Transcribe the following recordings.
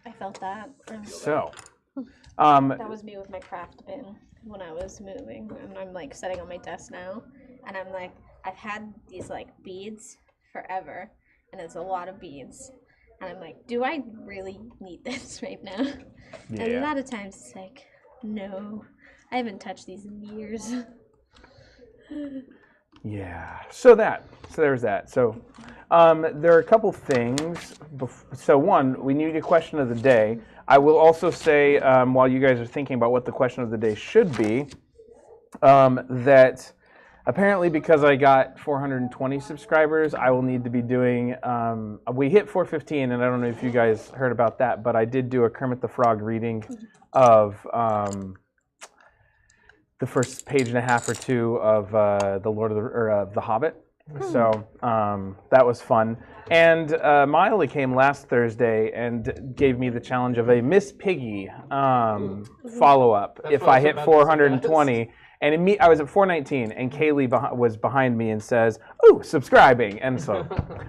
I felt that. So, That was me with my craft bin when I was moving. And I'm like sitting on my desk now, and I'm like, I've had these like beads forever, and it's a lot of beads. And I'm like, do I really need this right now? yeah. And a lot of times it's like, no, I haven't touched these in years. Yeah. So there's that. So there are a couple things. So one, we need a question of the day. I will also say, while you guys are thinking about what the question of the day should be, that apparently because I got 420 subscribers, I will need to be doing, we hit 415, and I don't know if you guys heard about that, but I did do a Kermit the Frog reading of the first page and a half or two of The Hobbit. So that was fun. And Miley came last Thursday and gave me the challenge of a Miss Piggy follow-up if I hit 420. And I was at 419, and Kaylee was behind me and says, "Ooh, subscribing." And so,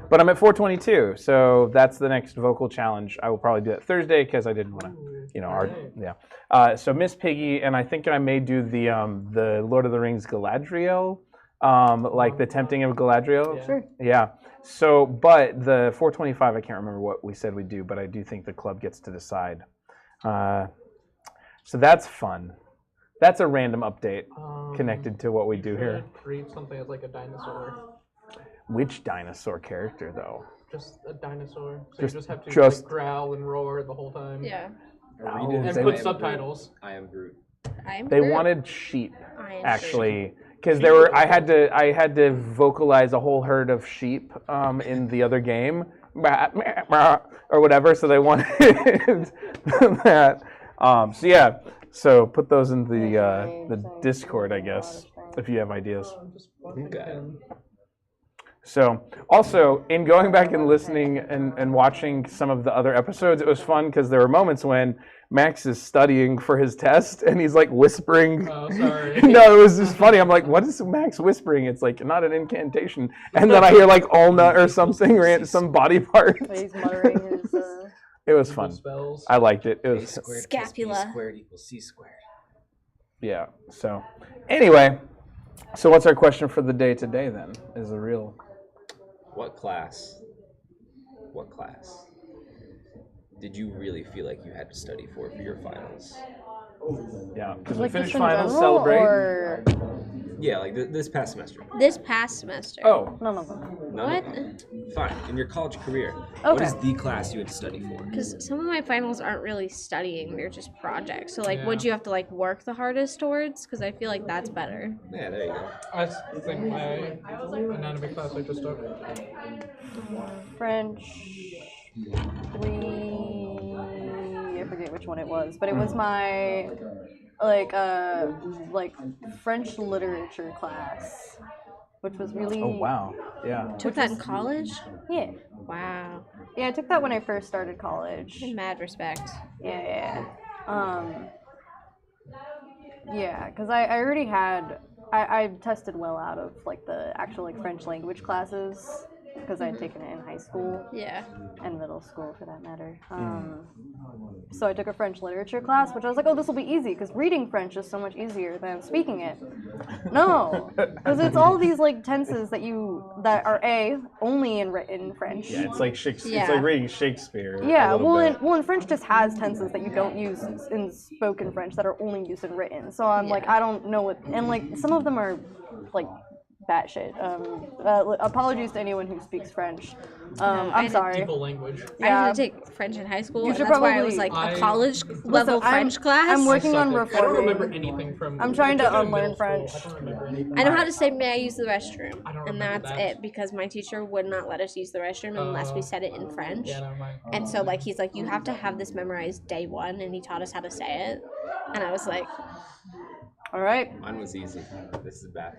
but I'm at 422, so that's the next vocal challenge. I will probably do it Thursday because I didn't want to, so Miss Piggy, and I think I may do the Lord of the Rings Galadriel, like the Tempting of Galadriel. Yeah. Sure. Yeah. So, but the 425, I can't remember what we said we'd do, but I do think the club gets to decide. So that's fun. That's a random update connected to what we do here. Read something as like a dinosaur. Which dinosaur character, though? Just a dinosaur. So Just- you just have to just- like, growl and roar the whole time. Yeah. Oh, And they- put subtitles. I am Groot. They wanted sheep, I am actually, because there were. I had to vocalize a whole herd of sheep in the other game, or whatever. So they wanted that. So yeah. So put those in the Discord, I guess, if you have ideas. Okay. So also, in going back and listening and watching some of the other episodes, it was fun because there were moments when Max is studying for his test and he's like whispering. Oh, sorry. No, it was just funny. I'm like, what is Max whispering? It's like not an incantation. And then I hear like ulna or something, some body part. He's muttering his. It was fun. Spells. I liked it. It A was squared Scapula. plus B squared equals C squared. yeah. So anyway, so what's our question for the day today then? Is a real. What class did you really feel like you had to study for your finals? Yeah, because we Like finished just in finals, general, celebrate. or Yeah, like this past semester. This past semester. Oh, none of them. No, What? Fine. In your college career, what Okay. is the class you had to study for? Because some of my finals aren't really studying; they're just projects. So, like, Yeah. would you have to like work the hardest towards? Because I feel like that's better. Yeah, there you go. I think my anatomy class I just took. French 3. I forget which one it was, but it was my like French literature class, which was really. oh wow, yeah. Took that in college? Yeah. Wow. Yeah, I took that when I first started college. Mad respect. Yeah. Yeah, because I already had. I tested well out of like the actual like French language classes because I had taken it in high school Yeah. and middle school for that matter. So I took a French literature class, which I was like, oh, this will be easy because reading French is so much easier than speaking it. No, because it's all these like tenses that are only in written French. Yeah, it's like Shakespeare. Yeah. It's like reading Shakespeare. Yeah, a little bit. and French just has tenses that you don't use in spoken French that are only used in written. So I'm like, I don't know what, and like some of them are like batshit. Apologies to anyone who speaks French. I I'm did sorry. Evil language. I had to take French in high school, You and should that's why I was probably- like I- a college level Listen, French class. I'm working on I don't remember reforming. anything from. I'm trying to I took it in unlearn middle school. French. I don't remember anything. I know how to say "May I use the restroom," I don't and remember that's that. it because my teacher would not let us use the restroom unless we said it in French. Yeah, never mind. And so like he's like, you have to have this memorized day one, and he taught us how to say it. And I was like, All right. Mine was easy. This is bad.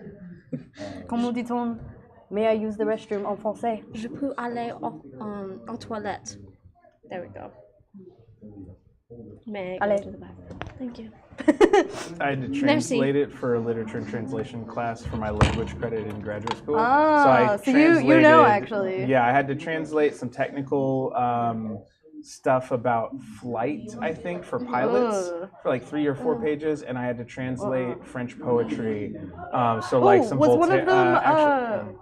Comment dit-on? May I use the restroom en français? je peux aller aux toilettes. There we go. May I go Allez. to the bathroom? Thank you. I had to translate it for a literature and translation class for my language credit in graduate school. Ah, so you know translated- actually. Yeah, I had to translate some technical stuff about flight, I think, for pilots for like 3 or 4 pages, and I had to translate French poetry. So like some was one Voltaire. of them? Actually,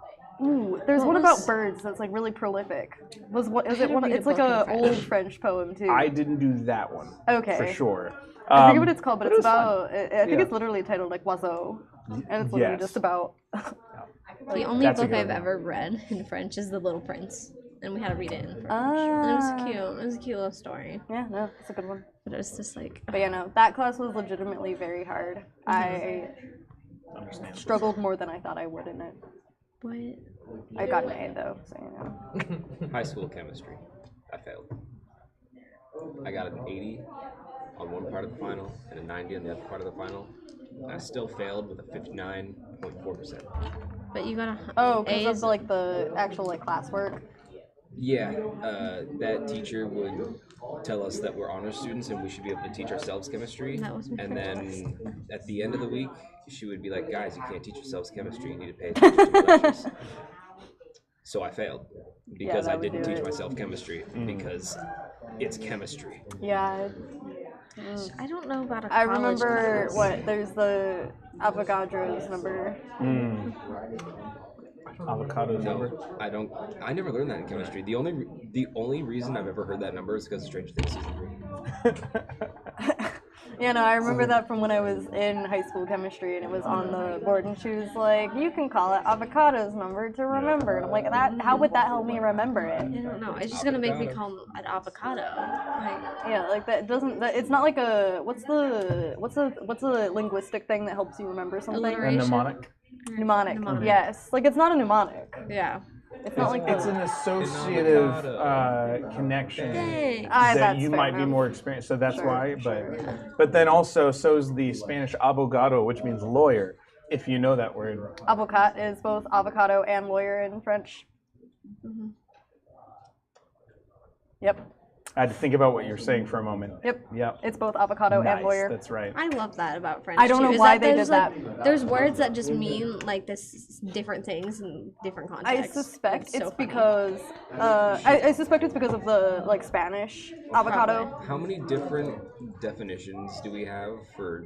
There's What one was- about birds that's like really prolific. Was what is I it? had to One? read a It's like book in a old French poem too. I didn't do that one. Okay. For sure. I forget what it's called, but it it's was fun. about. I think Yeah. it's literally titled like Oiseau, and it's literally Yes. just about. The only That's a book good I've one. ever read in French is The Little Prince, and we had to read it in French. Ah. And it was cute. It was a cute little story. Yeah, no, it's a good one. But it was just like, But yeah, no, that class was legitimately very hard. I struggled more than I thought I would in it. what? I got an A though, so you know. High school chemistry. I failed. I got an 80 on one part of the final and a 90 on the other part of the final. And I still failed with a 59.4%. But you got a Oh, because A's. of like the actual like classwork. Yeah, that teacher would tell us that we're honor students and we should be able to teach ourselves chemistry. That was my And first then at the end of the week, she would be like, guys, you can't teach yourselves chemistry. You need to pay attention to your lectures. So I failed because that I would didn't do teach it. myself chemistry because it's chemistry. Yeah. I don't know about a I college remember class. there's the Avogadro's number. Avocados number. No, I never learned that in chemistry. The only reason I've ever heard that number is because of Stranger Things season 3. Yeah, no, I remember that from when I was in high school chemistry, and it was on the board, and she was like, "You can call it Avocado's number to remember." And I'm like, "That? How would that help me remember it?" I don't know. It's just gonna make me call an avocado. Like, Yeah, like that doesn't. It's not like a what's the linguistic thing that helps you remember something? A Alliteration. mnemonic. Mnemonic. Mnemonic. Yes, like it's not a mnemonic. yeah. It's not like It's the, an associative connection Dang. that that's you fair might be enough. more experienced, so that's Sure, why. sure. But then also so's the Spanish abogado, which means lawyer, if you know that word. avocat is both avocado and lawyer in French. Yep. I had to think about what you're saying for a moment. Yep. Yep. It's both avocado Nice, and lawyer. that's right. I love that about French. I don't know too, is why that they there's, did like, There's words that just mean like this different things in different I contexts. suspect so it's funny. because I suspect it's because of the like Spanish avocado. How many different definitions do we have for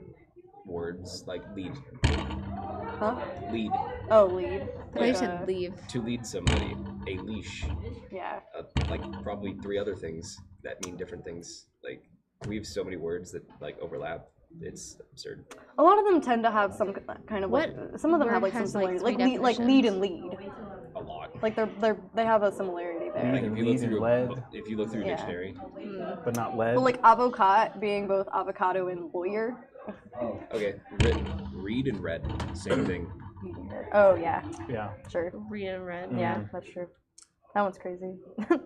words like lead? Huh? Lead. Oh, lead. I thought you Like, said leave. To lead somebody. A leash. yeah. Like probably 3 other things that mean different things. Like we have so many words that like overlap. It's absurd. A lot of them tend to have some kind of like. What Some of them have word like some has, like, similarities, three like lead and definitions? lead. A lot. Like they have a similarity there. Like and if you lead look and through lead. if you look through a Yeah. dictionary. But not lead. But like avocat being both avocado and lawyer. Okay, written. Read and read. Same thing. Oh yeah, yeah. sure. Read and read. Yeah, that's true. That one's crazy.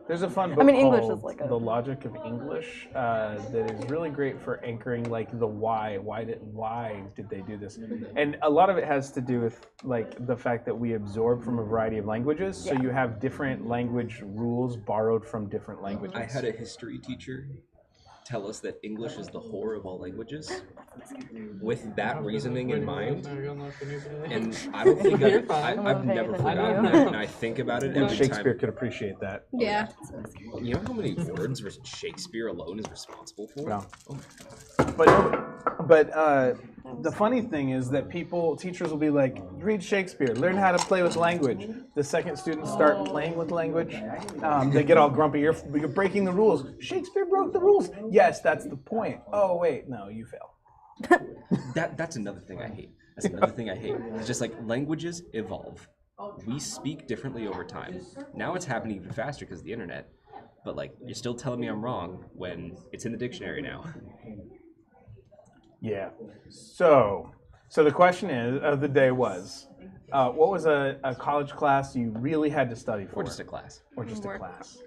There's a fun book mean, English called is like a- The Logic of English that is really great for anchoring like the why. Why did they do this? And a lot of it has to do with like the fact that we absorb from a variety of languages. So you have different language rules borrowed from different languages. I had a history teacher tell us that English is the whore of all languages. With that reasoning in mind, No, you're not gonna do that. and I don't think You're I've fine. never Okay, forgotten thank that, you. and I think about it And every Shakespeare time. could appreciate that. Yeah. You know how many words Shakespeare alone is responsible for? No. But the funny thing is that teachers will be like, read Shakespeare, learn how to play with language. The second students start playing with language, they get all grumpy. You're breaking the rules. Shakespeare broke the rules. Yes, that's the point. Oh wait, no, you fail. That's another thing I hate. That's another thing I hate. It's just like languages evolve. We speak differently over time. Now it's happening even faster because of the internet. But like, you're still telling me I'm wrong when it's in the dictionary now. Yeah. So the question of the day was, what was a college class you really had to study for? Or just a class. Or just a Work. class.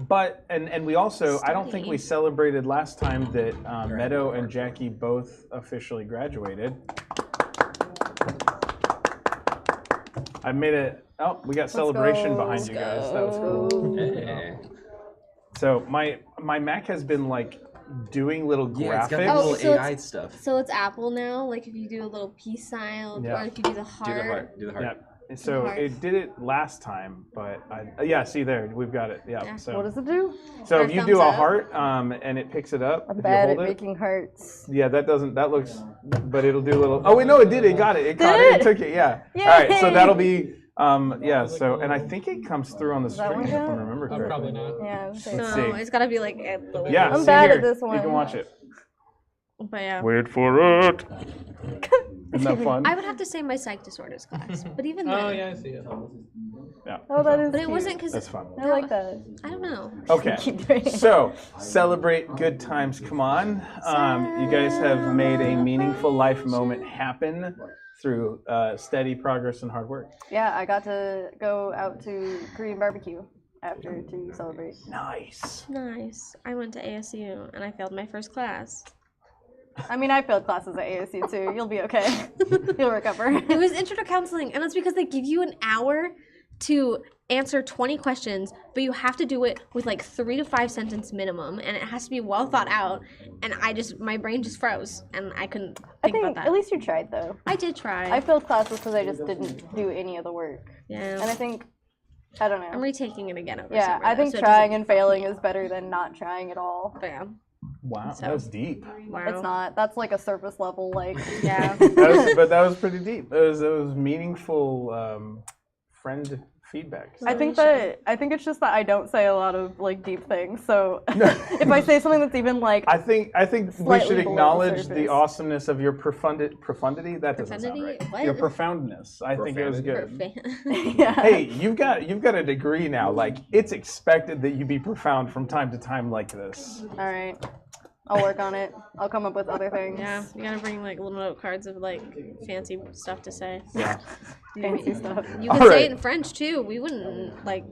But we also, I don't think we celebrated last time that Meadow and Jackie both officially graduated. I made it. Oh, we got celebration go. behind you guys. That was cool. Hey. So my Mac has been like doing little Yeah, it's got graphics. the Oh, little so AI it's- stuff. So it's Apple now. Like if you do a little peace sign, Yeah. or if you do the Do heart. the heart. Do the heart. Yeah. So Heart. it did it last time, but yeah, see there, we've got it. Yeah. Yeah. So What does it do? so Or if you thumbs do a up. heart, and it picks it up. I'm if bad you at hold it, making hearts. yeah, that looks, but it'll do a little. Oh wait, no, it did. It got it. It caught it it? and took it. Yeah. Yay! All right. So that'll be. Yeah. So and I think it comes through on the that screen one if I count? remember Oh, probably correctly. not. Yeah. Let's No, see. it's gotta be like at the Yeah. I'm see bad here. at this You one. can watch it. But yeah. Wait for it. Isn't that fun? I would have to say my psych disorders class, but even then, Oh, yeah, I see it. Oh, that is but it cute. wasn't because That's fun. I like that. I don't know. Okay. Keep doing it. So, celebrate good times. Come on. You guys have made a meaningful life moment happen through steady progress and hard work. Yeah, I got to go out to Korean barbecue after to celebrate. Nice. Nice. I went to ASU and I failed my first class. I mean, I failed classes at ASU too. You'll be okay. You'll recover. It was intro to counseling, and it's because they give you an hour to answer 20 questions, but you have to do it with like 3 to 5 sentence minimum, and it has to be well thought out. And my brain just froze, and I couldn't I think about think that. at least you tried though. I did try. I failed classes because I just didn't do any of the work. yeah. And I think, I don't I'm know. retaking it again over Yeah, summer, I though, think so it trying doesn't and failing fuck me is better than not trying at all. up. But yeah. Wow, So- that was deep. Wow. It's not. That's like a surface level, like. Yeah. But that was pretty deep. It was meaningful friend feedback. I think it's just that I don't say a lot of like deep things. So if I say something that's even like I think we Slightly should below the acknowledge the surface. awesomeness of your profundity. That doesn't sound Profundity? right. What? Your profoundness. I think it was Profanity? good. yeah. Hey, you've got a degree now. Like it's expected that you be profound from time to time like this. All right. I'll work on it. I'll come up with other things. Yeah, you gotta bring like little note cards of like fancy stuff to say. Yeah. Fancy stuff. You can All say right. it in French too. We wouldn't like.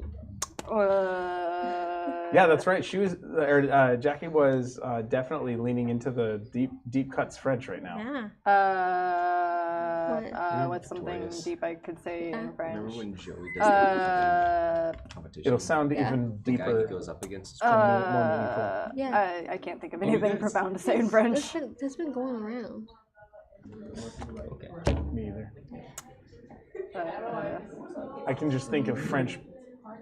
Yeah, that's right. She was, or Jackie was definitely leaning into the deep cuts French right now. Yeah. What's something Victorious. deep I could say in French? Remember when Joey does that competition? It'll sound Yeah. even the guy he deeper. goes up against. Yeah. I can't think of Oh, anything it's- profound to say in French. That's been going around. Okay. Me either. Uh, I can just think of French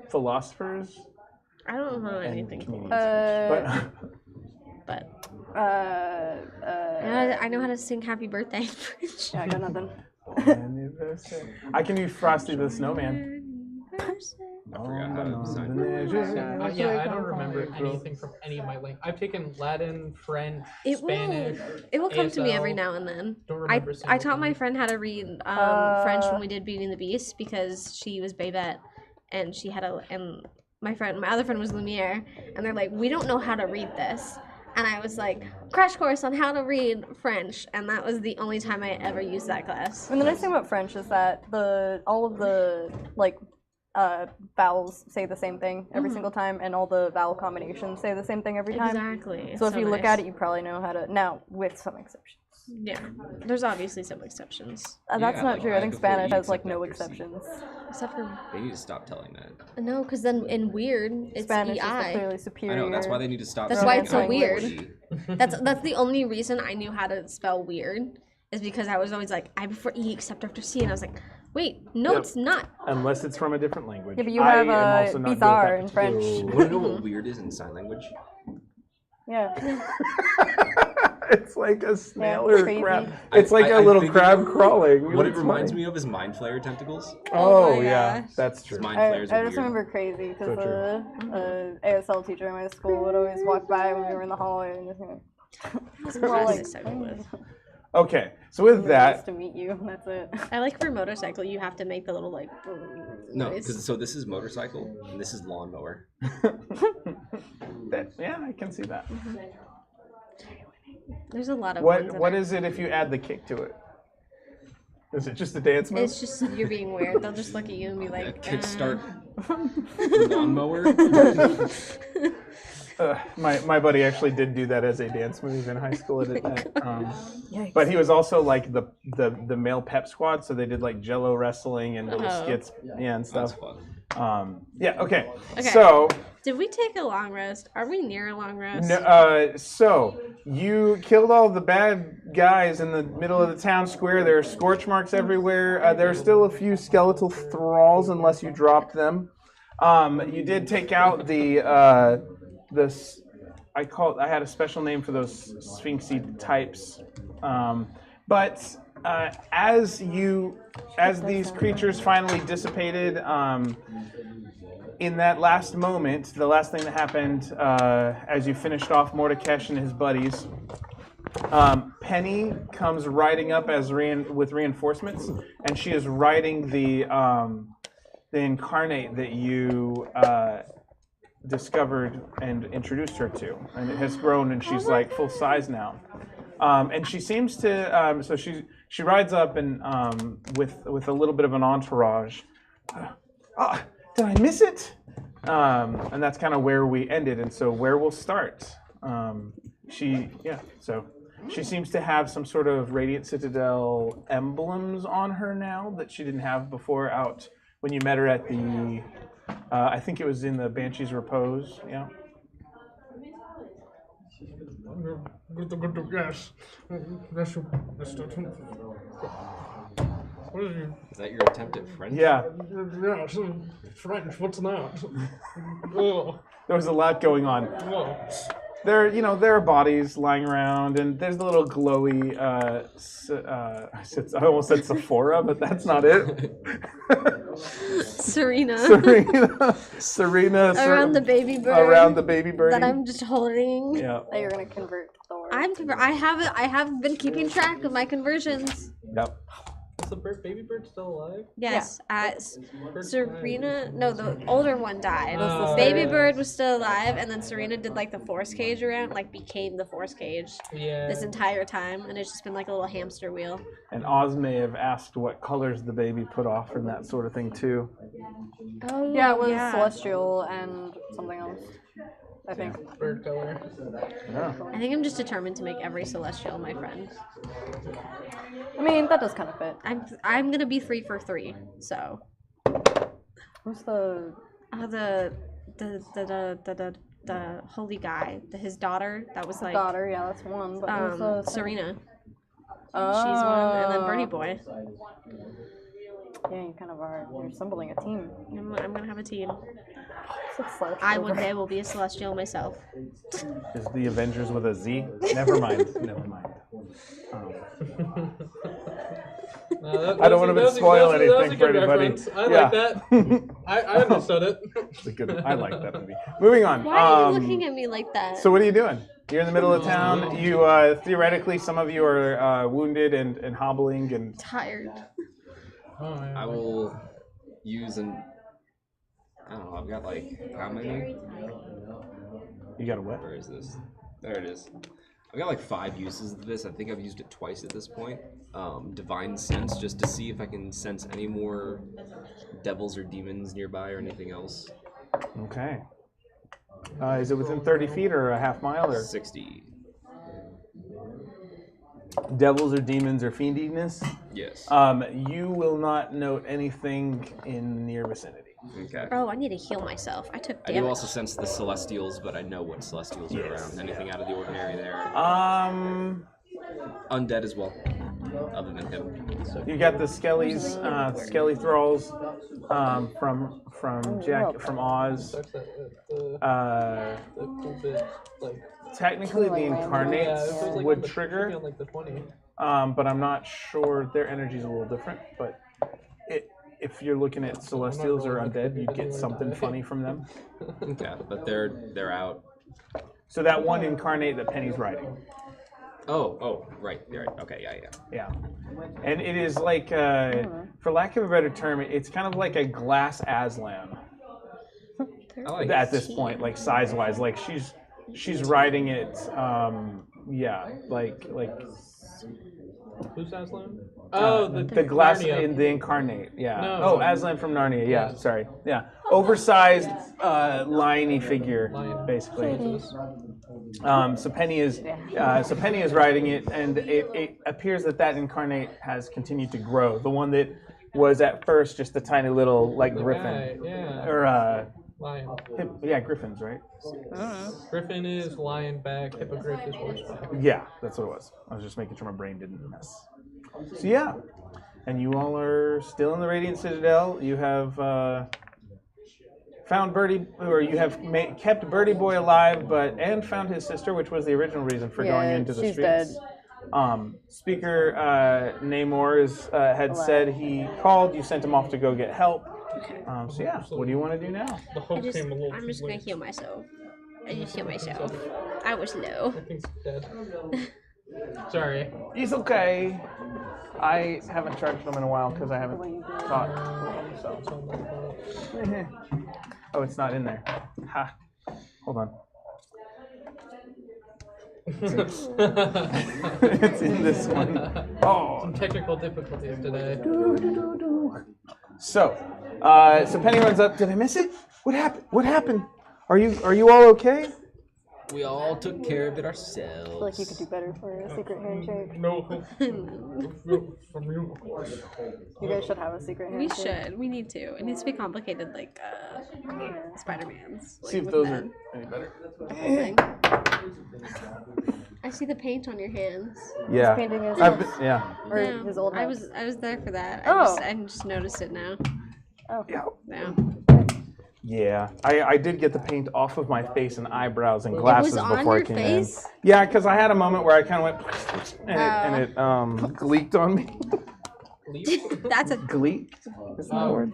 philosophers I don't know and anything cool, comedians. uh, but uh, I know how to sing Happy Birthday in French. yeah, I got nothing. I can do Frosty the Snowman. I forgot how to design Yeah, I don't remember anything from any of my language. I've taken Latin, French, It Spanish. will come to me every ASL. now and then. Don't I remember I taught single my thing. friend how to read French when we did Beauty and the Beast because she was Babette and she had and my other friend was Lumiere, and they're like, we don't know how to read this. And I was like, crash course on how to read French, and that was the only time I ever used that class. And the nice thing about French is that all of the like vowels say the same thing every single time, and all the vowel combinations say the same thing every time. Exactly. So if you look nice. at it, you probably know how to. Now, with some exceptions. Yeah, there's obviously some exceptions, That's Yeah, not like, true. I right think before Spanish you has like accept no accuracy. exceptions. except for They need to stop telling that. no, because then in weird it's Spanish is the EI. clearly I superior. know, that's why they need to stop That's saying why it's so I weird. authority. That's the only reason I knew how to spell weird is because I was always like, I prefer E except after C, and I was like, wait, no, Yep. it's not. Unless it's from a different language. Yeah, but you I have, am also not good at bizarre that in French. particular- You want to know what weird is in sign language? Yeah. It's like a snail or a crazy. crab. It's like I a little figured crab crawling. What it It's reminds funny. me of is mind flayer tentacles. Oh my yeah, gosh. that's true. Mind I flayers are just weird. remember crazy because So the ASL teacher in my school would always walk by when we were in the hallway and just That's we're all what like, I started with. Okay, so with nice that, to meet you. That's it. I like for motorcycle, you have to make the little like No, noise. because so this is motorcycle and this is lawnmower. yeah, I can see that. There's a lot of ones in What there. is it if you add the kick to it? Is it just a dance move? It's just you're being weird. They'll just look at you and be Yeah, like, kickstart lawnmower. My buddy actually did do that as a dance move in high school. But he was also like the male pep squad, so they did like Jello wrestling and little Oh. skits, yeah, and That's stuff. fun. Yeah. Okay. Okay. So. Did we take a long rest? Are we near a long rest? No, so you killed all the bad guys in the middle of the town square. There are scorch marks everywhere. There are still a few skeletal thralls, unless you dropped them. You did take out I had a special name for those sphinxy types. But as these creatures finally dissipated. In that last moment, the last thing that happened as you finished off Mordekash and his buddies, Penny comes riding up with reinforcements, and she is riding the incarnate that you discovered and introduced her to, and it has grown, and she's like full size now. And she seems to. So she rides up and with a little bit of an entourage. Did I miss it? And that's kind of where we ended, and so where we'll start. So she seems to have some sort of Radiant Citadel emblems on her now that she didn't have before out when you met her at the, I think it was in the Banshee's Repose, yeah. Yes. What is Is that your attempt at French? Yeah. French? What's that? There was a lot going on. There are bodies lying around, and there's the little glowy. I almost said Sephora, but that's not it. Serena. Around the baby bird. Around the baby bird. That I'm just holding. Yeah. That you're gonna convert to Thor. I have been keeping track of my conversions. Yep. Is the baby bird still alive? Yes. Serena, no, the older one died. Oh, Baby yeah. bird was still alive, and then Serena did like the force cage around, like became the force cage Yeah. this entire time, and it's just been like a little hamster wheel. And Oz may have asked what colors the baby put off and that sort of thing too. Oh, Yeah, it was celestial and something else. I think. Bird color. Yeah. I think I'm just determined to make every celestial my friend. I mean, that does kind of fit. I'm gonna be 3 for 3. So. Who's the? The holy guy, his daughter. That was like Daughter, yeah, that's one. But who's the Serena. Oh. She's one, and then Bernie Boy. Yeah, you kind of are. You're assembling a team. I'm gonna have a team. Celestial. I one day will be a celestial myself. Is the Avengers with a Z? Never mind. I don't want to spoil anything for anybody. I like that. I understood it. It's a good one. I like that movie. Moving on. Why are you looking at me like that? So what are you doing? You're in the middle of town. You theoretically, some of you are wounded and hobbling and tired. I will use I don't know, I've got like, how many? You got a what? Where is this? There it is. I've got like 5 uses of this. I think I've used it twice at this point. Divine Sense, just to see if I can sense any more devils or demons nearby or anything else. Okay. Is it within 30 feet or a half mile or? 60. Devils or demons or fiendiness? Yes. You will not note anything in near vicinity. Okay. Oh, I need to heal myself. I took damage. I do also sense the Celestials, but I know what Celestials are around. Anything out of the ordinary there? Undead as well, other than him. You got the Skelly Thralls from Oz. Technically, the Incarnates would trigger, but I'm not sure. Their energy is a little different, but if you're looking at Celestials or Undead, you get something funny from them. Yeah, but they're out. So that one Incarnate that Penny's riding. Oh, right. Okay, yeah. And it is like, for lack of a better term, it's kind of like a glass Aslan. I like at this point, like size-wise, like she's riding it. Like. Who's Aslan? The glass Narnia. in the Incarnate. Yeah. No. Aslan from Narnia. Yeah. Sorry. Yeah. Oversized, liony figure, basically. So Penny is riding it, and it appears that Incarnate has continued to grow. The one that was at first just a tiny little like griffin. Right, yeah. Or Lion. griffins, right? Griffin is lion back, hippogriff is horseback. Yeah, that's what it was. I was just making sure my brain didn't mess. So yeah, and you all are still in the Radiant Citadel. You have found Birdie, or you have kept Birdie Boy alive, and found his sister, which was the original reason for going into the she's streets. dead. Speaker Namor had said he called. You sent him off to go get help. So yeah, what do you want to do now? The hope I'm came a little just too gonna late. heal myself. I just heal myself. I was low. I think he's dead. Sorry. He's okay. I haven't charged him in a while because I haven't taught him. So. Oh, it's not in there. Ha. Hold on. It's in this one. Oh. Some technical difficulties today. So Penny runs up. Did I miss it? What happened? What happened? Are you all okay? We all took care of it I ourselves. feel like you could do better for a secret handshake. No hope from you, of course. You guys should have a secret We handshake. should. We need to. It needs to be complicated like Spider-Man's. Like, See if with those that are any better. thing. I see the paint on your hands. Yeah. Painting his I've house. yeah. Or No, his old I house. was there for that. Oh. I just noticed it now. Yeah. Yeah. Yeah, I did get the paint off of my face and eyebrows and glasses on before I your came face? in. Yeah, because I had a moment where I kind of went and it gleeked on me. That's a Gleeked? Is that a word?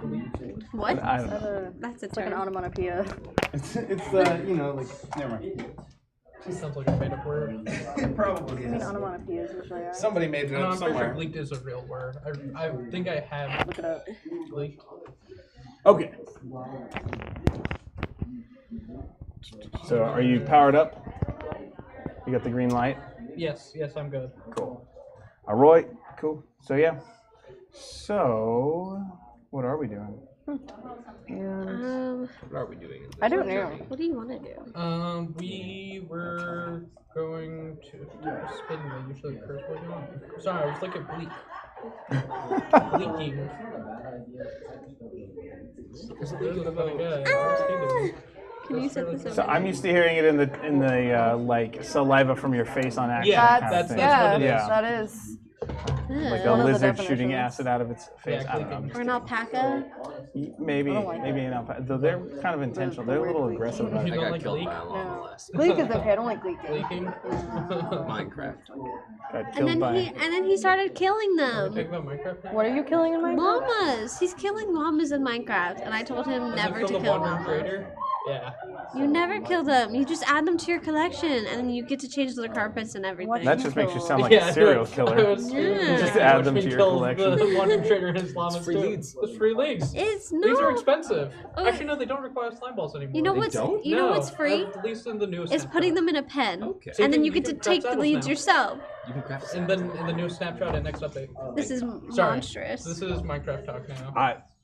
what? I don't know. That's a It's like an term. onomatopoeia. It's never mind. Sounds like a made up word. It probably I mean, onomatopoeias usually are. Somebody made it No, up I'm pretty sure somewhere. leaked is a real word. I think I have Look it up. leaked. Okay. So are you powered up? You got the green light? Yes, I'm good. Cool. Roy, cool. So yeah. So what are we doing? What are we doing? I don't know. What do you want to do? We were going to spin the usually curse what you want. Sorry, I was looking at bleak. Bleaking. There's a leak about a guy. Can you set this So over? I'm used to hearing it in the like saliva from your face on action. Yeah, kind of that's thing. Yeah, what it is. Yeah. that is. Like a One of the lizard shooting definitions. acid out of its face. Yeah, I don't know. clicking. Or an alpaca? Maybe, I don't like maybe an alpaca. Though they're kind of intentional. They're a little aggressive about You it. don't I got like killed leak? by a llama No. last Gleek is okay. I don't like Gleek. Leaking? Minecraft. Got And killed then by. he started killing them. Talking about Minecraft now? What are you killing in my Llamas. He's killing llamas in Minecraft, and I told him Is it never from to the kill Wandering llamas. Trader? Yeah. You never kill them. You just add them to your collection, and then you get to change their carpets and everything. That just makes you sound like Yeah, a serial I killer. was- Yeah. Just add Watch them me to your kill collection. The Wandering Trader and his llamas free too. leads. It's free leagues. It's These are no. expensive. Oh. Actually, no, they don't require slime balls anymore. You know They what's don't? you know No, what's free? At least in the newest. Is putting them in a pen, Okay. and then you You get to can craft take the saddles leads now. yourself. You can craft And then in the new snapshot and next update. This is Sorry. monstrous. This is Minecraft talk now.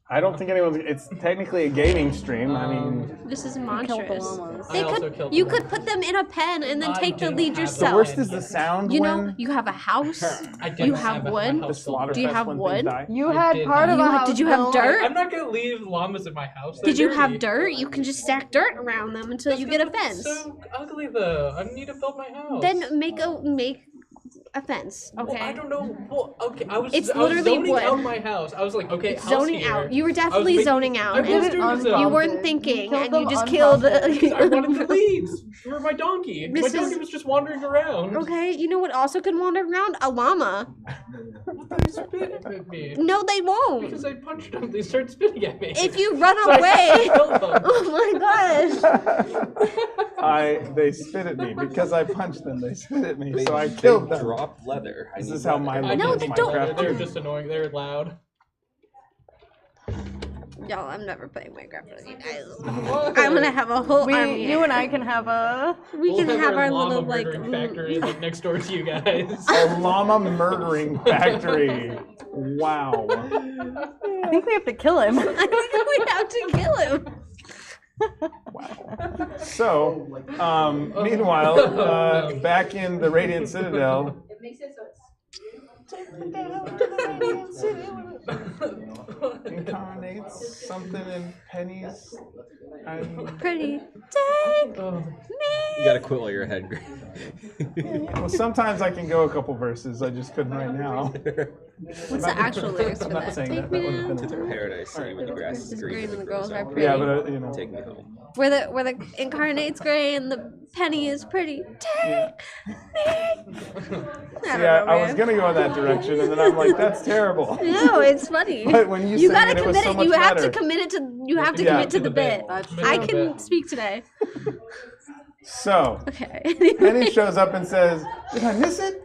I don't think anyone's. It's technically a gaming stream. I mean, This is Killed the monstrous. llamas. I also killed You the could llamas. put them in a pen and then I take the didn't lead have the yourself. worst is the sound You when know, you have a house. I You didn't have a wood? house the full of slaughter Do you fest have when wood? things die. You I had did part of You a had- house. did you have built- dirt? I'm not gonna leave llamas in my house. Did you have dirty. dirt? You can just stack dirt around them until you get a fence. It's so ugly though. I need to build my house. Then make a fence, Well, okay? I don't know. Well, okay, I was It's zoning wood. out my house. I was like, okay, It's house zoning here. out. You were I was definitely making- zoning out. I was and doing this. you unprompted. weren't thinking, Killed and you them just killed. unprompted. I wanted the leads for my donkey. My This donkey is- was just wandering around. Okay, you know what also can wander around? A llama. They spit at me. No, they won't. Because I punched them, they started spitting at me. If you run So I away. killed them. Oh my gosh. They spit at me because I punched them. They spit at me, They, so I they killed them. drop leather. I This need is how leather. my I No, little they didn't don't. Minecraft. They were just annoying. They were loud. Y'all, I'm never playing Minecraft with you guys. What? I'm gonna have a whole army. You and I can have a. We We'll can have our llama little like. murdering factory like next door to you guys. A llama murdering factory. Wow. I think we have to kill him. I think we have to kill him. So, meanwhile, back in the Radiant Citadel, Take me down to the Radiant City. Incarnates something in pennies. Pretty. Take Oh. me. You gotta quit while you're ahead, Greg. Well, sometimes I can go a couple verses. I just couldn't right now. What's the actual lyrics for I'm not that? saying Take that. me That would have down. been a terrible. Paradise City where the grass is green and the girls are pretty. Yeah, but you know. Take me home. Where the incarnate's gray and the penny is pretty. Take me. I was gonna go in that direction, and then I'm like, that's terrible. No, it's funny. But when you You sang gotta it, it was commit so it. much You have better. to commit it to. You have to Yeah. commit to the bit. That's Commit I to the can bit. speak today. So, Okay. Penny shows up and says, "Did I miss it?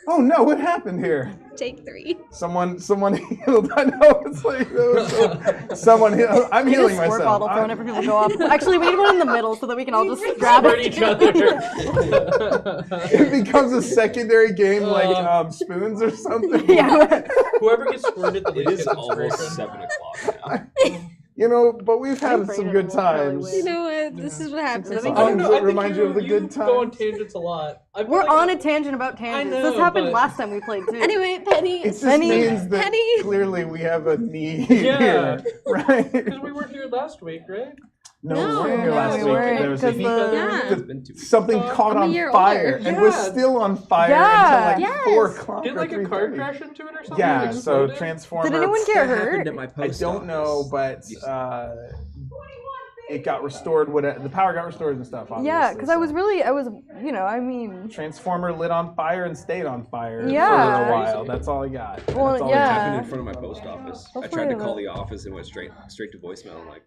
Oh no, what happened here?" Take 3. Someone healed. I know it's like someone healed. I'm We need a healing squirt myself. bottle for whenever people go off. Actually, we need one in the middle so that we can all just grab Hurt it. each other. It becomes a secondary game like spoons or something. Yeah. Whoever gets squirted the It least is gets almost inspiration. 7 o'clock now. You know, but we've had I'm some afraid good it will probably times. win. You know what? This is what happens. It's I fine. don't know. Does it I think remind you of the good You go on times? tangents a lot. I feel We're like on a tangent about tangents. know, This happened but- last time we played too. Anyway, Penny. It just Penny- means that Penny. clearly we have a need Yeah. here, right? Because we weren't here last week, right? No, No, we weren't here no, last we week. weren't, There was a because heat. Yeah. It's been 2 weeks. Something caught I'm a on year fire, older. and we're Yeah. still on fire Yeah. until like Yes. 4 o'clock. Did or like a car 3:30. crash into it or something? Yeah, Like, so exploded? Transformer. Did anyone get That happened hurt? at my I post don't know, office. but it got restored. The power got restored and stuff. Yeah, obviously, because so. I was, I mean, Transformer lit on fire and stayed on fire Yeah. for a while. That's all I got. Well, That's all yeah. I It got. happened in front of my post office. I tried to Hopefully call the- the office and went straight to voicemail. I'm like,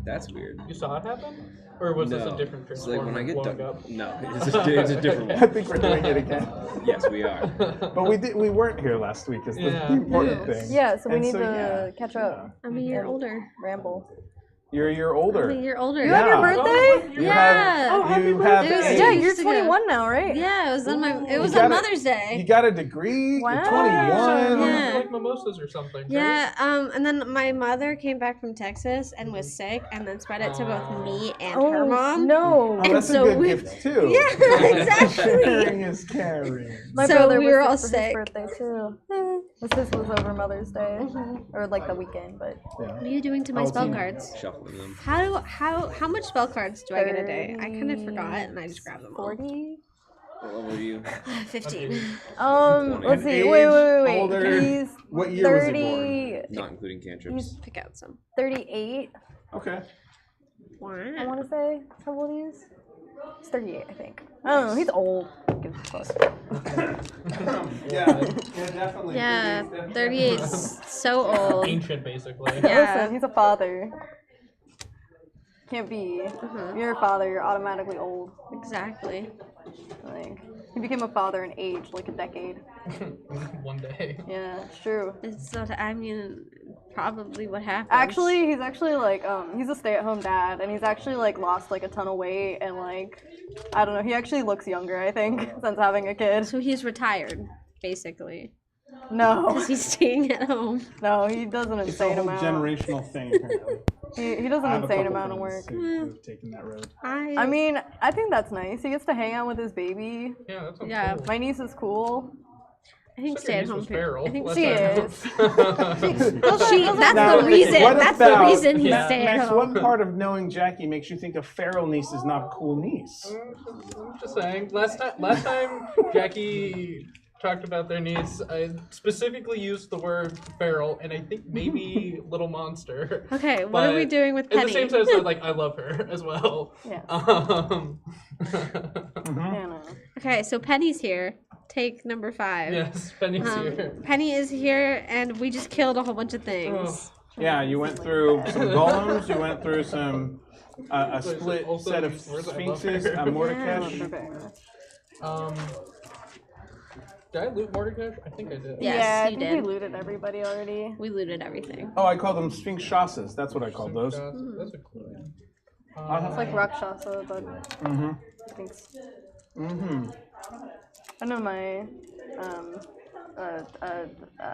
that's weird. You saw it happen? Or was this a different It's Transformer like when I get blowing done. up? No, it's a different I one. think we're doing it again. Yes, we are. But we weren't here last week. Is the Yeah. important thing. yeah, so we And need so, to yeah. catch up. I'm a year older. Ramble. You're a year I'm older. a year older. You have your Yeah. birthday? You Yeah. have, you have birthday. a- Yeah, Years you're ago. 21 now, right? Yeah, it was on my. It was You on got it. Mother's You Day. got a degree. Wow. You're So 21. Yeah. like mimosas or something. right? Yeah. And then my mother came back from Texas and was sick, and then spread it to both me and her mom. No. Oh, And that's so a good we- gift too. Yeah, exactly. Sharing is caring. My So brother we was were all sick sick. for his birthday too. His was over Mother's Day, or like the weekend, but Yeah. What are you doing to my Oh, spell team. cards? Shuffling them. How much spell cards do I get a day? I kind of forgot, and I just grabbed them all. 40. What level are you? 15. Let's see. Age, Wait. older, He's what year was he 30. Not including cantrips. Pick out some. 38. Okay. I Wow. want to say how old he is. He's 38, I think. I don't know. He's old. Gives a fuck. Yeah, definitely. Yeah, 38 's so old. Ancient, basically. Yeah. Listen, he's a father. Can't be. Mhm. You're a father. You're automatically old. Exactly. Like he became a father in age, like a decade. One day. Yeah, it's true. It's not. I mean, probably what happens. Actually, he's actually like he's a stay-at-home dad, and he's actually like lost like a ton of weight, and like I don't know, he actually looks younger, I think, since having a kid. So he's retired, basically, No, because he's staying at home. no, he does an It's a insane whole amount. generational thing. Apparently. He does I an have a insane couple amount of work. friends who've taken that road. I mean, I think that's nice. He gets to hang out with his baby. Yeah, that sounds Yeah. cool. My niece is cool. I think Except your niece stay-at-home. was feral. I think she Last is. I know. she. That's Now, the reason. what That's the about- reason he's Yeah. staying at Max, home. what part of knowing Jackie makes you think a feral niece is not a cool niece? I'm just saying. Last time Jackie talked about their niece, I specifically used the word feral, and I think maybe little monster. Okay, what are we But doing with In Penny? the same sense, like I love her as well. Yeah. Mm-hmm. I don't know. Okay, so Penny's here. Take number 5. Yes, Penny's here. Penny is here, and we just killed a whole bunch of things. Yeah, you went through some golems. You went through some a So split also set of these words I love sphinxes, her. a I love her Mordekash. very much. Did I loot Mordecai? I think I did. Yes, yeah, I you think did. we looted everybody already. We looted everything. Oh, I call them sphinx shasas. That's what I called those. That's a cool one. It's like Rakshasa, but Mm-hmm. thanks. Mm-hmm. I know my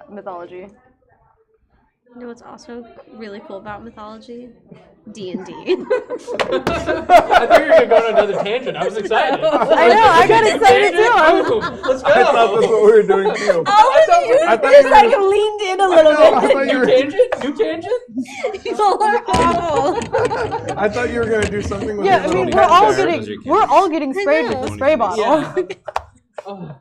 mythology. You know what's also really cool about mythology? D&D. I thought you were gonna go on another tangent. I was excited. I know, I got excited too. Let's go. I thought that's what we were doing too. I thought just you like were- leaned in a little I bit. thought you New were- tangent? New tangent? Y'all are awful. I thought you were gonna do something with Yeah, your I mean, little we're all pet getting there. sprayed with the spray bottle. Yeah. Oh.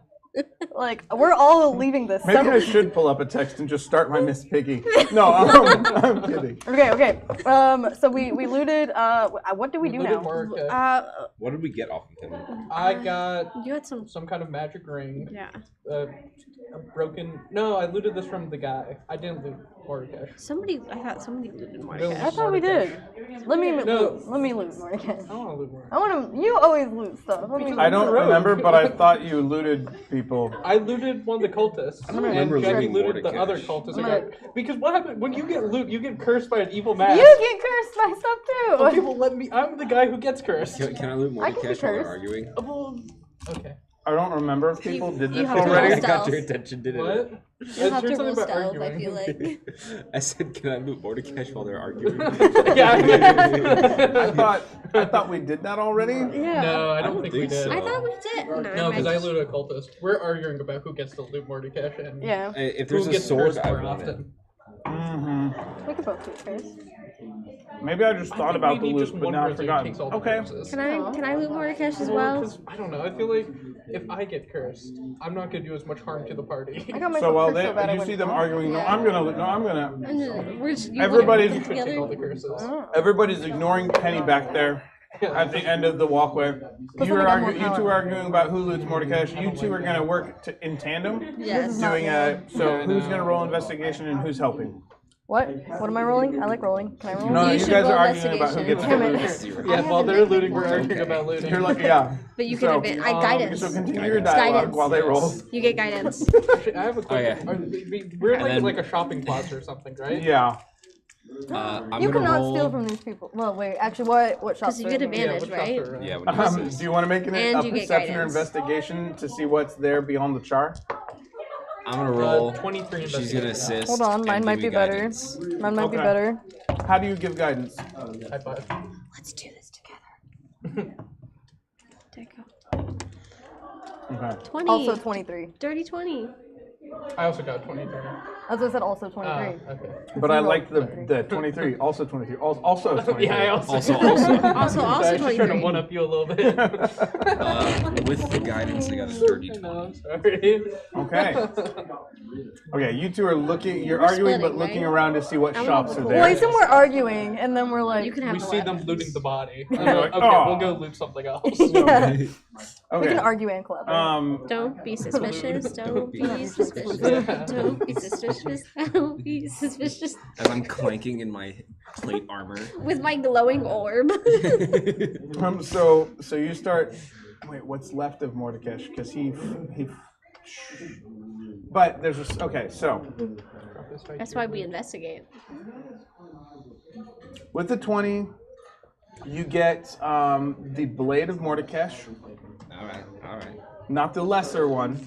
Like, we're all leaving this. Maybe I should pull up a text and just start my Miss Piggy. No, I'm kidding. Okay. So we looted. What do we do Looted now? Mordecai. What did we get off of him? I got You had some. some kind of magic ring. Yeah. A broken. No, I looted this from the guy. I didn't loot Mordecai. I thought somebody looted I Mordecai. thought we did. Let me No. let me loot more again. I don't want to loot Mordecai. I want to. You always loot stuff. Let me I don't Rogue. remember, but I thought you looted people. I looted one of the cultists. gonna And remember Jackie looting looted the Mordecai. other cultist. I'm I got, because what happened when you get loot, you get cursed by an evil mask. You get cursed by stuff Some too. people let me. I'm the guy who gets cursed. Can I loot I can be Mordecai while they're cursed. arguing? Okay. I don't remember if people did you this have to I roll already. got your stealth. attention, didn't What? it? You'll have to Heard roll something about stealth, I feel arguing. like. I said, can I loot Mordecai while they're arguing? Yeah. I thought we did that already. Yeah. No, I don't think we think did. so. I thought we did. No, because I looted a cultist. We're arguing about who gets to loot Mordecai and Yeah, If who there's a gets sword, cursed I more want it. often. Mm-hmm. we could both loot cursed. Maybe I just I thought think about we the need just loot, but one now I person who forgot. takes all the Okay. curses. Can I loot Mordecai as Well, well? 'cause I don't know. I feel like if I get cursed, I'm not gonna do as much harm to the party. I got myself So while cursed so bad I you went see them wrong. arguing, no, Yeah. I'm gonna. We're just, you Everybody's- want You to could take all the together. curses. Oh. Everybody's ignoring Penny back there at the end of the walkway. Plus You I were got more arguing. You power. two are arguing about who loots Mordecai. You two are gonna work in tandem. Yes. Doing so Yeah, who's no. gonna roll investigation and who's helping? What? What am I rolling? I like rolling. Can I roll? No, You you should guys roll are arguing about who gets to Damn it. loot. Yeah, I while haven't they're been looting, we're one. arguing about looting. You're like, yeah. But you So, can advance. Guidance. So continue your Guidance. dialogue while they roll. You get guidance. Actually, I have a question. yeah. We're And like, then- like a shopping plaza or something, right? Yeah. I'm You gonna cannot roll... steal from these people. Well, wait. Actually, what shops? Because you are get in here? Yeah, advantage, what shops right? are around? Yeah, when he Do you want to make And a you get perception or guidance. investigation to see what's there beyond the char? I'm gonna roll. 23 She's gonna investigation. assist. Hold on, mine and might give me be better. guidance. Mine might be Okay. better. How do you give guidance? High five. Let's do this together. Take off. Okay. 20. Also 23. Dirty 20. I also got 23. As I said, also 23. Okay. But I like the 23. Also 23. Also 23. Yeah, I also. Also, Also I was just trying to 23. one up you a little bit. with the guidance, I got a dirty I 20. know, I'm sorry. Okay. Okay, you two are looking. You're We're arguing, but splitting, looking right? around to see what I'm shops gonna are go Well, I there. assume we're arguing, and then we're like, You can have We the see them weapons. looting the body. you're like, Okay, "Oh." we'll go loot something else. yeah. We Okay. can argue and collaborate. Don't be suspicious. Don't be suspicious. Yeah. Don't be suspicious. Don't be suspicious. As I'm clanking in my plate armor. With my glowing orb. So you start. Wait, what's left of Mordecai? Because he. But there's a. Okay, so That's why we investigate. with the 20, you get the blade of Mordecai, Alright, alright. not the lesser one.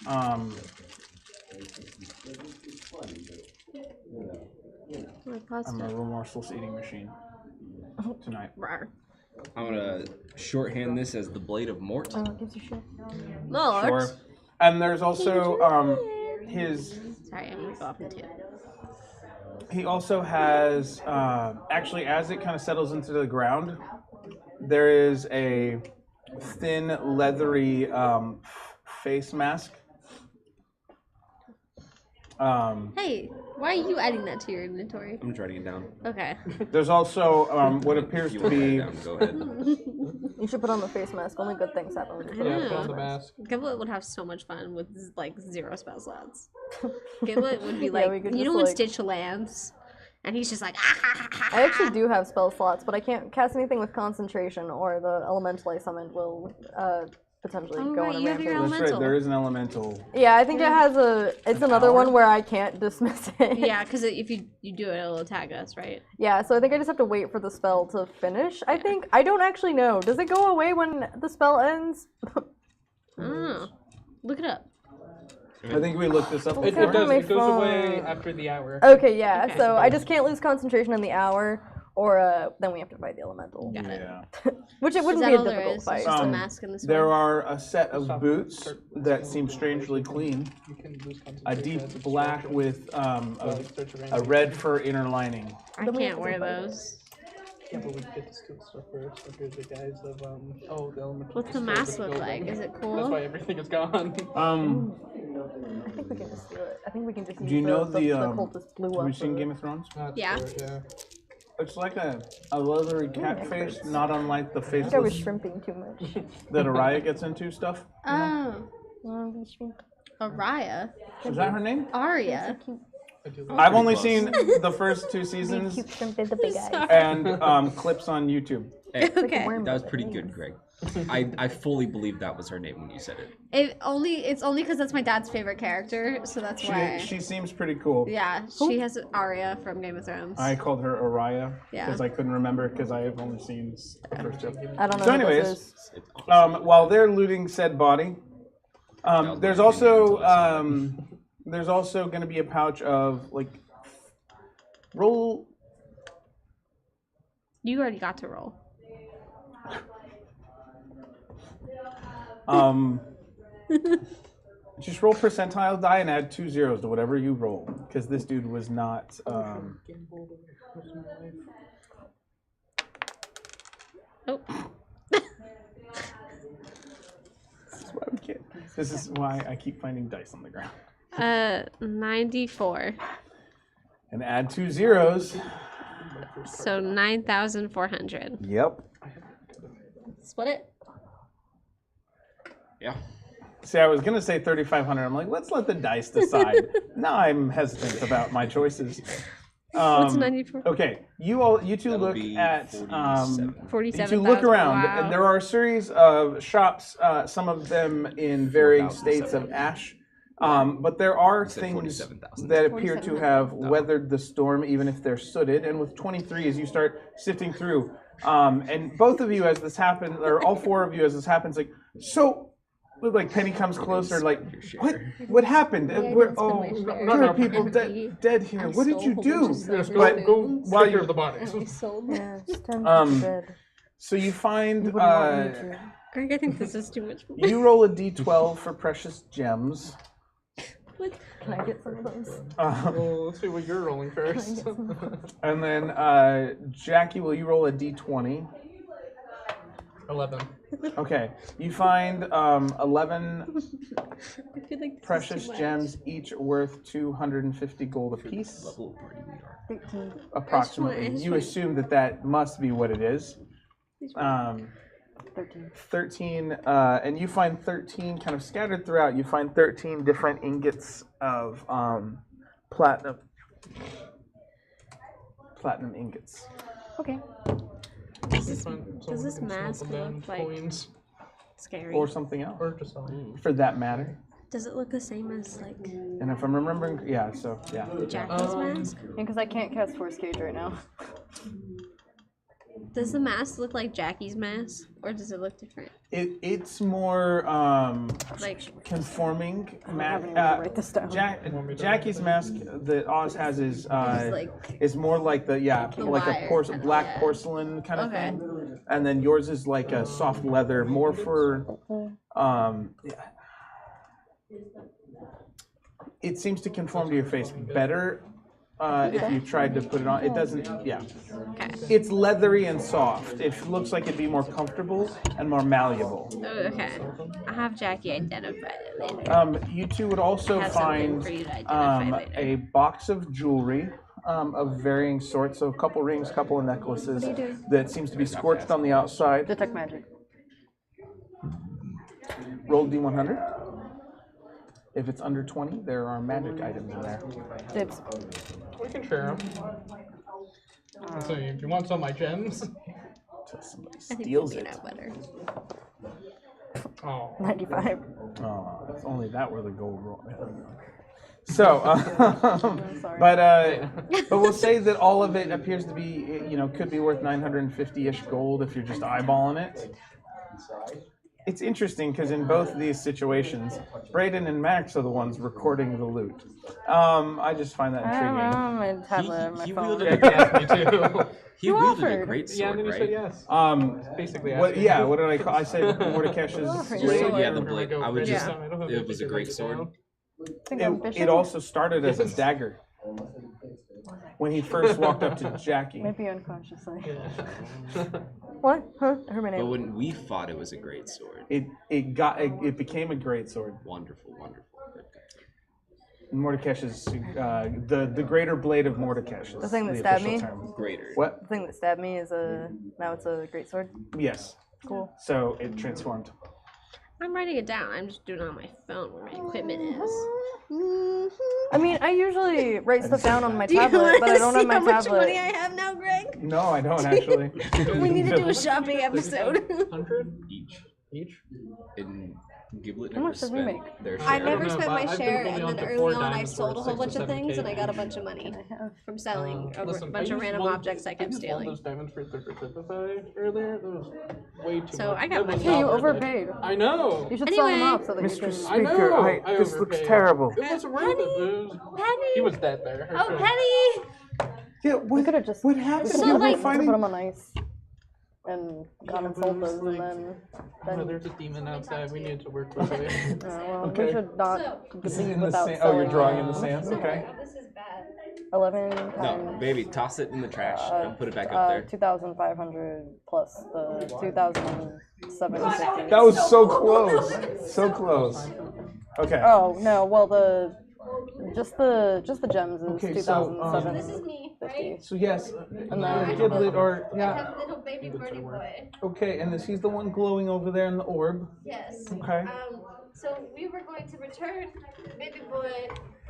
I'm a remorseless eating machine tonight. Rawr. I'm gonna shorthand this as the Blade of Mort. Oh, it gives you shit. Lord. Sure. And there's also his. Sorry, I'm gonna go off in two. He also has actually, as it kind of settles into the ground, there is a thin, leathery face mask. Hey, why are you adding that to your inventory? I'm just writing it down. Okay. There's also what appears If you to want to write be. it down, go ahead. You should put on the face mask. Only good things happen when you put on Yeah, the put on face the mask. mask. Gimlet would have so much fun with like 0 spell slots. Gimlet would be Yeah, like, we could you just, know when like- Stitch lands, and he's just like, ah, ha, ha, ha, I actually do have spell slots, but I can't cast anything with concentration, or the elemental I summoned will potentially Oh, go right, on a you have your rampage. That's right. There is an elemental. Yeah, I think it has a. It's another power? one where I can't dismiss it. Yeah, because if you do it, it'll attack us, right? Yeah, so I think I just have to wait for the spell to finish. I think I don't actually know. Does it go away when the spell ends? Oh, look it up. I think we looked this up It before. does. my It goes away phone. after the hour. Okay, yeah. Okay. So I just can't lose concentration in the hour, or then we have to fight the elemental. Got it. Yeah. Which it Is wouldn't that be a all there difficult is? fight. Just a mask in this There one? are a set of boots that seem strangely clean. You can lose A concentration deep as it's black stretching. with It starts to rain. a red fur inner lining. I can't wear those. Yeah, but we get to steal stuff first under the guise of the elemental. What's the destroyed mask look building. like? Is it That's cool? why everything is gone. I think we can just steal it. I think we can just use Do you know the cultist blue Have up. you seen Game of Thrones? Yeah. Yeah. It's like a leathery cat face, not unlike the I think I was faceless shrimping too much. that Araya gets into stuff. Oh, Oh, shrimp. Araya. Is that her name? Arya. I do I've only close. seen the first 2 seasons Cute shrimp with the big eyes. and clips on YouTube. Hey, Okay. that was pretty good, Greg. I fully believe that was her name when you said it. It's only because that's my dad's favorite character, so that's why. She seems pretty cool. Yeah, she has Arya from Game of Thrones. I called her Araya Yeah. because I couldn't remember because I have only seen the first 2. I don't know. So who anyways, this is. It's awesome. While they're looting said body, there's also going to be a pouch of like roll. You already got to roll. Just roll percentile die and add 2 zeros to whatever you roll, because this dude was not. Oh. This is why I keep finding dice on the ground. 94. And add 2 zeros. So 9,400. Yep. Split it. Yeah. See, I was gonna say 3,500. I'm like, let's let the dice decide. Now I'm hesitant about my choices. What's 94? Okay, you two That'll look be at 47,000. you look around, Wow. and there are a series of shops. Some of them in varying states of ash. But there are said things 47,000. that appear to 47,000. have weathered the storm, even if they're sooted. And with 23, as you start sifting through, and both of you, as this happens, or all 4 of you, as this happens, like, so, like Penny comes closer, like, what happened? We're, oh, there are people dead here. What did you do? Yes, But go while take care you're of the bodies. Yeah, just time to go to bed. so you find You wouldn't want me to. Greg, I think this is too much for me. you roll a d12 for precious gems. Can I get some of those? Well, let's see what you're rolling first. And then Jackie, will you roll a d20? 11. Okay, you find 11 I feel like this precious is too much. gems, each worth 250 gold apiece, Level party we are. 13. approximately. That's You fine. assume that must be what it is. 13. 13, and you find 13 kind of scattered throughout. You find 13 different ingots of platinum ingots. Okay. Does this mask look like coins scary? Or something else, or just something? for that matter. Does it look the same as like And if I'm remembering, yeah, so yeah. Jackie's mask? And because I can't cast Force Cage right now. Does the mask look like Jackie's mask, or does it look different? It's more Like conforming. I haven't even write this down. Jackie's mask that Oz has is like is more like the like a wire kinda, black yeah. porcelain kind of Okay. thing, and then yours is like a soft leather, more for It seems to conform to your face better. If you tried to put it on, it doesn't. Yeah, okay. it's leathery and soft. It looks like it'd be more comfortable and more malleable. Oh, okay. I'll have Jackie identify it later. You two would also I have something find for you to identify later. a box of jewelry of varying sorts. So a couple rings, couple of necklaces that seems to be scorched on the outside. Detect magic. Roll D100. If it's under 20, there are magic items in there. Dibs. We can share them. So if you want some of my gems. Until somebody I think steals we'll it. know better. Oh. 95. Oh, if only that were the gold roll. So, Sorry. but we'll say that all of it appears to be, could be worth 950-ish gold if you're just eyeballing it. it's interesting because in both these situations, Brayden and Max are the ones recording the loot. I just find that intriguing. My tablet, my he phone. wielded Jack asked me too. He You wielded a offered. great Yeah, sword, and then you right? said yes. Basically, What? asking. Yeah. What did I call? I said Mordekaiser's Offered. blade. Sword. Yeah, the blade. I would just. I don't have It was a anything great to sword. write Think I'm It also started as a Yes. dagger when he first walked up to Jackie. Maybe unconsciously. down. What? Huh? I heard my But name. when we fought, it was a great sword. It became a great sword. Wonderful, wonderful. Mordekaiser's the greater blade of Mordekaiser. The thing that stabbed official me? term. Greater. What? The thing that stabbed me is now it's a great sword. Yes. Cool. So it transformed. I'm writing it down. I'm just doing it on my phone where my equipment is. I mean, I usually write stuff down on my Do you tablet, want but I to don't see have my how much tablet. money I have now, Greg? No, I don't actually. We need to do a shopping episode. 100 Each. each. In Giblet How never much did we spent make? their share. I don't never know, spent but my I've been share, holding and on then to early 4 on I diamonds sold a worth whole 6 bunch to of things, 7K and I got a each. bunch of money from selling Listen, bunch I of used random one- objects I kept used one of stealing. those diamonds for Simplify earlier. That was way too So much. I got That my was Yeah, not you worth it. overpaid. I know. You should sell them Anyway. off so that you Mr. can. I know. Speaker, I this looks overpaid. terrible. It wasn't worth it. Penny! He was dead there. Oh, Penny! Yeah, We could have just. what happened? So, You were like- fighting. put them on ice and gone and sold those, and No, then. there's a demon outside. We need to work with it. Well, Okay. we should not This is leave in the without sand. Oh, you're selling drawing in the them. sands. Okay. This is bad. 11 No, times. baby, toss it in the trash and put it back up there. 2,500 plus the 2,750. That was so close. So close. Okay. Oh no! Well, just the gems is Okay, so, 2,750. This is me, right? So yes, And then Giblet or I yeah. have little baby birdie boy. Okay, and this he's the one glowing over there in the orb. Yes. Okay. So we were going to return baby boy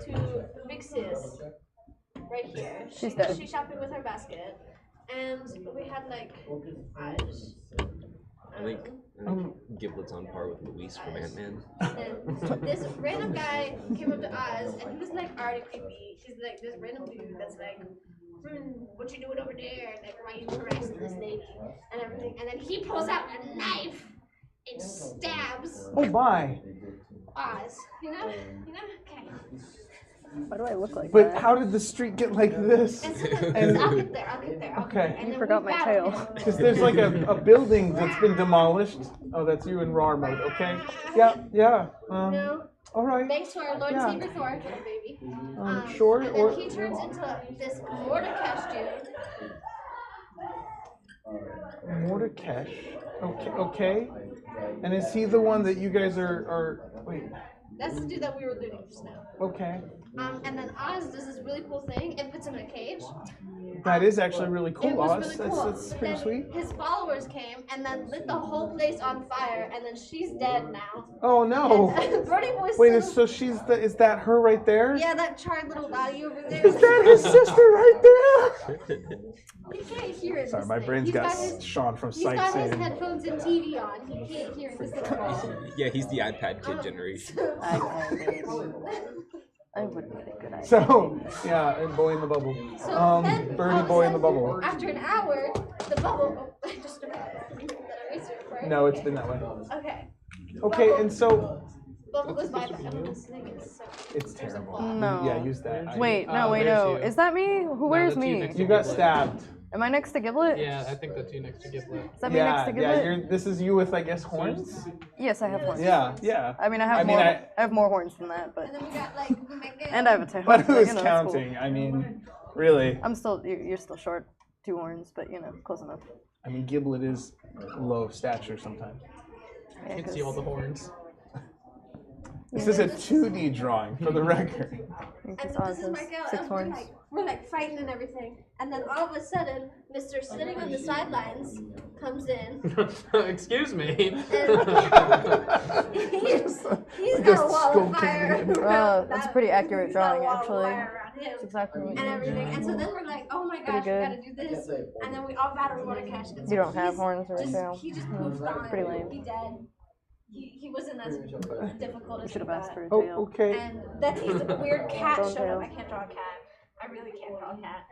to Big Sis, right here. She's dead. She's shopping with her basket, and we had like eyes. I think Giblet's on par with Luis from Ant-Man. And this random guy came up to us, and he was like already creepy. He's like this random dude that's like, what you doing over there? Like, why you harassing this lady and everything? And then he pulls out a knife and stabs Oh my! Oz. You know? Okay. why do I look like But that? how did the street get like this? And so then, I'll get there. Okay. And You then forgot we my battled tail. him. Because there's like a building that's been demolished. Oh, that's you in RAR mode. Okay. Yeah. Yeah. You know? All right. Thanks to our Lord Yeah. Savior Thor, little baby. Sure. And Or then he turns into this Mordecai dude. Mordecai. Okay. Okay. And is he the one that you guys are? Wait. That's the dude that we were looting just now. Okay. And then Oz does this really cool thing. It puts him in a cage. That is actually really It cool, was Oz. really cool. That's pretty Then sweet. his followers came and then lit the whole place on fire, and then she's dead now. Oh no. And Birdie Boy's Wait, still- so is that her right there? yeah, that charred little body over there. Is that his sister right there? He can't hear it. Sorry, my brain's got Sean from He's got his sightseeing. headphones and TV on. He can't hear this little ball. Yeah, he's the iPad kid generation. I would make a good idea. So, yeah, and boy in the bubble. So then, Birdie all of a boy in the sudden, bubble. After an hour, the bubble. I just erased. No, it's been that way. Okay. Okay, and so Bubble goes bye bye. I'm listening. It's so. it's terrible. No. Yeah, use that. Wait, Oh, no, wait, there's no. you. Is that me? Who wears that's you me? next You got stabbed. Am I next to Giblet? Yeah, I think that's you next to Giblet. Is that me next to Giblet? yeah. This is you with, I guess, horns. Yes, I have horns. Yeah, yeah. I mean, I have I mean, more. I- I have more horns than that, but And then we got like Megan. and I have a tail. But who's you know, that's cool. counting? I mean, really. I'm still. You're still short. 2 horns, but you know, close enough. I mean, Giblet is low of stature sometimes. Yeah, You can see all the horns. This is a 2D drawing, for the record. And this is Michael, 6 and horns. we're like fighting and everything. And then all of a sudden, Mr. Sitting on the sidelines comes in. Excuse me. He's Like got a a wall skull of fire. kicking around that's a that- pretty accurate he's got a drawing, wall of actually. fire around him. That's exactly what And you everything. And so then we're like, oh my gosh, we good. gotta do this. And then we all battle Mordecai. And so You don't have he's horns or just, tail. He just poofed on. Pretty lame. He dead. He wasn't as difficult You as should have we asked thought. for a Oh, tail. okay. And then he's a weird cat Don't showed up. tell. I can't draw a cat. I really can't draw a cat.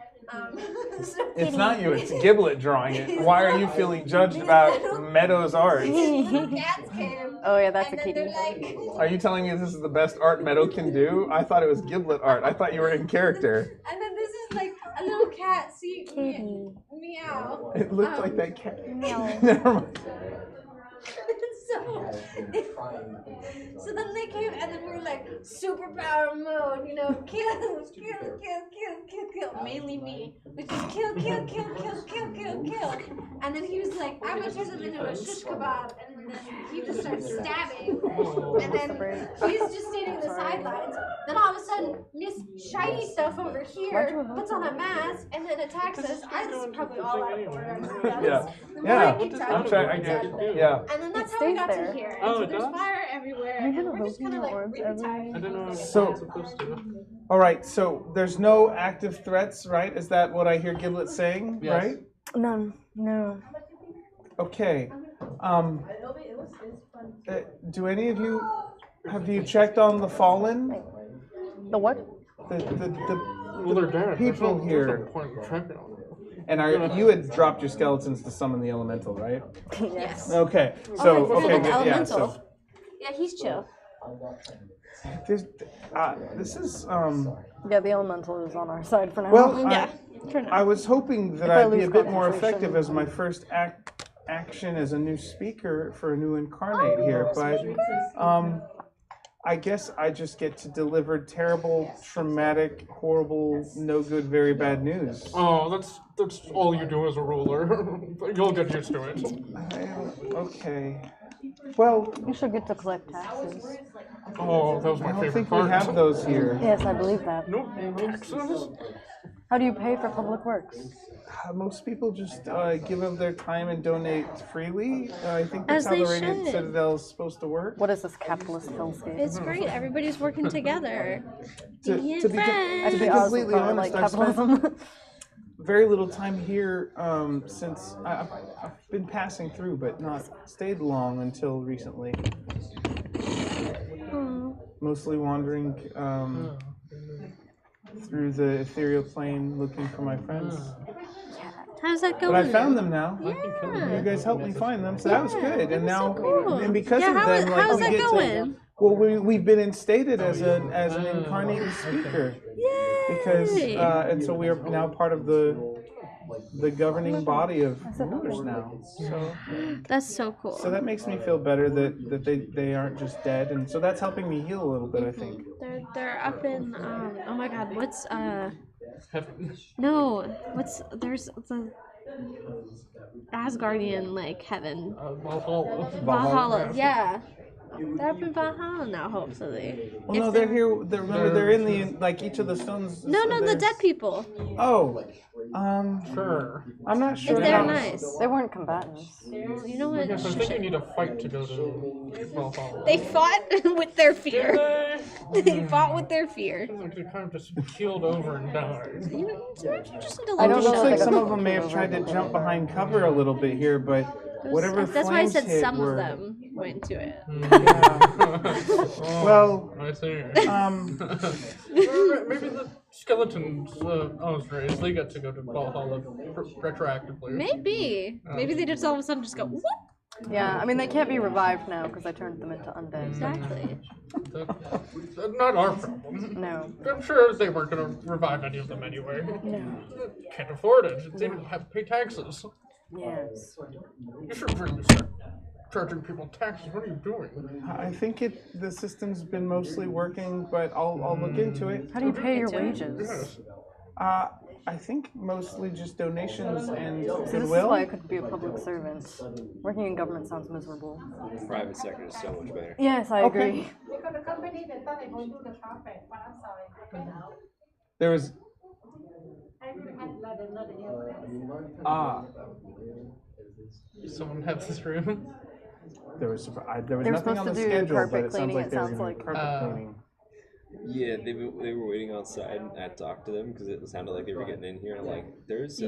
So It's not you, it's Giblet drawing it. Why are you feeling judged about Meadows' art? little cats came. Oh yeah, that's a And then kitty. they're like, Are you telling me this is the best art Meadow can do? I thought it was Giblet art. I thought you were in character. and then this is like a little cat. See, Kitty. meow. It looked like that cat. Meow. Never mind. So then they came, and then we were like superpower mode, you know, kill, mainly me, which is kill, and then he was like, I'm gonna turn them into a shish kebab, and then he just starts stabbing, and then he's just standing on the sidelines. Then all of a sudden, Miss Shiny Stuff over here puts on a mask and then attacks us. This is probably all out of order. Yeah. The more I Yeah. keep does talking, I'm trying. I the get. more Yeah. and then that's It how we stays got there. to here. Oh, And so it there's does? fire everywhere. Have you And ever we're just kind of like opened really orbs tired. I don't know if So- it's supposed to. All right. So there's no active threats, right? Is that what I hear Giblet saying? Yes. Right. None. No. Okay. Do any of you have you checked on the fallen? The what? Well, they're dead. people There's here. no point in checking on them. And you had dropped your skeletons to summon the elemental, right? Yes. Okay. So we're okay, doing good. Yeah. elemental. So Yeah, he's chill. this is Yeah, the elemental is on our side for now. well. Yeah. I was hoping that If I I'd be lose a bit more concentration. effective as my first action as a new speaker for a new incarnate here, but I guess I just get to deliver terrible, traumatic, horrible, no good, very bad news. Oh, that's all you do as a ruler. You'll get used to it. Okay. Well, You should get to collect taxes. Oh, that was my I don't favorite think we part. have those here. Yes, I believe that. No taxes. How do you pay for public works? Most people just give of their time and donate freely. I think As that's how the they Radiant should. Citadel is supposed to work. What is this capitalist hellscape? It's great. Everybody's working together. To, Being to be, friends. to be Actually, ours is completely probably honest, like I've spent capitalism. very little time here since I've been passing through, but not stayed long until recently. Mostly wandering through the ethereal plane looking for my friends. How's that But going? I found them now. Yeah. You guys helped me find them, so that was good. And now, cool. and because Yeah, of how them, is- like how's we that get going? to. Well, we've been instated as an incarnated speaker Yay! because and so we are now part of the governing body of rulers now. So That's so cool. so that makes me feel better that they aren't just dead, and so that's helping me heal a little bit, I think. They're up in oh my god, what's Heaven. no, there's the Asgardian like heaven. Valhalla. Valhalla, yeah. They're up in Valhalla now, hopefully. Well, If no, they're here. Remember, they're in the like each of the stones. No, the there's- dead people. Oh, Sure. I'm not sure. If they're how- nice. They weren't combatants. You know what? Yes, I think you need to fight to go to Valhalla. They fought with their fear. They They fought with their fear. They kind of just keeled over and died. You know, sometimes you just need to I let don't them know Looks if show. like they some got of them may have over tried to it. jump behind cover a little bit here, but whatever That's why I flames said hit some were, of them went to it. Well, I see. Maybe the skeletons Osrays, they get to go to Valhalla retroactively. Maybe they just all of a sudden just go whoop. Yeah, I mean, they can't be revived now because I turned them into undead. Exactly. That's not our problem. No. I'm sure they weren't going to revive any of them anyway. No. Can't afford it. They didn't have to pay taxes. Yes. You should really start charging people taxes. What are you doing? I think the system's been mostly working, but I'll look into it. How do you pay your wages? Yes. I think mostly just donations and So this is goodwill. why I couldn't be a public servant. Working in government sounds miserable. Private sector is so much better. Yes, I Okay. agree. There was Someone have this room. there was They were nothing supposed on to the do schedule, carpet but it sounds cleaning, like it they were sounds going to do like. carpet cleaning. Yeah, they were waiting outside. I had to talk to them because it sounded like they were getting in here. I'm like, there's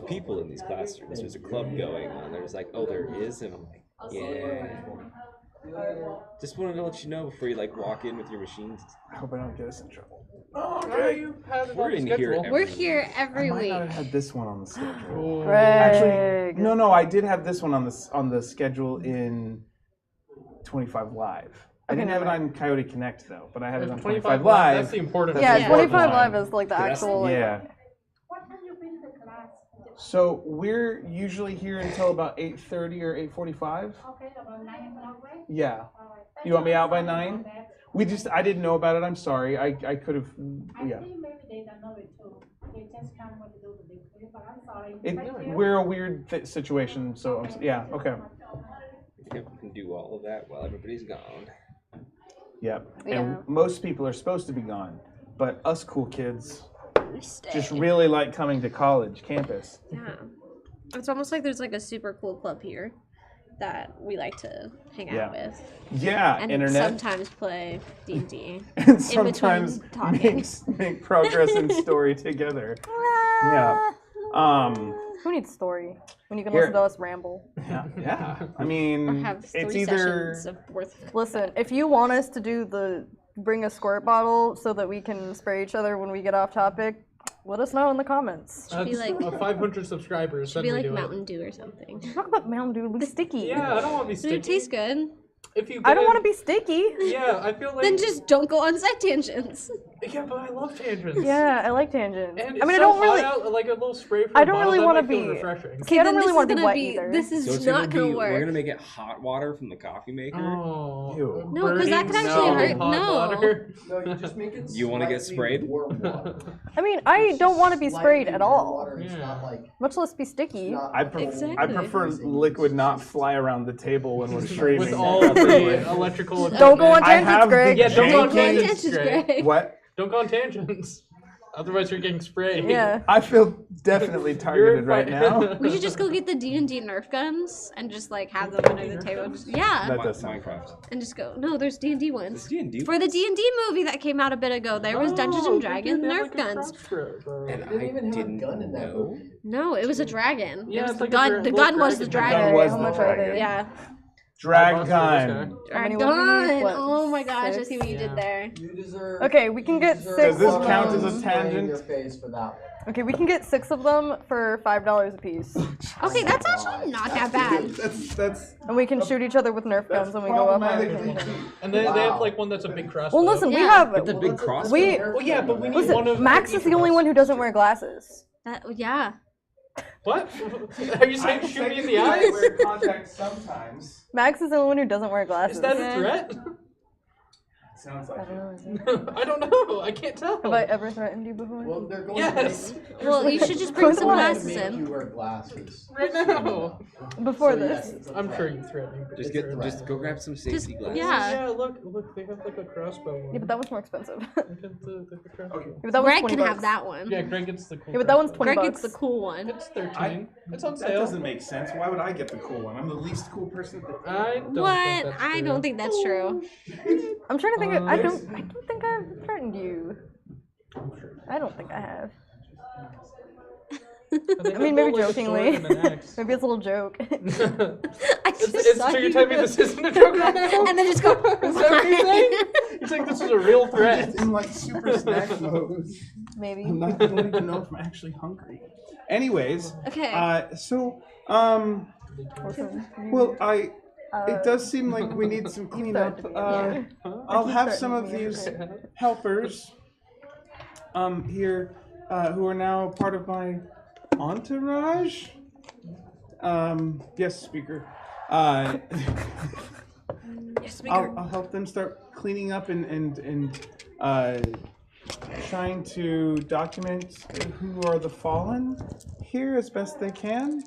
people in these classrooms. There's a club going on. There's like, oh, there is, and I'm like, yeah. Just wanted to let you know before you like walk in with your machines. I hope I don't get us in trouble. You had it We're on the in here schedule. every We're here I every might week. not have had this one on the schedule. Greg. Actually, no, I did have this one on the schedule in 25 Live. I didn't have it on Coyote Connect though, but I had it on 25 Live. That's the important Yeah, thing. 25 Live. Live is like the That's- actual. Like, Yeah. So we're usually here until about 8:30 or 8:45. Okay, about 9 o'clock, right? Yeah. You want me out by 9? I didn't know about it. I'm sorry. I could have. I Yeah. think maybe they don't know it too. They just kind of want to do the big thing, but I'm sorry. Thank you. We're a weird situation, so yeah. Okay. Yep, we can do all of that while everybody's gone. Yep. Yeah. And most people are supposed to be gone, but us cool kids We stay. just really like coming to college campus. Yeah. It's almost like there's like a super cool club here that we like to hang out Yeah. with. Yeah, And internet. sometimes play D&D. And sometimes talking. make progress in story together. Yeah. Who needs story when you can Here. listen to us ramble? Yeah. I mean, Or have 3 it's either sessions of worth. Listen, if you want us to do the bring a squirt bottle so that we can spray each other when we get off topic, let us know in the comments. Should be That's like- 500 subscribers. Should Then be we like do Mountain Dew or something. Talk about Mountain Dew, it'll be sticky. It. Yeah, I don't want to be But sticky. it tastes good. If you I don't want to to be sticky. Yeah, I feel like. Then just don't go on side tangents. Yeah, but I love tangents. Yeah, I like tangents. And I mean, I it's don't so really. hot out, like a little spray from I a don't bottle, really that wanna might feel be- refreshing. See, I don't then really this want to is be gonna wet be, either. This is So it's not gonna be. gonna work. We're gonna make it hot water from the coffee maker. Oh. Ew. No, 'cause that could burning actually snow, hurt. hot No. water. No, you just make it. You wanna get slightly sprayed? warm water. I mean, I don't want to be sprayed Slightly at warm all, water, it's Yeah. not like- much less be it's sticky. not I, like pref- Exactly. I prefer liquid not fly around the table when we're streaming. With all Everywhere. the electrical. Don't go on equipment. I tangents, have Greg. the Yeah, don't go on Don't go on tangents, tangents, Greg. Greg. What? Don't go on tangents. Otherwise, you're getting sprayed. Yeah. I feel definitely targeted right fine. now. We should just go get the D&D Nerf guns and just like have them under the table. Just, yeah, That does sound Minecraft. and just go. No, there's D&D It's ones. D&D. For the D&D movie that came out a bit ago, there was Dungeons and Oh, Dragons they did Nerf like a guns. crossbow, bro. And They didn't I even have a didn't gun in that know. movie. No, it was a dragon. Yeah, It was it's the like a gun. The little gun was the dragon. The gun dragon. was How the much are dragon. they? Yeah. Drag How gun. many Dragon. would we need? What, Oh my gosh, I 6? see what you Yeah. did there. You deserve. Okay, we can get you deserve 6 Does this of count as a them. spraying tangent? your face for that one. Okay, we can get 6 of them for $5 a piece, Okay, that's actually not that bad. That's and we can shoot each other with Nerf guns when we go up. on problematically tangent. cheap. And they have like one that's a big crossbow. Well, listen, we Yeah. have. But the big crossbow. We Well, yeah, but we need one of. listen. Max is the only one who doesn't wear glasses. Yeah. What? Are you saying shoot me in the I eyes? wear contacts sometimes. Max is the only one who doesn't wear glasses. Is that Yeah. a threat? Sounds I like don't it. know. Is it? I don't know. I can't tell. Have I ever threatened you before? Well, they're going Yes. to make, Well, you should just bring Going some to glasses make in. you wear glasses. Right now. Before So, this. yes, it's a I'm threat. sure you threatened me. Just get, just go grab some safety glasses. yeah. Yeah, look, they have like a crossbow one. Yeah, but that one's more expensive. Look at the crossbow. Okay. Yeah, but that one's Greg 20 can bucks. have that one. Yeah, Greg gets the cool. Yeah, but that one's crossbow. 20 Greg bucks. gets the cool one. It's 13. It's on That sale. doesn't make sense. Why would I get the cool one? I'm the least cool person at the I don't What? think that's I true. don't think that's true. I'm trying to think. I Yes. don't think I've threatened you. I don't think I have. I mean, maybe jokingly. Maybe it's a little joke. I It's, just saw so you're you telling me go- this isn't a joke right now? and then just go. Is that what you're saying? You're saying this is a real threat? in like super snack mode. Maybe. I don't even know if I'm actually hungry. Anyways, Okay. Listen, well, it does seem like we need some cleanup. Yeah. I'll have some threatening of me, these okay. helpers here who are now part of my entourage. Yes, speaker. yes, I'll help them start cleaning up and trying to document who are the fallen here as best they can.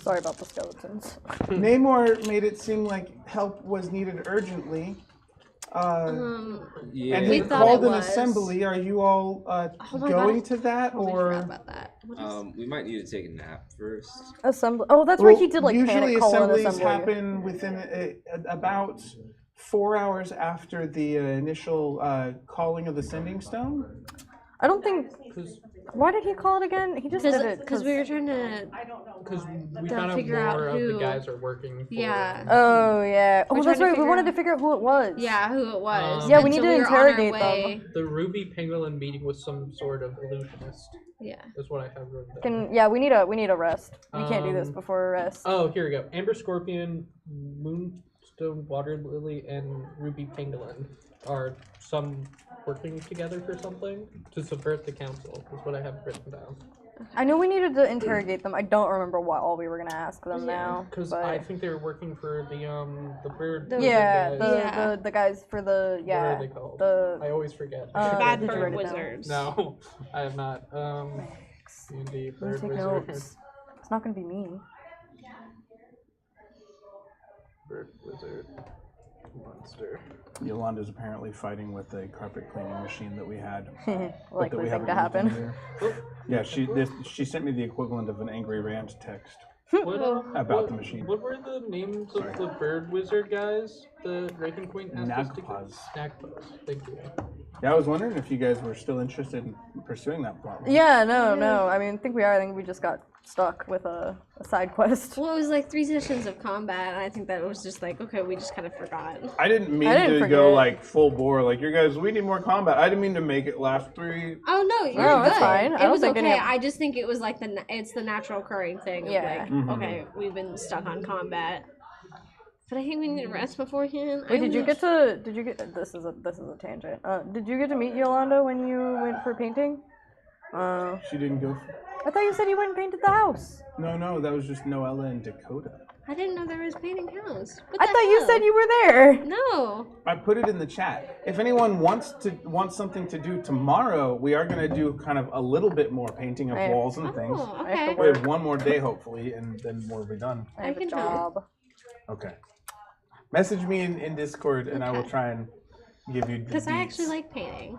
Sorry about the skeletons. Namor made it seem like help was needed urgently. Yeah. And We he thought called it an was. assembly. Are you all Oh my going God. to that, Totally forgot or about that. What is- We might need to take a nap first. Assembly. Oh, that's right. Well, He did like usually panic call an assemblies assembly. happen within about 4 hours after the initial calling of the sending stone. I don't think. Why did he call it again? He just did it Because we were trying to. Because we To found out figure out more of the who- guys are working for. Yeah. Oh yeah. Oh, We're that's trying to right. We figure wanted out- to figure out who it was. Yeah, who it was. Yeah, And we need so to were on our interrogate way- them. The Ruby Pangolin meeting with some sort of illusionist. Yeah. Is what I have written down. Yeah, we need a rest. We can't do this before rest. Oh, here we go. Amber Scorpion, Moonstone Water Lily, and Ruby Pangolin are some working together for something to subvert the council. Is what I have written down. I know we needed to interrogate them. I don't remember what all we were gonna ask them now. Because but... I think they were working for the bird. Yeah, guys. the guys for the What yeah are they called? the I always forget. Bad did you bird write it down? wizards. No, I have not. D&D Let me bird take wizard. notes. It's not gonna be me. Bird wizard. Monster. Yolanda's apparently fighting with a carpet cleaning machine that we had. Likely thing haven't to used happen. in here. Yeah, she sent me the equivalent of an angry rant text What, about the machine. What were the names of the bird wizard guys? The Raven Queen asked us to Nagpaz. Nagpaz. Thank you. Yeah, I was wondering if you guys were still interested in pursuing that plot. Yeah, no. I mean, I think we are. I think we just got stuck with a side quest. Well, it was like 3 sessions of combat, and I think that it was just like, okay, we just kind of forgot. I didn't mean to forget. go like full bore, like you guys. We need more combat. I didn't mean to make it last 3. Oh no, you're No, good. it's fine. I It don't was think any okay. of- I just think it was like it's the natural occurring thing. Of Yeah. Like, okay, we've been stuck on combat, but I think we need to rest beforehand. Wait, did you get? This is a tangent. Did you get to meet Yolanda when you went for painting? She didn't go. I thought you said you went and painted the house. No, that was just Noella and Dakota. I didn't know there was painting house. What I the thought you hell? said you were there. No. I put it in the chat. If anyone wants something to do tomorrow, we are gonna do kind of a little bit more painting of Right. walls and things. Oh, I have okay. to We have one more day hopefully, and then we'll be done. I have a can help. job. Okay. Message me in Discord, and I will Okay. try and give you the Because I actually deets. like painting.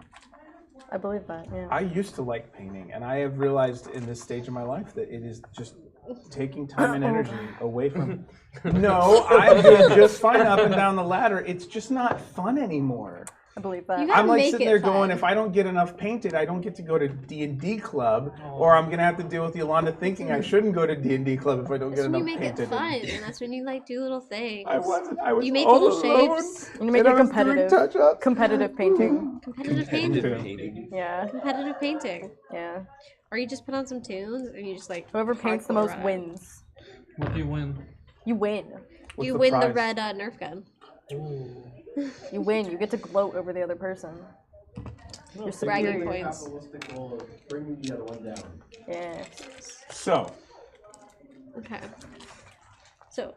I believe that. Yeah. I used to like painting, and I have realized in this stage of my life that it is just taking time and energy away from. No, I did just fine up and down the ladder. It's just not fun anymore. I believe that. You got- I'm like make sitting it there going, fun. if I don't get enough painted, I don't get to go to D&D club, or I'm gonna have to deal with Yolanda thinking I shouldn't go to D&D club if I don't get That's when enough you make painted. it fun, and that's when you like do little things. I wasn't. I was You make all little alone, shapes. You make and it I was doing competitive. touch-ups. Competitive painting. Competitive painting. Painting. Yeah. Competitive painting. Yeah. Or you just put on some tunes and you just like. Whoever paints the hardcore most rap. wins. What do you win? You win. What's You the win the prize? red Nerf gun. Ooh. You win. You get to gloat over the other person. You're Bragging superior. points. Capitalistic goal of bringing the other one down. Yeah. So, Okay. So,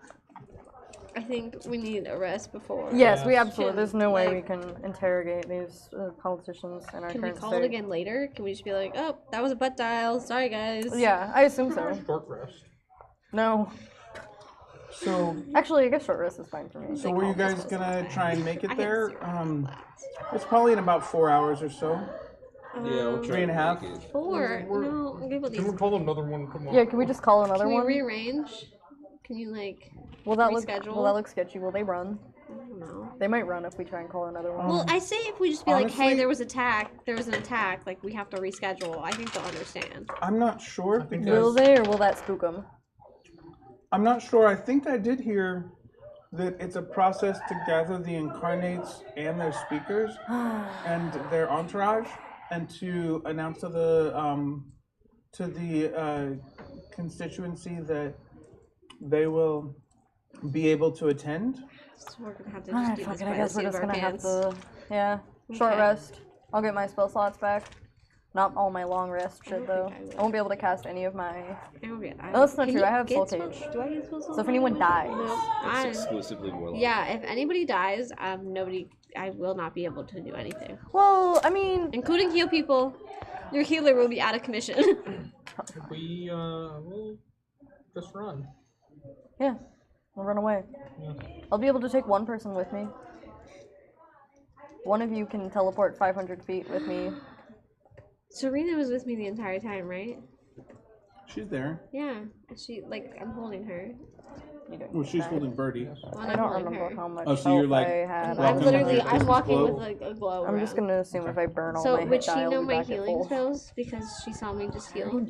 I think we need a rest before. Yes, we Yes. absolutely. There's no way we Like- can interrogate these politicians in our Can we current call state. it again later? Can we just be like, oh, that was a butt dial. Sorry, guys. Yeah, I assume so. Short rest. No. so, Actually, I guess short rest is fine for me. so were you guys gonna try and make I it get there? 0 It's probably in about 4 hours or so. Yeah, we'll try 3.5. to make it. 4. No, give it Can we these. call another one tomorrow? Yeah, can we just call another Can we one? rearrange? Can you like? Will that reschedule? look sketchy? Will they run? I don't know. They might run if we try and call another one. Well, I say if we just be like, hey, honestly- there was an attack, like we have to reschedule. I think they'll understand. I'm not sure think Will because they, or will that spook them? I'm not sure. I think I did hear that it's a process to gather the incarnates and their speakers and their entourage, and to announce to the constituency that they will be able to attend. So we're gonna have to just Alright, do fuck this it. by I guess the we're seat just of our gonna have pants. to. Yeah. Short Okay. rest. I'll get my spell slots back. Not all my long rest I shit don't though. think I will. I won't be able to cast any of my. Oh, that's not can true, you I have get Soul spell- Cage. Do I get spell So if slots? anyone dies. No, It's I, exclusively warlock. yeah, if anybody dies, nobody, I will not be able to do anything, Well, I mean, including heal people. Your healer will be out of commission. We will just run. yeah, I'll run away. Yeah. I'll be able to take one person with me. One of you can teleport 500 feet with me. Serena was with me the entire time, right? She's there. Yeah, she like I'm holding her. You don't Well, get she's that. holding Birdie. I don't remember how much Oh, so you're health like I had. walking I'm literally, with I'm Christmas walking glow? with like a glow I'm just around. gonna assume if I burn all So my would hit she die, I'll know be my back at healing full. spells because she saw me just heal?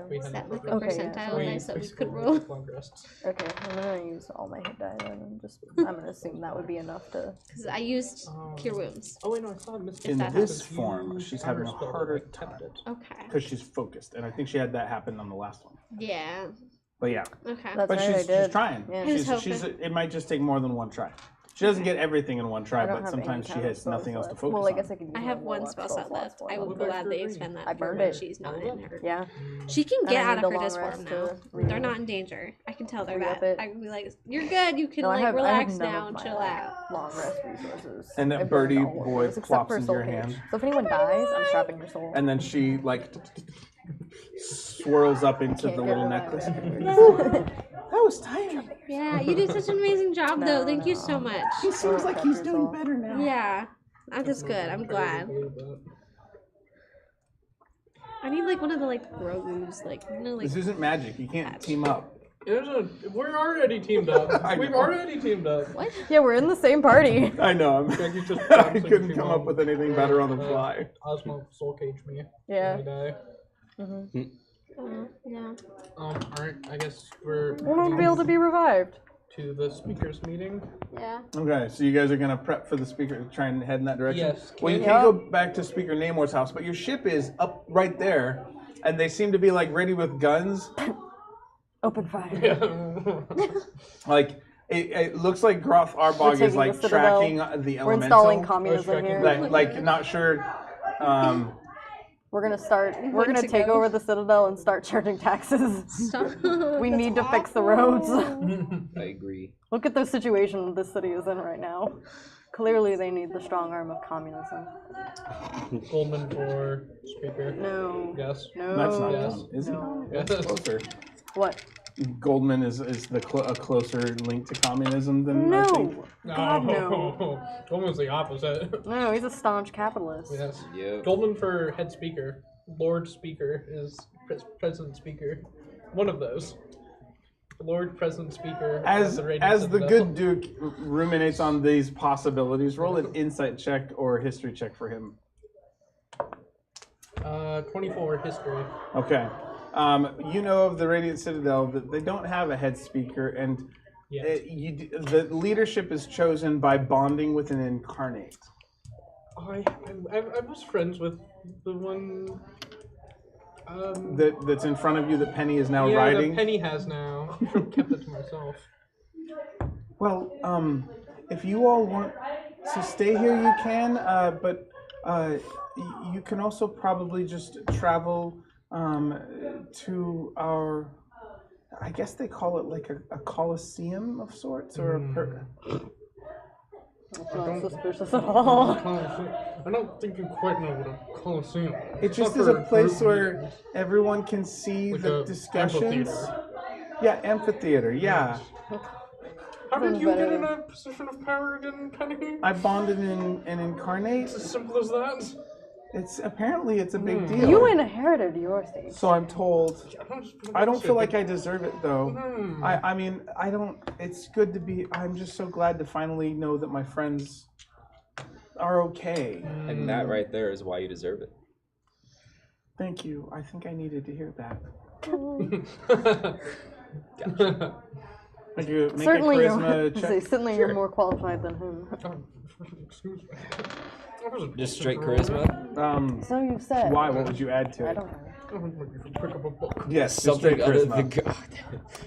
We Is had that like a Okay, yeah, percentile so dice that we could roll? long rests. Okay, I'm gonna use all my hit die then, and just I'm gonna assume that would be enough to. Because I used Cure Wounds. Oh wait, no, I saw Miss. In that this happens, form, you she's having a counterspell harder it, time kept it. Okay. because she's focused, and I think she had that happen on the last one. Yeah. But yeah, Okay. That's but right, I she's did. trying. Yeah. She's it might just take more than one try. She doesn't get everything in one try, I don't but have any sometimes she has counterspells nothing else to left. focus Well, I guess on. I could use I my have one warlock spell spell slot slots left. for I will them. gladly expend that I for burned when it. she's not in her. Yeah. She can And get I out need of the her long disc form rest now. to They're re- not in danger. I can tell they're re-up that. it. I can be like, you're good. You can No, I like have relax none now of and my chill out. long rest resources. And that I burned birdie all of boy those, except plops for into Soul your Cage. hand. So if anyone dies, I'm trapping your soul. And then she like swirls up into Can't the get little revived. necklace. That was tiring. Yeah, you did such an amazing job though. No, Thank you no. so much. He seems like he's doing better now. Yeah. That is good. I'm glad. I need like one of the like Grogu's, like you know, like This isn't magic. You can't team up. We're already teamed up. I We've know. already teamed up. what? Yeah, we're in the same party. I know. Jackie's just I bouncing couldn't to come my- up with anything better on the fly. Osmo soul cage me. Yeah. When I die. Yeah. Alright, I guess we're We're not gonna be able to be revived. to the speakers meeting. Yeah. Okay, so you guys are gonna prep for the speaker to try and head in that direction? Yes. Well, you Yep. can't go back to Speaker Namor's house, but your ship is up right there, and they seem to be like ready with guns. Open fire. Like it looks like Groth Arbog is taking the like Citadel. tracking the We're elemental. installing communism tracking here. That, like not sure. We're gonna start. We're gonna to take go. over the Citadel and start charging taxes. Stop. We need to fix the roads. I agree. Look at the situation this city is in right now. Clearly, they need the strong arm of communism. Goldman for speaker. No. Yes. No. That's not Yes. done, is it? No. Yes. That's closer. What? Goldman is the a closer link to communism than I think. No. God, no. Goldman's the opposite. No, he's a staunch capitalist. Yes. Yep. Goldman for head speaker. Lord Speaker is President Speaker. One of those. Lord President Speaker. As the Radiant as the Citadel. good Duke ruminates on these possibilities, roll an insight check or a history check for him. 24 history. Okay. You know of the Radiant Citadel that they don't have a head speaker, and Yes. the leadership is chosen by bonding with an incarnate. I was friends with the one. That's in front of you that Penny is now yeah, riding. that Penny has now. I should have kept it to myself. Well, if you all want to stay here, you can. But you can also probably just travel to our. I guess they call it like a coliseum of sorts, or That's not suspicious at all. I don't think you quite know what a coliseum is. It just not is a for place group where meetings. everyone can see Like the a discussions. amphitheater. Yeah, amphitheater. Yeah, How did Sounds you get better. in a position of power again, Penny? I bonded in an incarnate. It's as simple as that. It's apparently it's a big deal. You inherited your seat. So I'm told. I don't feel like I deserve it though. Hmm. I mean, I don't. It's good to be. I'm just so glad to finally know that my friends are okay. And that right there is why you deserve it. Thank you. I think I needed to hear that. Make a Certainly, charisma you're, check. certainly you're more qualified than him. Excuse me. Just straight charisma. So you've said. Why? What would you add to I it? don't know. Pick up a book. Yes, just Something straight other charisma. than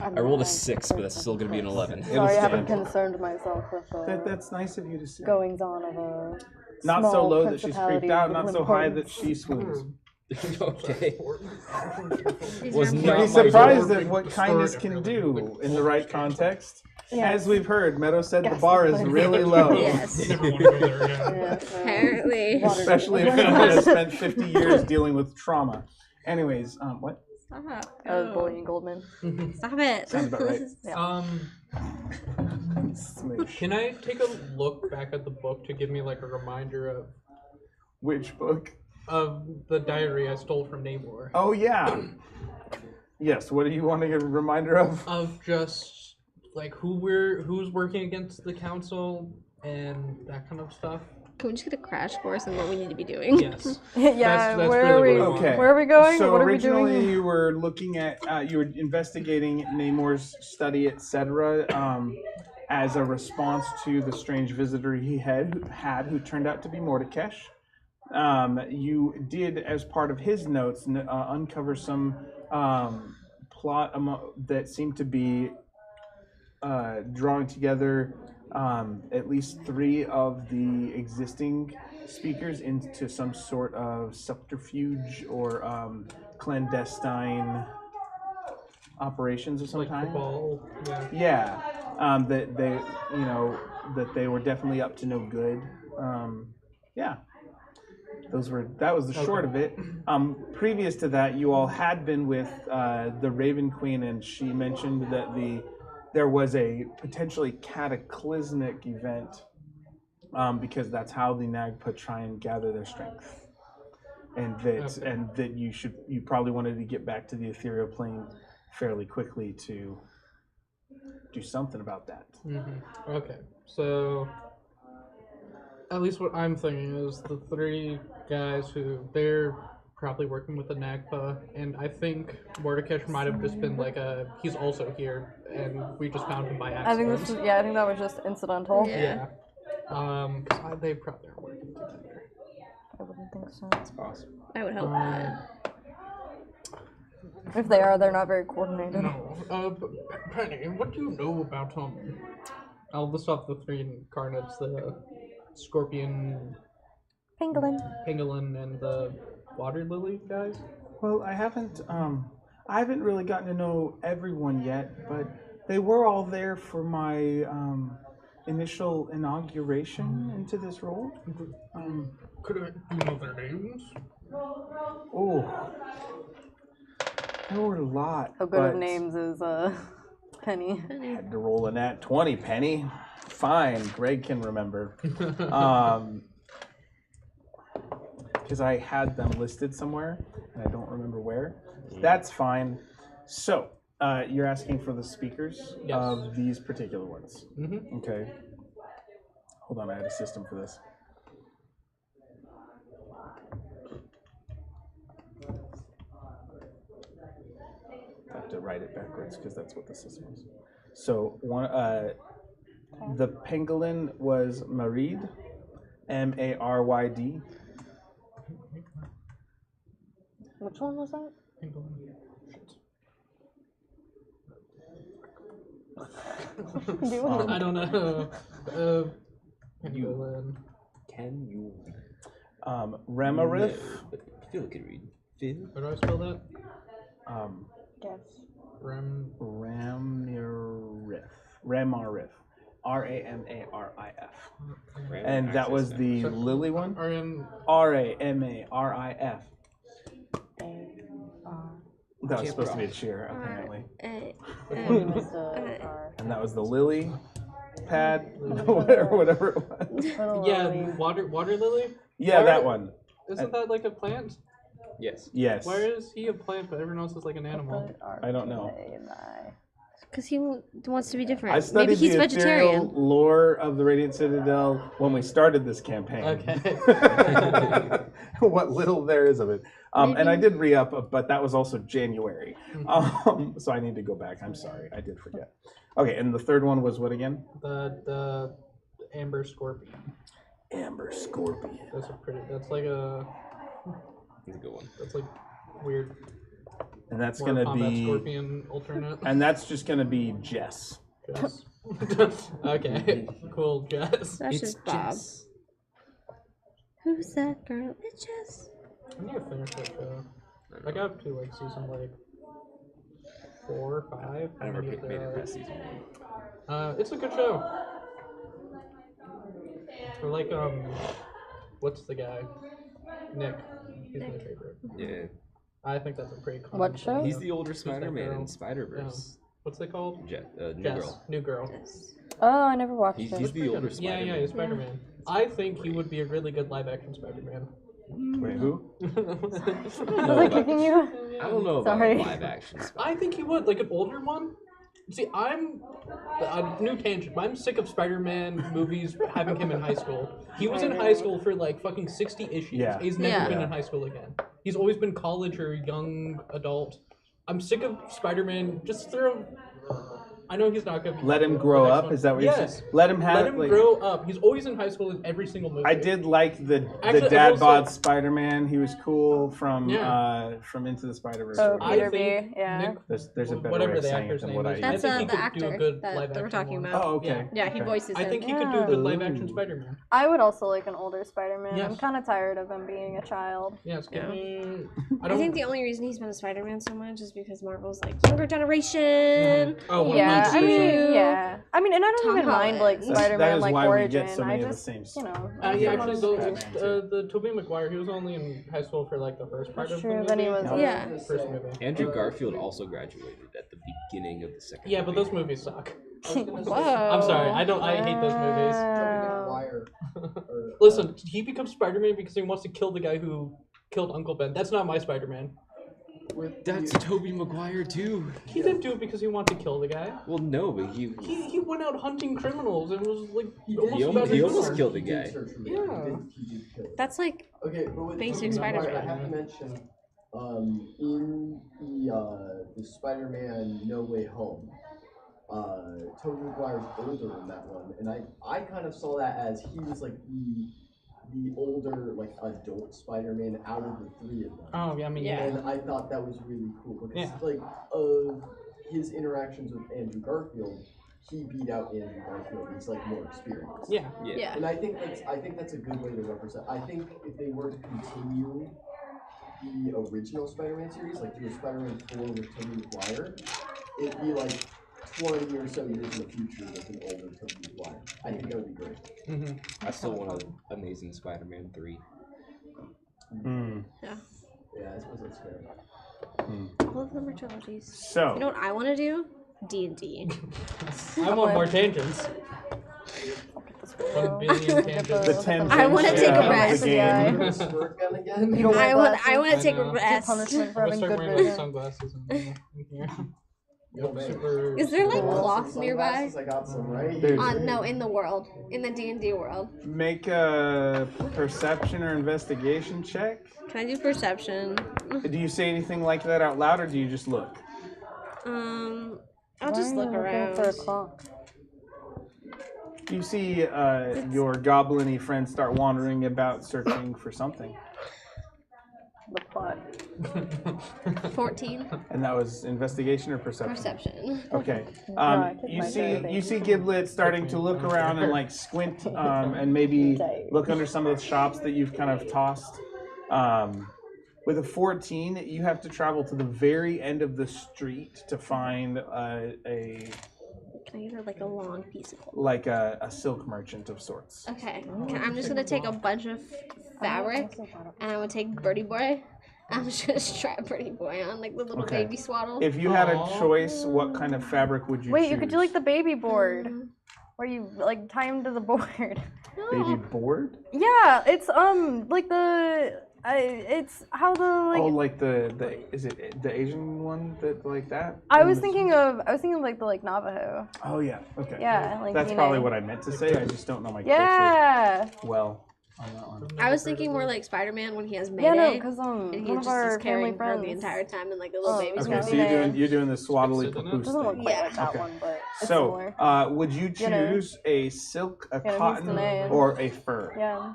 God. I rolled a 6, but that's still gonna be an 11. Sorry, I haven't stand. concerned myself with the That's nice of you to say. goings on of a Not small so low that she's principality freaked out, of not little so high that importance. she swoons. Okay. These Was are not You'd be my surprised goal. at what kindness can do in the right context. Yes. As we've heard, Meadow said the Gas bar is liquid. really low. Yes. Never want to go there again. Yeah, Apparently. water- Especially if someone has spent 50 years dealing with trauma. Anyways, what? Stop. I was bullying Goldman. Stop it. Sounds about right. Smoosh. Can I take a look back at the book to give me like a reminder Which book? of the diary I stole from Namor? Oh, yeah. Yes. What do you want to get a reminder of? Of just like who's working against the council and that kind of stuff. Can we just get a crash course on what we need to be doing? Yes. Yeah, That's where really are we? what I want. Okay. Where are we going? So What are we originally doing? you were looking at, you were investigating Namor's study, etc., as a response to the strange visitor he had who turned out to be Mordecai. You did, as part of his notes, uncover some plot that seemed to be drawing together at least 3 of the existing speakers into some sort of subterfuge or clandestine operations of some Like kind. cabal. Yeah. Yeah, that they, that they were definitely up to no good. Yeah, that was the short of it. Previous to that, you all had been with the Raven Queen, and she mentioned that there was a potentially cataclysmic event, because that's how the Nagpa try and gather their strength, and that you probably wanted to get back to the ethereal plane fairly quickly to do something about that. Mm-hmm. Okay, so at least what I'm thinking is the 3 guys who they're probably working with the Nagpa, and I think Mordecai might have just been like he's also here, and we just found him by I think accident. I think that was just incidental. Yeah. Because they probably are working together. I wouldn't think so. It's possible. I would hope not. If they are, they're not very coordinated. No. Penny, what do you know about I'll list off the 3 incarnates: the Scorpion, Pangolin, and the Water Lily guys. Well, I haven't really gotten to know everyone yet, but they were all there for my initial inauguration into this role. Do you know their names? Oh, there were a lot. How good but of names is Penny? Had to roll a nat 20, Penny. Fine, Greg can remember. Because I had them listed somewhere, and I don't remember where. That's fine. So, you're asking for the speakers of these particular ones. Mm-hmm. Okay. Hold on, I had a system for this. I have to write it backwards because that's what the system is. So the pangolin was Marid, Maryd. Which one was that? I don't know. Pangolin. Can you Ramarith. Phil can read. Phil? How do I spell that? Yes. Ramarith. Ramarith. Ramarif. And that was the So- lily one? RM. Ramarif. That was supposed to be a cheer, apparently. And that was the lily pad, whatever it was. Yeah, water lily. Yeah, that one. Isn't that like a plant? Yes. Yes. Why is he a plant, but everyone else is like an animal? I don't know. Because he wants to be different. I studied Maybe he's the ethereal vegetarian. lore of the Radiant Citadel when we started this campaign. Okay. What little there is of it. And I did re-up, but that was also January. So I need to go back. I'm sorry. I did forget. Okay, and the third one was what again? The Amber Scorpion. Amber Scorpion. That's like a good one. That's like weird. And that's More gonna combat be Scorpion alternate. And that's just gonna be Jess. Jess. Okay, cool, Jess. That's just Bob. Who's that girl? It's Jess. I need to finish that show. I got up to like season like 4 or 5. I never made it past season 1. It's a good show. Or like what's the guy? Nick. He's my favorite. Yeah. I think that's a pretty cool. What show? He's the older Who's that Spider-Man girl? in Spider-Verse. What's they called? New Jess. Girl. New Girl. Oh, I never watched He's it. the older Yeah, Spider-Man. yeah, he's Spider-Man. I think he would be a really good live-action Spider-Man. Wait, who? Was I kicking you? I don't know about Sorry. live action. I think he would, like an older one. See, I'm a new tangent. But I'm sick of Spider-Man movies having him in high school. He was in high school for like fucking 60 issues. Yeah. He's never Yeah. been in high school again. He's always been college or young adult. I'm sick of Spider-Man. Just throw. I know he's not gonna be. Let him the grow next up. one. Is that what you're Yes. saying? Let him have. Let him like, grow up. He's always in high school in every single movie. I did like the Actually, dad also- bod Spider-Man. He was cool from Yeah. from Into the Spider-Verse. Oh, I Peter think B, yeah. Nick, There's a better whatever way of the saying it actor's than name what I is. use. That's I think he the could do a actor good that live we're action talking one. about. Oh, okay. Yeah, he okay. voices I him. think he could do a good live action Ooh. Spider-Man. I would also like an older Spider-Man. Yes. I'm kind of tired of him being a child. Yes, give Yeah. me. I don't. think the only reason he's been a Spider-Man so much is because Marvel's like younger generation. Oh, Yeah, I 100%. mean, yeah. I mean, and I don't Tom even mind like Holland. That Spider-Man is like why we origin. get so many I of the just, same you know. Yeah, actually, Batman, too. the Tobey Maguire, he was only in high school for like the first part That's of true, the movie. then he was- Yeah. First movie. Andrew Garfield also graduated at the beginning of the second. Yeah, but movie. those movies suck. Whoa. I'm sorry, I hate those movies. Wow. Maguire, or, Listen, he becomes Spider-Man because he wants to kill the guy who killed Uncle Ben. That's not my Spider-Man. That's Tobey Maguire too. He didn't do it because he wanted to kill the guy. Well, no, but He went out hunting criminals and was like He almost He about almost- to he kill almost him. killed the He did guy. search for the Yeah. guy. He did kill him. That's like Okay, but with Basic Tobey Maguire, Spider-Man. I have to mention, in the Spider-Man No Way Home, Tobey Maguire's older in that one, and I kind of saw that as he was like the older like adult Spider-Man out of the three of them. Oh yeah, I mean Yeah. And I thought that was really cool because Yeah. like of his interactions with Andrew Garfield, he beat out Andrew Garfield. He's like more experienced. Yeah. yeah. And I think that's a good way to represent. I think if they were to continue the original Spider-Man series, like do a Spider-Man 4 with Tobey Maguire, it'd be like 20 or so years in the future with an older Tobey Maguire. I think that would be great. Mm-hmm. I still want an Amazing Spider-Man 3. Hmm. Yeah, I suppose that's fair. All of them are trilogies. So, You know what I want to do? D&D. I want more tangents. I'll 1 billion tangents. the 10 I wanna take a of rest. the game. Squirt gun again? You don't I wear want to glasses? take I a know. rest. Punishment for I'm having gonna start good wearing my vision. sunglasses in here. Yo, man. Super. Is there like You want cloth some nearby? sunglasses? I got some right There's- here. No, in the world, in the D&D world. Make a perception or investigation check. Can I do perception? Do you say anything like that out loud, or do you just look? I'll just Why are look you looking for a around. clock? You see your goblin-y friends start wandering about, searching for something, The plot. 14 and that was investigation or perception. perception. Okay. I took You my see, therapy. you see Giblet starting to look around and like squint, and maybe look under some of the shops that you've kind of tossed. With a 14, you have to travel to the very end of the street to find a Can I get like a long piece of cloth? like a silk merchant of sorts. Okay. I'm just gonna take a bunch of fabric, and I'm gonna take Birdie Boy. I'm just gonna strap Birdie Boy on like the little Okay. baby swaddle. If you had a Aw. choice, what kind of fabric would you Wait, choose? you could do like the baby board, where you like tie him to the board. baby board. Yeah, it's like the it's how the like. Oh, like the is it the Asian one that like that? I was thinking of like the like Navajo. Oh yeah. Okay. Yeah, like That's you probably know. what I meant to say. I just don't know my Yeah. culture well on that one. I was thinking more like Spider-Man when he has Mayday. Yeah, no, because and he one just of our is family carrying her friends. the entire time in like a little Oh, baby okay, Okay, swaddle. so you're doing the swaddly Fixed it papoose Doesn't look thing. quite Yeah. like that Okay. one, but it's So, similar. would you You know. choose a silk, a Yeah, cotton, he's the man. or a fur? Yeah,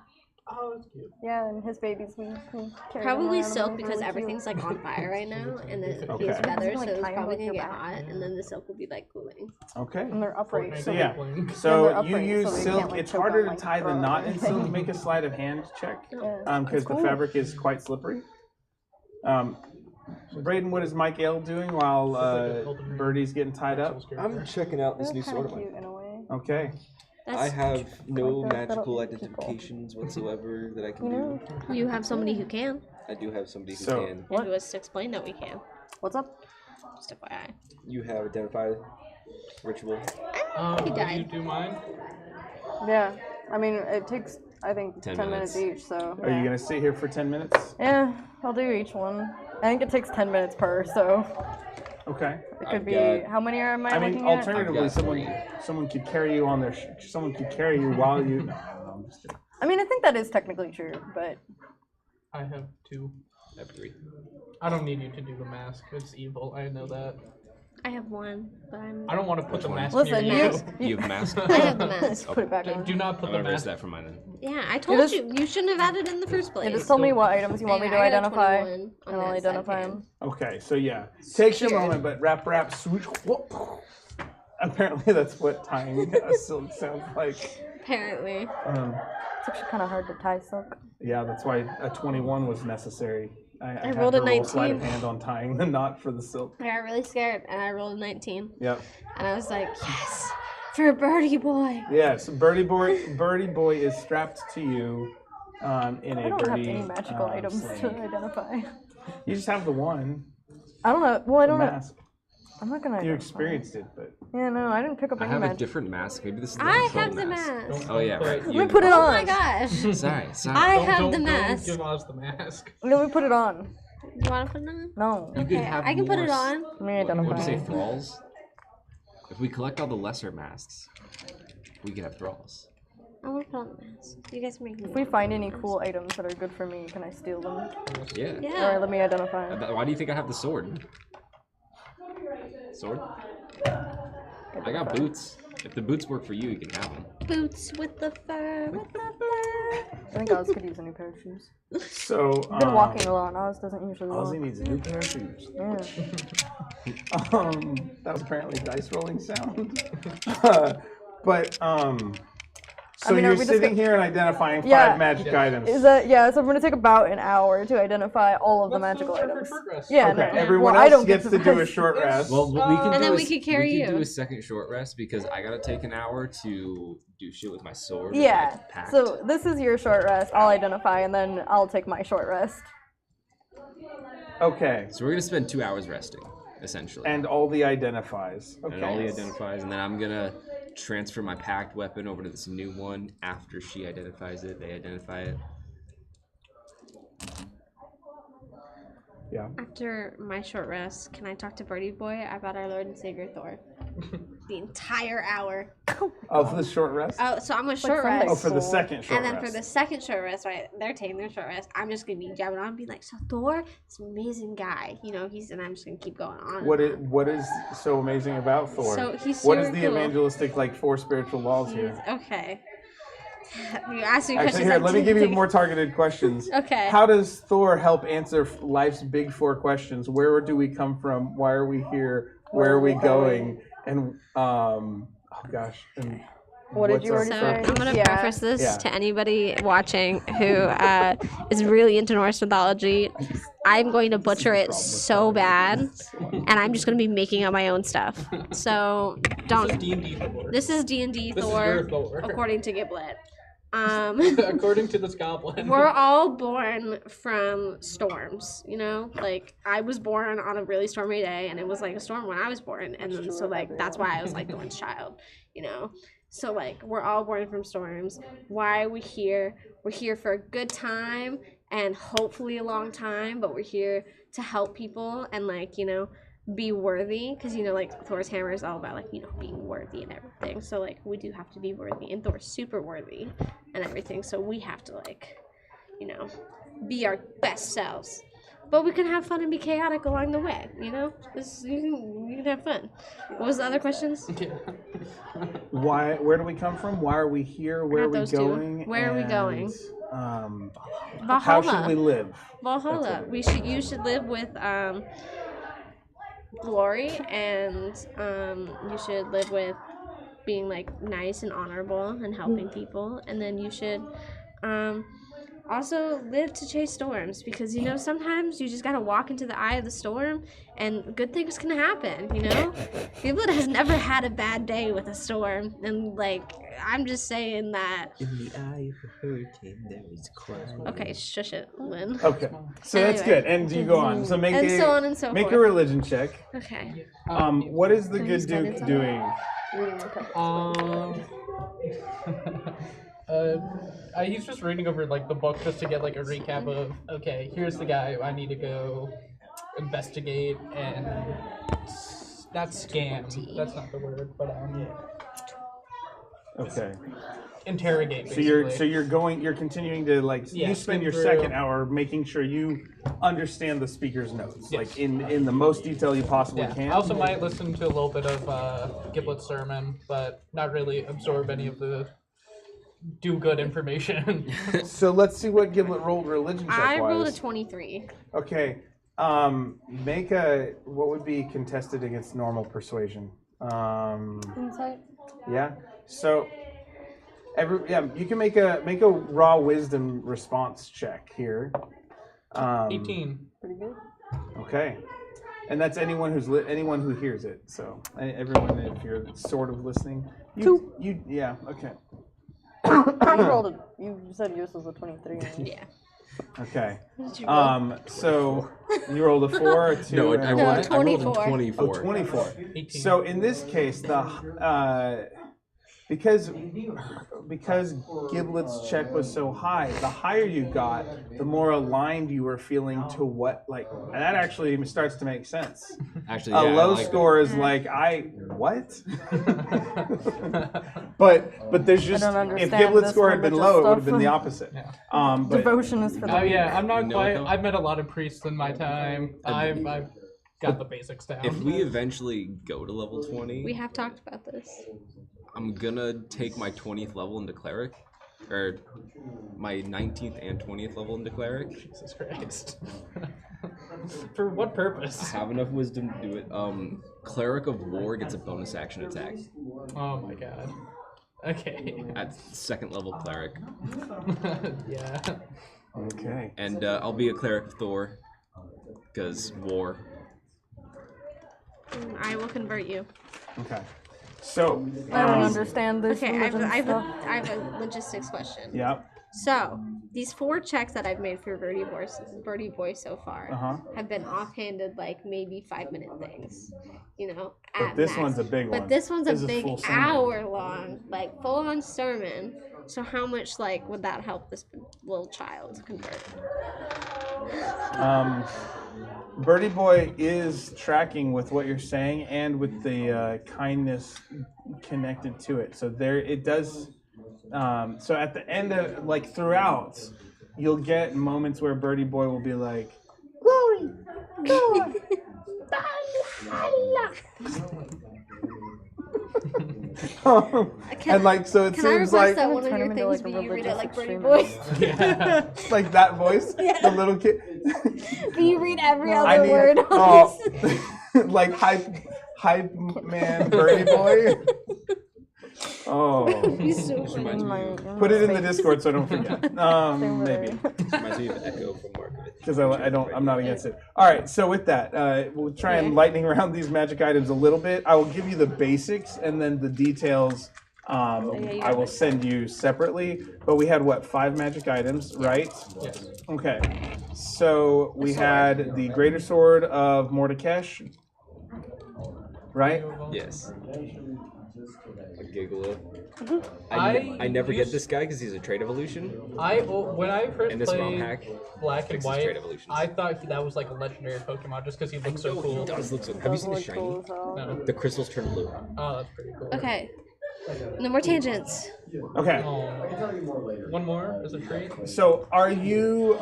Oh, that's cute. yeah, and his babies we carry them Probably around, silk and because really cute. everything's like on fire right now, and then he Okay. has feathers, Like, so it's tie 'em probably with gonna your get back. hot, and then the silk will be like cooling. Okay. And they're upright. Fortnite So yeah, playing. so they're you upright, use so they silk. can't, like, It's choke harder on, to like, tie the throat or knot in silk. anything. Make a sleight of hand check, Yeah. because Cool. the fabric is quite slippery. Braden, what is Mike Ale doing while Birdie's getting tied up? I'm checking out this They're new kinda sword of cute mine. in a way. Okay. I have no Like the magical little identifications whatsoever that I can You know? do. You have somebody who can, I do have somebody who So- can. and who has to explain that we can. What's up? Just FYI. You have identified ritual. He Would you died. do mine? Yeah, I mean it takes. I think 10 10 minutes each. So. Are you gonna sit here for 10 minutes? Yeah, I'll do each one. I think it takes 10 minutes per, so Okay. it could I've be. got- How many am I I mean, looking at? alternatively, I've got someone could carry you on their. Someone could carry you while you. No, I'm just kidding. I mean, I think that is technically true, but I have 2. I have 3. I don't need you to do the mask. It's evil. I know that. I have one, but I'm. I don't want to put the one? mask listen, near you. you. You have a mask? I have the mask. Put it back on. Do not put I'm the gonna erase mask. that from mine then. Yeah, I told just- you. You shouldn't have added it in the first place. You just tell me what items you want me to I got a identify, 21 and on I'll that side identify pan. them. Okay, so yeah, takes you a Sure. moment, but rap, swoosh. Whoop. Apparently, that's what tying a silk sounds like. Apparently. It's actually kind of hard to tie silk. Yeah, that's why a 21 was necessary. I had rolled a her roll sleight of 19. hand on tying the knot for the silk. I got really scared, and I rolled a 19. Yep. And I was like, yes, for a birdie boy. Yes, Birdie Boy is strapped to you in I a don't have birdie any magical items sling. to identify. You just have the one. I don't know. Well, I The don't know. mask. I'm not gonna. You identify. experienced it, but Yeah, no, I didn't pick up I any have a magic. different mask. Maybe this is the I control have the mask. Oh yeah, right. Let me put it Oh on. my gosh. Sorry. I have Don't the mask. give us the mask. Let me put it on. You want to put it on? No. You could Okay, have I can put more it on. Let me What would you say, identify. thralls? If we collect all the lesser masks, we could have thralls. I want to put on the mask. You guys make me. If we find any cool items that are good for me, can I steal them? Yeah. Yeah. Alright, let me identify. Why do you think I have the sword? Sword? I got boots. If the boots work for you, you can have them. Boots with the fur, with the fur. I think Oz could use a new pair of shoes. so I've been walking a lot. Oz doesn't usually walk. Ozzy needs a new pair of shoes. Yeah. That was apparently dice rolling sound. But so I mean, are you're we just sitting gonna- here and identifying Yeah. 5 magic items. Is that yeah? So I'm gonna take about an hour to identify all of the Let's magical go for items. short rest. Yeah. Okay, no, everyone well, I else don't gets get to do a rest. short rest. Well, we can And do then a, we could carry we can do you. a second short rest because I gotta take an hour to do shit with my sword. Yeah. Like, packed. So this is your short rest. I'll identify, and then I'll take my short rest. Okay, So we're gonna spend 2 hours resting, essentially. and all the identifies. Okay. And all the identifies, and then I'm gonna transfer my packed weapon over to this new one after she identifies it. They identify it. Yeah. After my short rest, can I talk to Birdie Boy about our Lord and Savior Thor? The entire hour. Oh, for the short rest. Oh, so I'm a short Sunday rest. Oh, for the second short And then rest. for the second short rest, right? They're taking their short rest. I'm just gonna be jabbing on and be like, so Thor, this amazing guy, you know, and I'm just gonna keep going on. and on. What is so amazing about Thor? So he's What is super the cool. evangelistic like 4 spiritual laws here? He's- Okay. You asked me Actually, questions. here, I let me didn't give you think- more targeted questions. Okay. How does Thor help answer life's big 4 questions? Where do we come from? Why are we here? Where are we going? And oh gosh. And What did what's you our already So say? purpose? I'm gonna Yeah. preface this Yeah. to anybody watching who is really into Norse mythology. I'm going to butcher it so bad, and I'm just gonna be making up my own stuff. So don't. D&D Thor. This is D&D This is Thor, your Thor. according to Giblet. According to this goblin. We're all born from storms, you know? Like, I was born on a really stormy day, and it was like a storm when I was born. And then, so, like, that's why I was, like, Thorn's child, you know? So, like, we're all born from storms. Why are we here? We're here for a good time and hopefully a long time, but we're here to help people and, like, you know, be worthy, because, you know, like, Thor's hammer is all about, like, you know, being worthy and everything. So, like, we do have to be worthy, and Thor's super worthy and everything, so we have to, like, you know, be our best selves. But we can have fun and be chaotic along the way, you know? You can have fun. What was the other questions? Why? Where do we come from? Why are we here? Where are we those two. going? Where are we going? And, Valhalla. how should we live? Valhalla. You should live with glory, and you should live with being like nice and honorable and helping people, and then you should also live to chase storms, because you know sometimes you just gotta walk into the eye of the storm and good things can happen, you know. People that has never had a bad day with a storm, and like I'm just saying that. In the eye of a hurricane, there is quiet. Okay, shush it, Lynn. Okay, so that's Anyway. good. And you go on. So make And a so on and so make forth. a religion check. Okay. What is the Can I good start Duke it? doing? Reading the text. He's just reading over like the book just to get like a recap of okay, here's the guy I need to go investigate and not scam. That's not the word, but Okay. interrogate. So Basically. you're continuing to like Yeah, you spend skim your through. second hour making sure you understand the speaker's notes, like in the most detail you possibly Yeah. can. I also might listen to a little bit of Giblet's sermon, but not really absorb any of the do-good information. So let's see what Giblet rolled religion check I wise. rolled a 23. Okay. Make what would be contested against normal persuasion. Insight. Yeah. So you can make a raw wisdom response check here. 18. Pretty good. Okay. And that's anyone anyone who hears it. So everyone, if you're sort of listening, yeah. Okay. You said yours was a 23. Right? Yeah. Okay. What did you roll? So you rolled a 4, a 2, No, and I a rolled, what? I rolled a 24. 24. Oh, 24. 18. So in this case, because Giblet's check was so high, the higher you got, the more aligned you were feeling to what, like, and that actually starts to make sense. Actually, A yeah, low I like score is like, what? but there's just, don't if understand Giblet's this score had been religious low, it would have stuff. been the opposite. Yeah. But Devotion is for the Oh yeah, I'm not You know quite. what, though? I've met a lot of priests in my time. I've got the basics down. If we eventually go to level 20, We have talked about this. I'm gonna take my 20th level into cleric, or my 19th and 20th level into cleric. Jesus Christ. For what purpose? I have enough wisdom to do it. Cleric of War gets a bonus action attack Oh my god. Okay. at second level cleric, Yeah. okay. and I'll be a cleric of Thor, because war. I will convert you. Okay. So, I don't understand this Okay, I religion have stuff. a logistics question. yeah. So, these 4 checks that I've made for Birdie Boy so far have been offhanded, like maybe 5-minute things, you know. But this one's a big one. But this one's This a is big full sermon. hour-long, like full-on sermon. So, how much like would that help this little child convert? Birdie Boy is tracking with what you're saying and with the kindness connected to it. So there, it does. So at the end of, like throughout, you'll get moments where Birdie Boy will be like, "Glory, glory, and like so, it Can I seems request like that one of Turn your him into, things like, a be you read it religious like Birdie extremist. Boy? like that voice, the little kid. Be you read every I other need, word. like hype man, Birdie Boy. Oh, He's so funny. Reminds me of, put it in the Discord so I don't forget. Maybe. reminds me of Echo from Mark. Because I'm not against it. All right, so with that, we'll try and lightning around these magic items a little bit. I will give you the basics, and then the details I will send you separately. But we had what, 5 magic items, right? Yes. Okay. So we had the Greater Sword of Mordekash, right? Yes. A gigolo. Mm-hmm. I never get this guy because he's a trait evolution. When I first And this ROM played hack Black and fixes White, trait evolutions. I thought that was like a legendary Pokemon just because he looks so cool. He does look so. Have you seen the Does look shiny? cool as hell. No. The crystals turn blue. Oh, that's pretty cool. Okay. No more tangents. Okay. Oh, I'll tell you more later. one more as a trait. So are you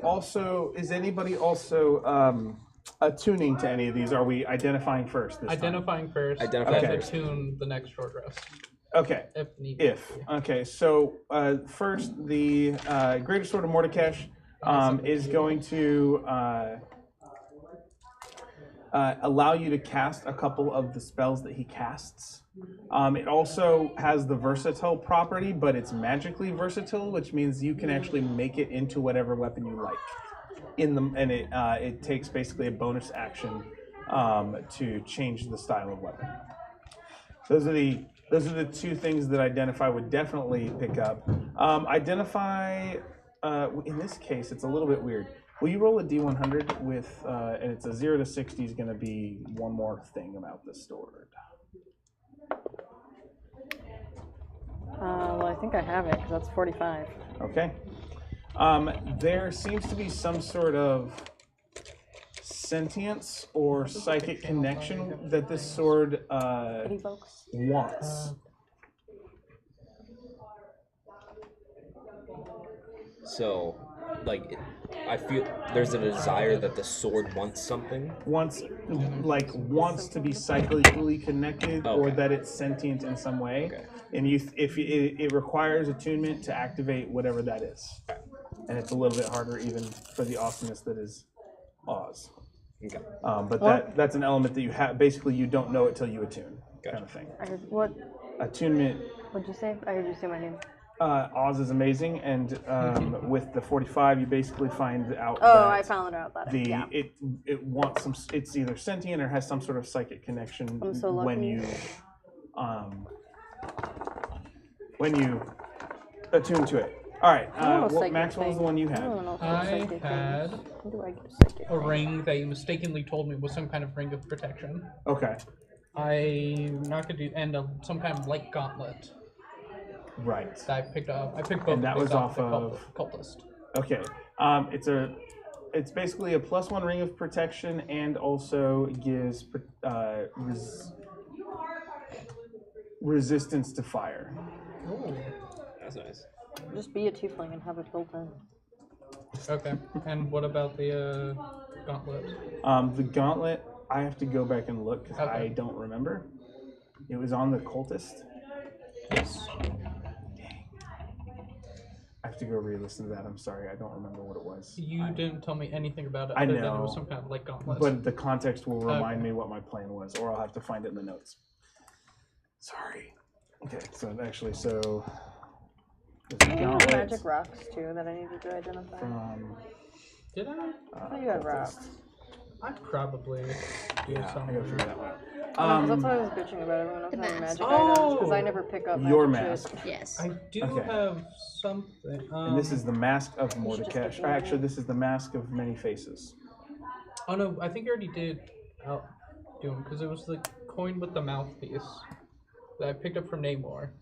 also, is anybody also attuning to any of these? Are we identifying first this time? Identifying first. Identify and then first. attune the next short rest Okay. if needed. Okay, so first, the Greater Sword of Mordekash is going to allow you to cast a couple of the spells that he casts. It also has the versatile property, but it's magically versatile, which means you can actually make it into whatever weapon you like. And it takes basically a bonus action to change the style of weapon. Those are the 2 things that Identify would definitely pick up. Identify, in this case, it's a little bit weird. Will you roll a D100 with, and it's a 0 to 60 is going to be one more thing about the sword. Well, I think I have it because that's 45. Okay. There seems to be some sort of sentience or psychic connection that this sword It evokes. wants. So, like, I feel there's a desire that the sword wants something. Wants to be psychically connected, or Okay. that it's sentient in some way. Okay. And it requires attunement to activate whatever that is. And it's a little bit harder even for the awesomeness that is Oz. Okay. But that's an element that you have. Basically, you don't know it till you attune, Gotcha. kind of thing. I heard, what? Attunement. What'd you say? I heard you say my name. Oz is amazing, and with the 45, you basically find out. Oh, that I found out that. Yeah. it wants some. It's either sentient or has some sort of psychic connection. I'm so lucky. When you attune to it. All right. I don't know psychic Maxwell was the thing. one you I had. don't know if I it's psychic had thing. When do I get a psychic a thing? ring that you mistakenly told me was some kind of ring of protection. Okay. I'm not gonna do, and some kind of light gauntlet Right. that I picked up. I picked both And that of these was off the off cultist. Okay. It's basically a +1 ring of protection, and also gives resistance to fire. Ooh. That's nice. Just be a tiefling and have it built in. Okay. And what about the gauntlet? The gauntlet, I have to go back and look because Okay. I don't remember. It was on the cultist. Yes. I have to go re-listen to that. I'm sorry, I don't remember what it was. You didn't tell me anything about it. I other than know. it was some kind of light gauntlet. But the context will remind Okay. me what my plan was, or I'll have to find it in the notes. Sorry. Okay, so actually, there's a gauntlet Magic rocks too that I needed to identify. from. Did I? I thought you had rocks. I probably do Yeah, I gotta somewhere. figure that one out. That's why I was bitching about everyone else The having mask. magic items because I Oh! never pick up Your magic mask. shit. Yes. I do Okay. have something. And this is the mask of should just Mordecai. keep Actually, this is the mask of many faces. Oh no, I think you already did do them because it was the coin with the mouthpiece that I picked up from Namor,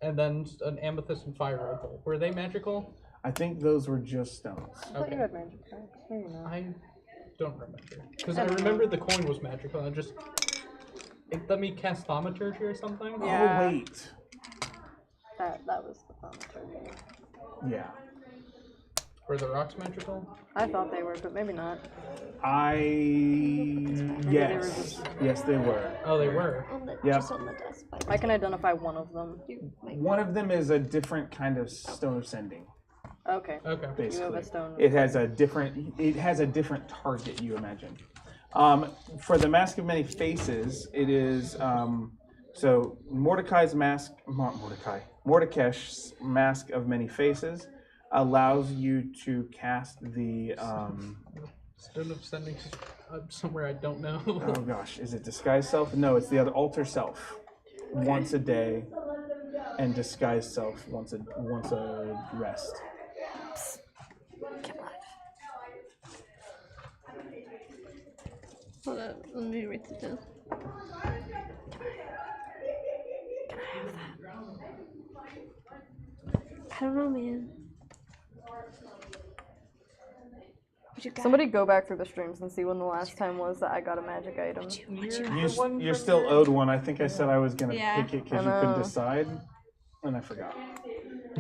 and then an amethyst and fire opal. Were they magical? I think those were just stones. I thought Okay. you had magic rocks. Maybe not. I don't remember because I remember the coin was magical. It let me cast thaumaturgy or something. Yeah. Oh wait. That was the thaumaturgy. Yeah. Were the rocks magical? I thought they were, but maybe not. Yes, they were. Oh, they were. On the, Yep. Just on the desk. By the I can identify one of them. One of them is a different kind of stone of sending. Okay. Okay. Basically, You have a stone. It has a different target. You imagine. For the Mask of Many Faces, it is so Mordecai's mask. Mordekai's Mask of Many Faces allows you to cast the. Stone of sending somewhere I don't know. Oh gosh, is it Disguise Self? No, it's the other Alter Self. Once a day, and Disguise Self once a rest. Hold up, let me write this down. Can I have that? I don't know, man. What you got? Somebody go back through the streams and see when the last time was that I got a magic item. You're still owed one. I think I said I was gonna Yeah. pick it because I you could know. decide, and I forgot.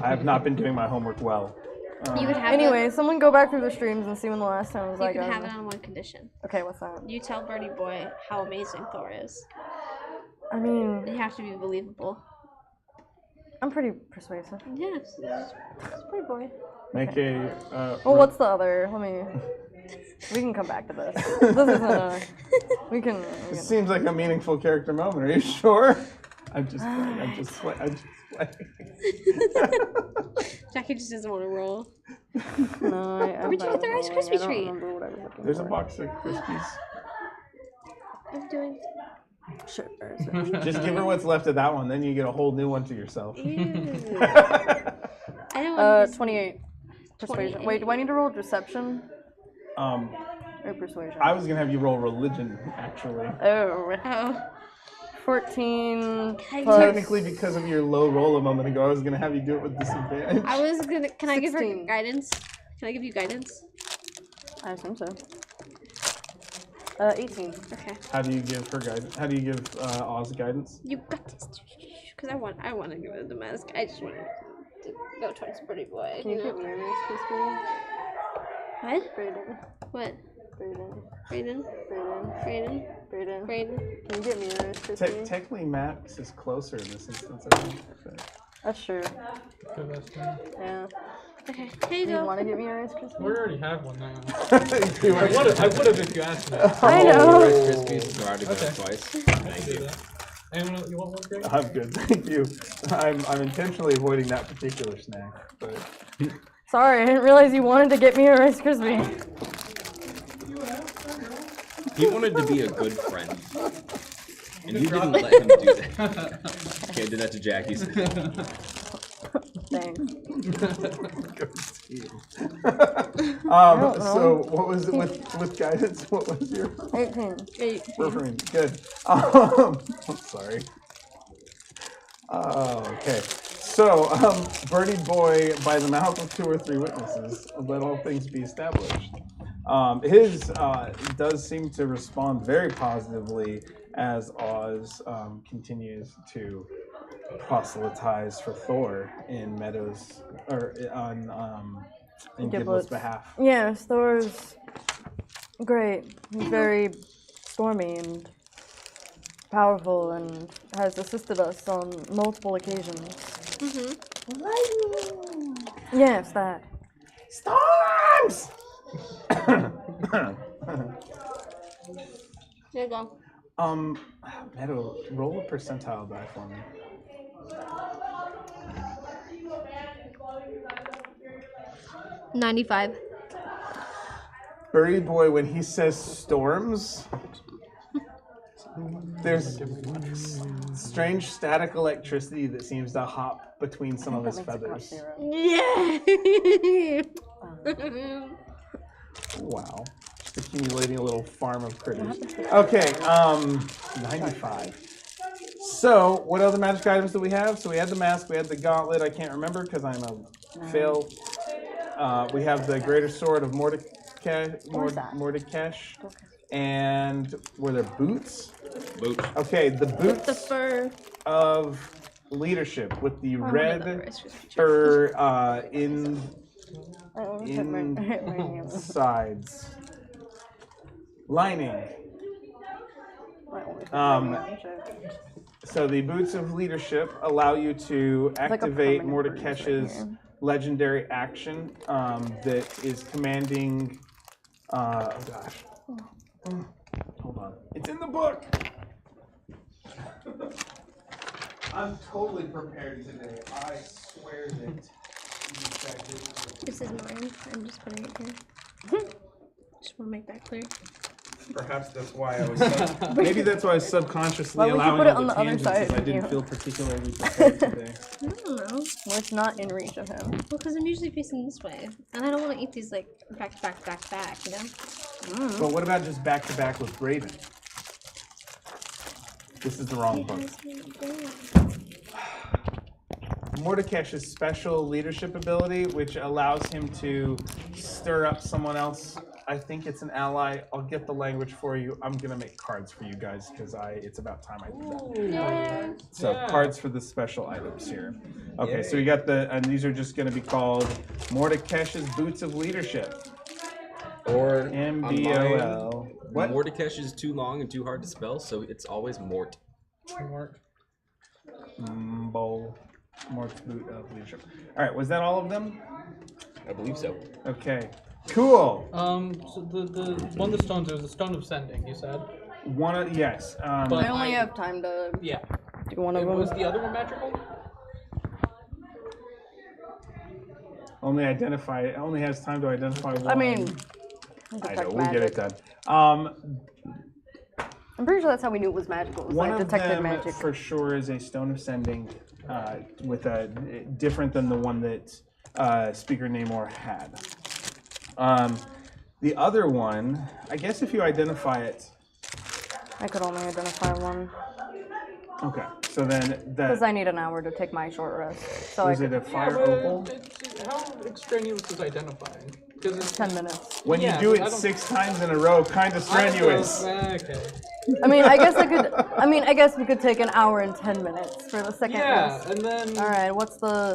I have not been doing my homework well. You could have Anyway, someone go back through the streams and see when the last time was it, you I can got have it. it on one condition. Okay, what's that? You tell Birdie Boy how amazing Thor is. I mean, You have to be believable. I'm pretty persuasive. Yes, it's Birdie Boy. Make a. Well, what's the other? Let me. We can come back to this. This isn't a. We can. It seems like a meaningful character moment. Are you sure? I'm just playing. Jackie just doesn't want to roll. No, Where'd you get the Rice Krispie I don't treat? remember what I was looking There's a for. box of Krispies. I'm doing. Sure. Just give her what's left of that one, then you get a whole new one to yourself. Ew. I don't want 28. Persuasion. 28. Wait, do I need to roll deception Um, or persuasion? I was gonna have you roll religion, actually. Oh. Oh. 14 I plus Technically, because of your low roll a moment ago, I was gonna have you do it with disadvantage. I was gonna. Can I give her 16. guidance? Can I give you guidance? I assume so. 18. Okay. How do you give her guidance? How do you give Oz guidance? You got this. Because I want to give her the mask. I just want to go towards Pretty Boy. Can you know? get me a mask, please? What? Brayden. What? Brayden. Brayden? Brayden. Brayden? Brayden. Brayden? Can you get me a mask, please? Technically, Max is closer in this instance, I think. That's true. Good estimate. Yeah. Okay. Here Do you you go. want to get me a Rice We Krispie? already have one now. You I would have if you asked me. I know. Rice Krispies, so I already done it Okay. twice. Thank you. Anyone, you want one, Greg? I'm good, thank you. I'm intentionally avoiding that particular snack, but Sorry, I didn't realize you wanted to get me a Rice Krispie. He wanted to be a good friend. And you didn't let him do that. Okay, I did that to Jackie's. Thanks. So what was it with guidance? What was your 18. perfect? Good. I'm sorry. Okay. So, Birdie Boy, by the mouth of 2 or 3 witnesses, let all things be established. His does seem to respond very positively as Oz continues to proselytize for Thor in Meadows or in Giblet's behalf. Yes, Thor's great. He's very stormy and powerful and has assisted us on multiple occasions. Yes, that. Storms! Here you go. Meadow, roll a percentile die for me. 95. Birdie Boy, when he says storms, there's strange static electricity that seems to hop between some of his feathers. Yeah. Wow. Just accumulating a little farm of critters. Okay, 95. So, what other magic items do we have? So we had the mask, we had the gauntlet, I can't remember because I'm a fail. We have the greater sword of Mordekash. And were there boots? Boots. Okay, the boots The fur. of leadership with the I red remember the Rice Krispie treat. fur In sides. Lining. So the boots of leadership allow you to activate Mordekesh's legendary action that is commanding. Oh gosh. Hold on. It's in the book. I'm totally prepared today. I swear that. This is mine. I'm just putting it here. Just want to make that clear. Perhaps that's why I was. Maybe that's why I was subconsciously Well, we should allowing put it all on the the other tangents, side, as I didn't yeah. feel particularly prepared today. I don't know. Well, it's not in reach of him. Well, because I'm usually facing this way. And I don't want to eat these like back to back, back to back, you know? But what about just back to back with Braden? This is the wrong book. Mordekesh's special leadership ability, which allows him to stir up someone else. I think it's an ally. I'll get the language for you. I'm gonna make cards for you guys because it's about time I did that. Yeah. So cards for the special items here. Okay, so we got and these are just gonna be called Mordekesh's Boots of Leadership. Or MBOL. What? Mordekash is too long and too hard to spell, so it's always Mort. Mort's Boot of Leadership. All right, was that all of them? I believe so. Okay, cool. So the one of the stones, it was a stone of sending, you said? Yes. But I only have time to yeah. do one of them. Was the other one magical? Only has time to identify one. I mean, I detect know, we'll get it magic. done. I'm pretty sure that's how we knew it was magical. It was One like of detected them magic. for sure is a Stone of Sending, with a different than the one that Speaker Namor had. The other one, I guess if you identify it, I could only identify one. Okay, so then Because that I need an hour to take my short rest. So was I it a could, fire but opal? how extraneous is identifying? Because it's 10 minutes. When yeah, you do I it don't- 6 times in a row, kind of I don't know. strenuous. Okay. I mean, I guess I could. I mean, I guess we could take an hour and 10 minutes for the second Yeah, rest. and then. All right. What's the?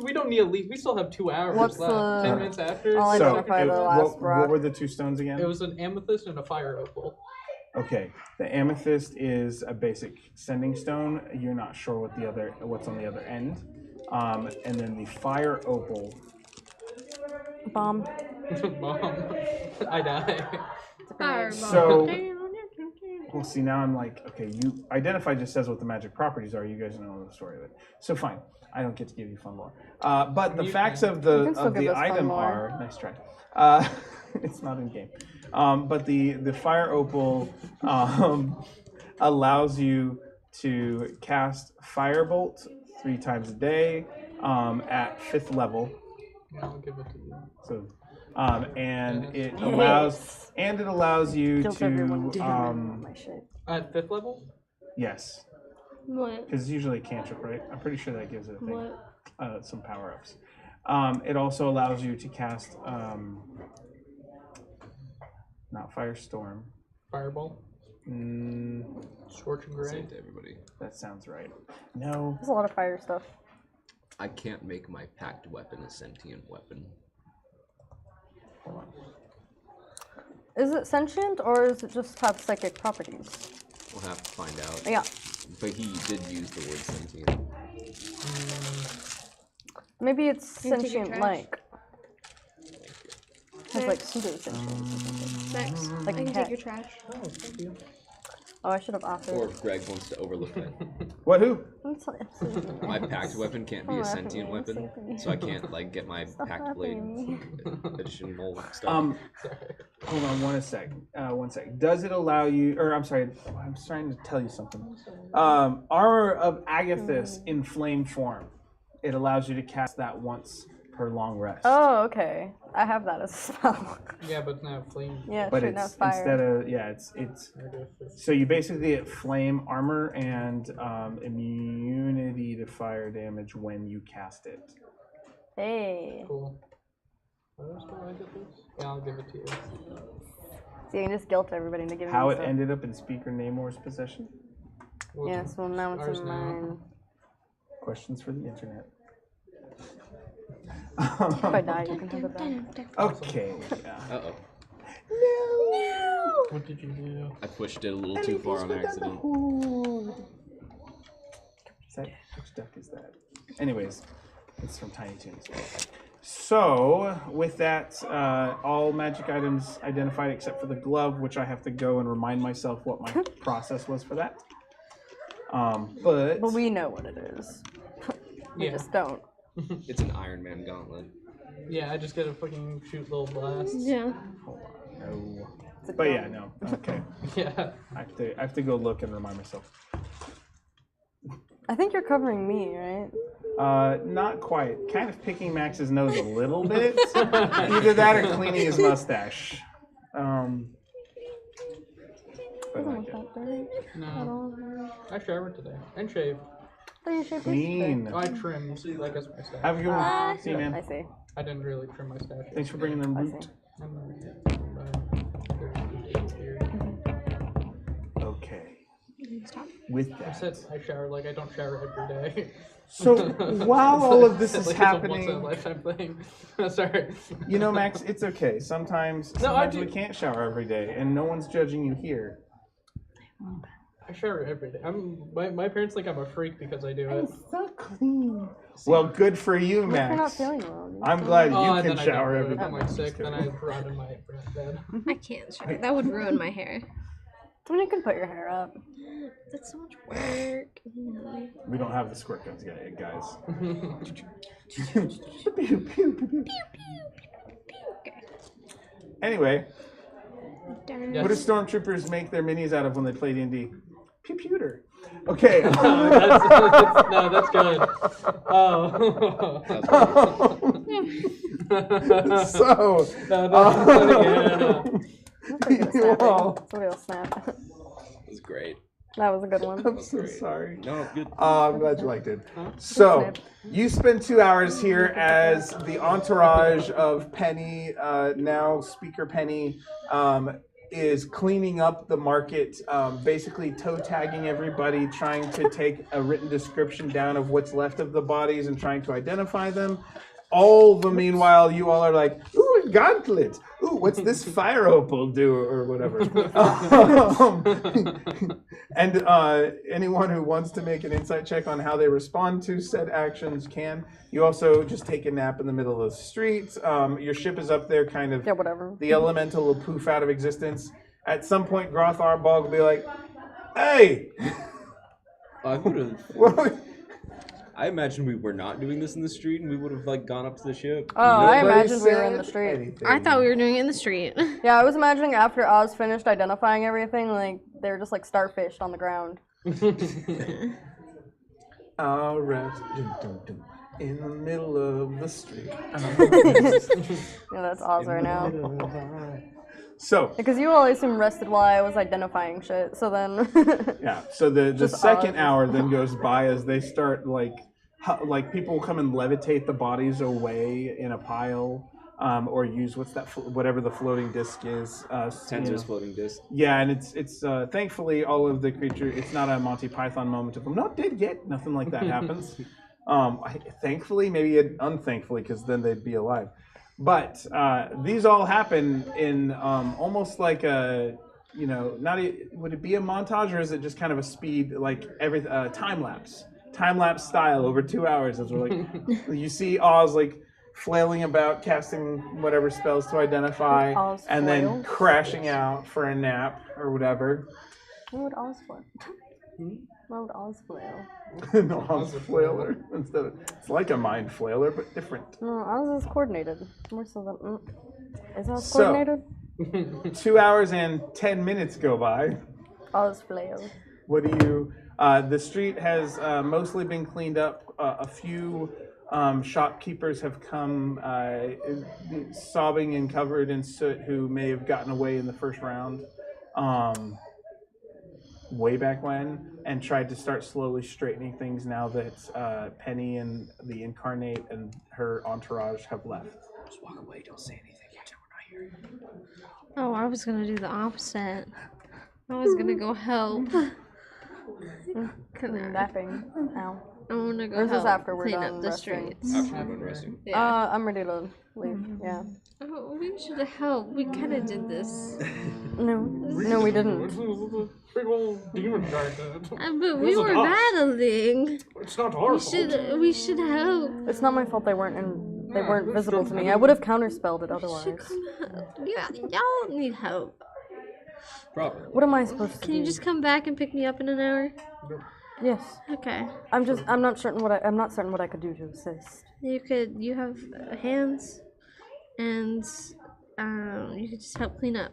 We don't need a leave. We still have 2 hours What's left. the- 10 minutes after. I'll So, identify the last what rock. were the 2 stones again? It was an amethyst and a fire opal. Okay, the amethyst is a basic sending stone. You're not sure what's on the other end. And then the fire opal. Bomb. Mom, I die. Fireball. So, well, see, now I'm like, okay, you identify just says what the magic properties are. You guys know the story of it. So fine, I don't get to give you fun lore. But the You facts can. of the You can still give us fun item lore. are nice try. It's not in game. But the fire opal allows you to cast firebolt 3 times a day at 5th level. Yeah, I'll give it to you. So, and it allows you Guilt everyone to down. My shit. At 5th level? yes, What? because it's usually a cantrip, right? I'm pretty sure that gives it a thing. What? Some power ups. It also allows you to cast not firestorm. Fireball? Scorching Say ray? it to everybody. That sounds right. No. There's a lot of fire stuff. I can't make my packed weapon a sentient weapon. Hold on. Is it sentient or is it just have psychic properties? We'll have to find out. Yeah. But he did use the word sentient. Maybe it's Can you take your sentient trash? like. Has like pseudo sentient. Max, Like I a can cat. take your trash. Oh, thank you. Oh, I should have offered. Or if Greg wants to overlook it. What? Who? My packed weapon can't be a Stop sentient laughing, weapon, Anthony. so I can't like get my Stop packed blade laughing. additional stuff. Hold on one sec. One sec. Does it allow you? Or I'm sorry. I'm trying to tell you something. Armor of Agathis in flame form. It allows you to cast that once per long rest. Oh, okay. I have that as a spell. Yeah, but now flame. Yeah, But shooting it's out fire. instead of it's so you basically get flame armor and immunity to fire damage when you cast it. Hey. Cool. What else do I get this? Yeah, I'll give it to you. So you can just guilt everybody into giving How me it stuff. ended up in Speaker Namor's possession? Well, Yes, well now it's ours in now. mine. Questions for the internet. If I die, you can have it back. Okay. Uh-oh. What did you do? I pushed it a little too far on accident. Which duck is that? Anyways, it's from Tiny Toons. So, with that, all magic items identified except for the glove, which I have to go and remind myself what my process was for that. But we know what it is. We Yeah. just don't. It's an Iron Man gauntlet. Yeah, I just gotta fucking shoot little blasts. Yeah. hold on, no. It's a But gun. yeah, no. Okay, Yeah. I have to go look and remind myself. I think you're covering me, right? Not quite. Kind of picking Max's nose a little bit. Either that or cleaning his mustache. But Doesn't I look get it. that dirty at No. all. I showered today. And shaved. So you shaved Clean. I trimmed, I guess, my stash. Have a good one. See you, I man. see. I didn't really trim my stash. Thanks for bringing them I root. see. Okay. With I that. said I shower like I don't shower every day. So while all of this is Like it's a happening, once in a lifetime thing. Sorry. you know, Max, it's okay. Sometimes we can't shower every day, and no one's judging you here. I shower every day. My parents think I'm a freak because I do it. So clean. Well, good for you, What if you're not Max. feeling well? I'm glad Oh, you and can then shower I every don't do it. day. I'm like sick, then I rot in my bed. I can't shower. That would ruin my hair. I mean, you can put your hair up. That's so much work. We don't have the squirt guns yet, guys. Anyway, Darn. Yes. what do stormtroopers make their minis out of when they play D&D? Computer. Okay. No, that's good. Oh. So, No, that's Somebody will snap. It was great. That was a good one. I'm so sorry. No, good. I'm glad you liked it. So, you spend 2 hours here as the entourage of Penny, now Speaker Penny, is cleaning up the market, basically toe tagging everybody, trying to take a written description down of what's left of the bodies and trying to identify them. All the meanwhile, you all are like, ooh, a gauntlet. Ooh, what's this fire opal do, or whatever. And anyone who wants to make an insight check on how they respond to said actions can. You also just take a nap in the middle of the street. Your ship is up there, kind of. Yeah, whatever. The elemental will poof out of existence. At some point, Groth Arbog will be like, hey! I would have. What? I imagine we were not doing this in the street, and we would have like gone up to the ship. Oh, I Nobody imagined we were in the said street. anything. I thought we were doing it in the street. Yeah, I was imagining after Oz finished identifying everything, like they were just like starfished on the ground. I'll rest in the middle of the street. Yeah, that's Oz right now. So, Because you all I assume rested while I was identifying shit. So then, yeah. So the Just second Oz. hour then goes by as they start like people will come and levitate the bodies away in a pile, or use whatever the floating disc is. Tensor's floating disc. Yeah, and it's thankfully all of the creature. It's not a Monty Python moment of I'm not dead yet. Nothing like that happens. Thankfully, maybe unthankfully, because then they'd be alive. But these all happen in almost like a, would it be a montage or is it just kind of a speed, like time lapse style over 2 hours? As we're like, you see Oz like flailing about, casting whatever spells to identify, Oz and then flails? crashing out for a nap or whatever. what would Oz flail? What would Oz flail? No, Oz flailer instead of it's like a mind flailer but different. No, Oz is coordinated. More so than is Oz So- coordinated? 2 hours and 10 minutes go by. Oz flail. What do you? The street has mostly been cleaned up. A few shopkeepers have come, sobbing and covered in soot, who may have gotten away in the first round, way back when, and tried to start slowly straightening things now that Penny and the Incarnate and her entourage have left. Just walk away. Don't say anything. Pretend we're not here. Oh, I was gonna do the opposite. I was gonna go help. Napping. Ow. I wanna go Or is this help after we're clean done up the resting? streets. After we're done resting. Yeah. I'm ready to leave. Yeah. Oh, we should have helped. We kind of did this. No, we didn't. Big old demon guy did. But we were us. battling. It's not our fault. We should help. It's not my fault they weren't visible to me. I would have counterspelled it otherwise. Yeah, y'all need help. Probably. What am I supposed to Can do? you just come back and pick me up in an hour? Yes. Okay. I'm not certain what I could do to assist. You have hands, and you could just help clean up.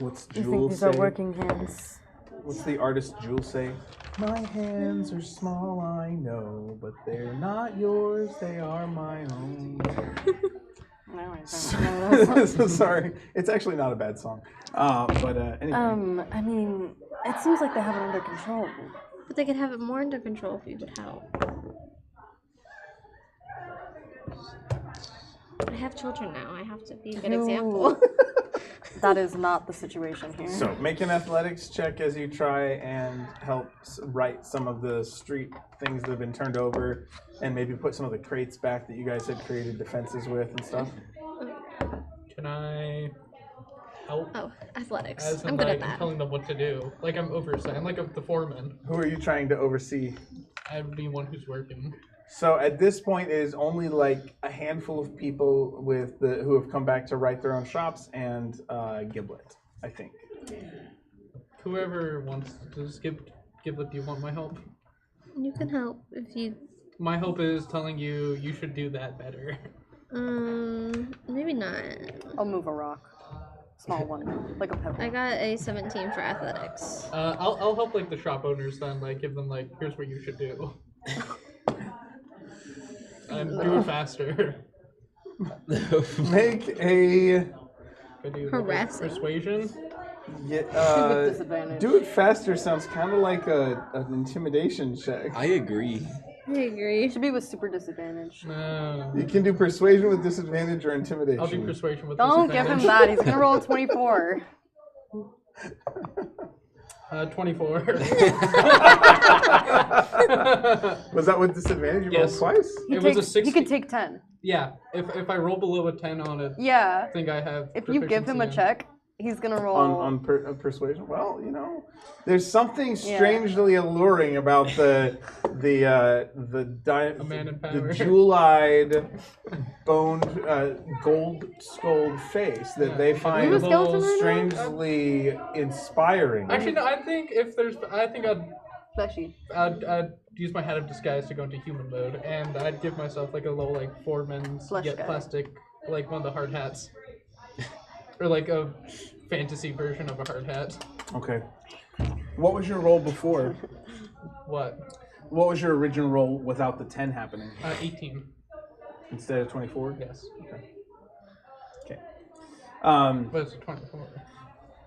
What's You think Jewel these say? are working hands? What's the artist Jewel say? My hands are small, I know, but they're not yours, they are my own. No, I don't know. So sorry, it's actually not a bad song. But anyway. I mean, it seems like they have it under control. But they could have it more under control if you would help. I have children now. I have to be a good example. That is not the situation here. So make an athletics check as you try and help right some of the street things that have been turned over, and maybe put some of the crates back that you guys had created defenses with and stuff. Can I help? Oh, athletics. As I'm in, good at like, that. telling them what to do. Like I'm oversight. I'm like the foreman. Who are you trying to oversee? I would be one who's working. So at this point, it is only like a handful of people who have come back to write their own shops and Giblet, I think. Whoever wants to skip, Giblet, do you want my help? You can help if you. My help is telling you should do that better. Maybe not. I'll move a rock. Small one, like a pebble. I got a 17 for athletics. I'll help like the shop owners then, like give them like here's what you should do. Do it faster. Make a Could I do like, Harassing. persuasion. Yeah, disadvantage. do it faster sounds kind of like an intimidation check. I agree. I agree. It should be with super disadvantage. No. You can do persuasion with disadvantage or intimidation. I'll do persuasion with Don't give him disadvantage. that. He's gonna roll a 24. 24. Was that with disadvantage? You Yes. rolled twice? He It was a takes- 60. He could take 10. Yeah, if I roll below a 10 on it, Yeah. I think I have. If you give him a proficiency check, he's gonna roll. On persuasion? Well, you know, there's something strangely alluring about the man in power. jewel-eyed, boned, gold-skulled face that they You find a skeleton right now? strangely inspiring. Actually, no, I think Fleshy. I'd use my head of disguise to go into human mode, and I'd give myself like a little like foreman's Flesh yet guy. plastic, like one of the hard hats, or like a fantasy version of a hard hat. Okay. What was your roll before? What? What was your original roll without the 10 happening? 18. Instead of 24? Yes. Okay. But it's a 24.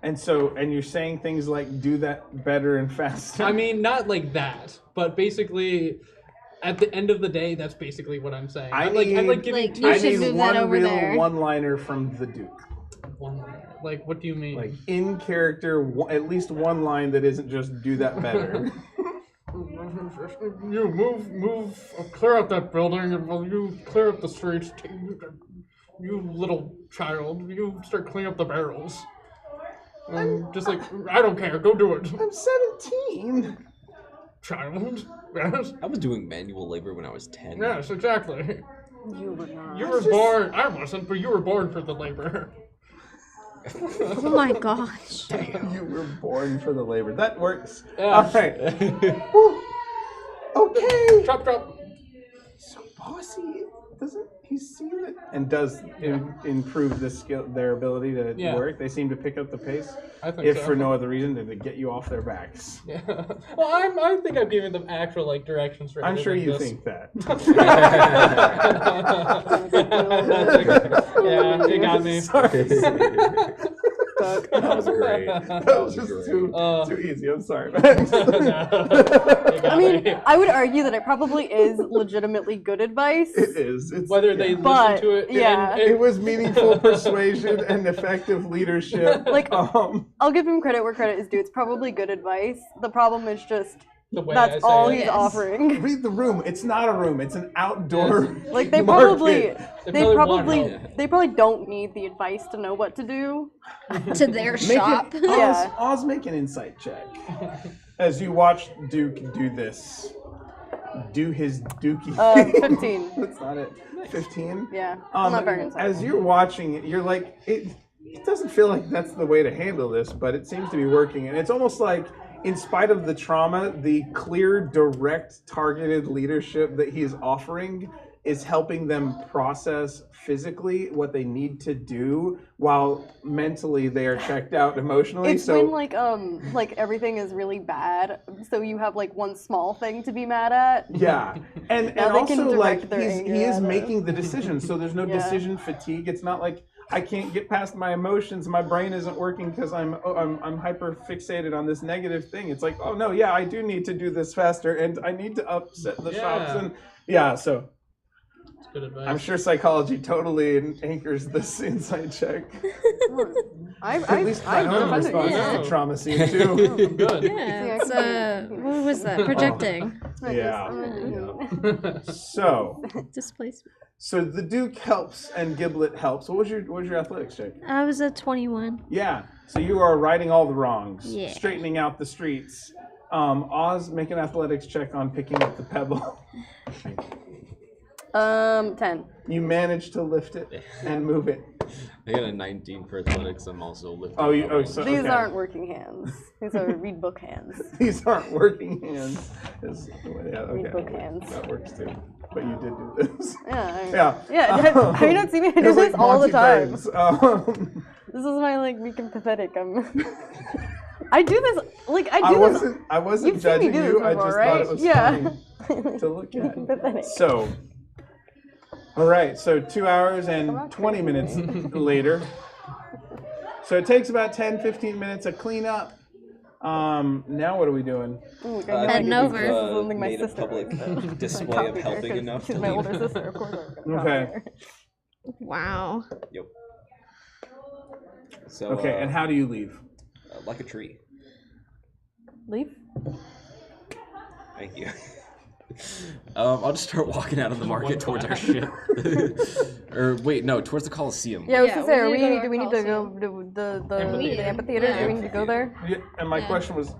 And you're saying things like do that better and faster. I mean, not like that, but basically, at the end of the day, that's basically what I'm saying. I I'm like need- giving Like, two you I should need move that one over real there. one-liner from the Duke. one. Like, what do you mean? Like in character, at least one line that isn't just do that better. You move, clear out that building, and while you clear up the streets, you little child, you start cleaning up the barrels. Just like, I don't care, go do it. I'm 17. Child. Yes. I was doing manual labor when I was 10. Yes, exactly. You were not. You were born, I wasn't, but you were born for the labor. Oh my gosh. You were born for the labor. That works. Yeah. All right. Whew. Okay. Chop, chop. So Bossy, doesn't he see it and does improve the skill, their ability to work? They seem to pick up the pace. I think If so. for no other reason than to get you off their backs. Yeah. Well, I think I'm giving them actual like directions for. I'm sure anything you this. think that. Yeah, you got me. That was great. That was just too easy. I'm sorry. I mean, I would argue that it probably is legitimately good advice. It is. It's, Whether they But, listen to it, yeah. it was meaningful persuasion and effective leadership. Like, I'll give him credit where credit is due. It's probably good advice. The problem is just the way I say that's all it. he's Yes. offering. Read the room. It's not a room. It's an outdoor. Like they market. they probably don't need the advice to know what to do. To their Make shop. it, Yeah. Oz, make an insight check as you watch Duke do this. Do his dookie. 15. That's not it. 15. Yeah, I'm not very insightful. As you're watching it, you're like, it doesn't feel like that's the way to handle this, but it seems to be working. And it's almost like, in spite of the trauma, the clear, direct, targeted leadership that he's offering is helping them process physically what they need to do, while mentally they are checked out emotionally. It's so when like everything is really bad, so you have like one small thing to be mad at. yeah, and Now they can also like direct their anger he is at it. making the decision, so there's no Yeah. decision fatigue. It's not like I can't get past my emotions. My brain isn't working because I'm hyper fixated on this negative thing. It's like, oh no, yeah, I do need to do this faster, and I need to upset the shops, and so It's good advice. I'm sure psychology totally anchors this insight check. At least my own defended response you. to the trauma scene too. I'm good. Yeah, it's what was that? Projecting. Yeah. So Displacement. So the Duke helps and Giblet helps. What was your athletics check? I was at 21. Yeah. So you are righting all the wrongs, Yeah. straightening out the streets. Oz, make an athletics check on picking up the pebble. 10. You managed to lift it and move it. I got a 19 for athletics. I'm also lifting. So These okay. aren't working hands. These are read book hands. These aren't working hands. Read book hands. That works too. But you did do this. Yeah. Yeah. Have you not seen me? I do It's this like all the Monty time. Burns. This is my like weak pathetic. I do this like I wasn't You've seen me judging do you. this I before, just right? thought it was Yeah. funny to look at. Pathetic. So, all right. So 2 hours and 20 minutes later, So it takes about 10-15 minutes of cleanup. Now what are we doing? Ooh, Heading over. This is something my made a sister public wrote. display Copy of her, helping 'cause enough she's to my leave. older sister, of course. I'm gonna Okay. copy her. Wow. Yep. So Okay, and how do you leave? like a tree. Leave? Thank you. I'll just start walking out of the market towards our ship. Or wait, no, towards the Coliseum. Yeah, I was Yeah, gonna say, we need to go to do we our need to go Coliseum. to the Amphitheater. amphitheater? Yeah. Do we need to go there? Yeah, and my Yeah. question was,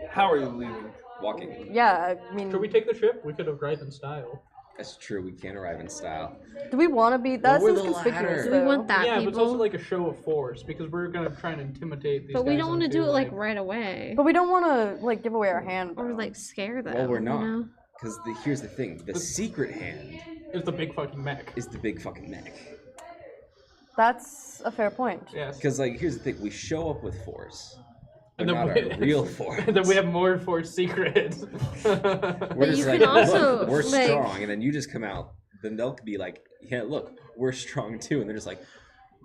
how are you leaving? Walking. Yeah, I mean, Should we take the trip? We could arrive in style. That's true. We can't arrive in style. do we want to be? That Lower seems the conspicuous. ladder. Do we though. want that, Yeah, but it's also people? like a show of force because we're gonna try and intimidate these But we guys don't want to into, do it like right away. But we don't want to like give away our hand. Or though. like scare them. Well, we're you not. know? Because here's the thing: the secret hand It's the big fucking mech. is the big fucking neck. That's a fair point. Yes. Because here's the thing: we show up with force, but And then not we- our real force. And then we have more force secrets. We're But just you like, can also, look, we're like- strong, and then you just come out. Then they'll be like, yeah, look, we're strong too, and they're just like,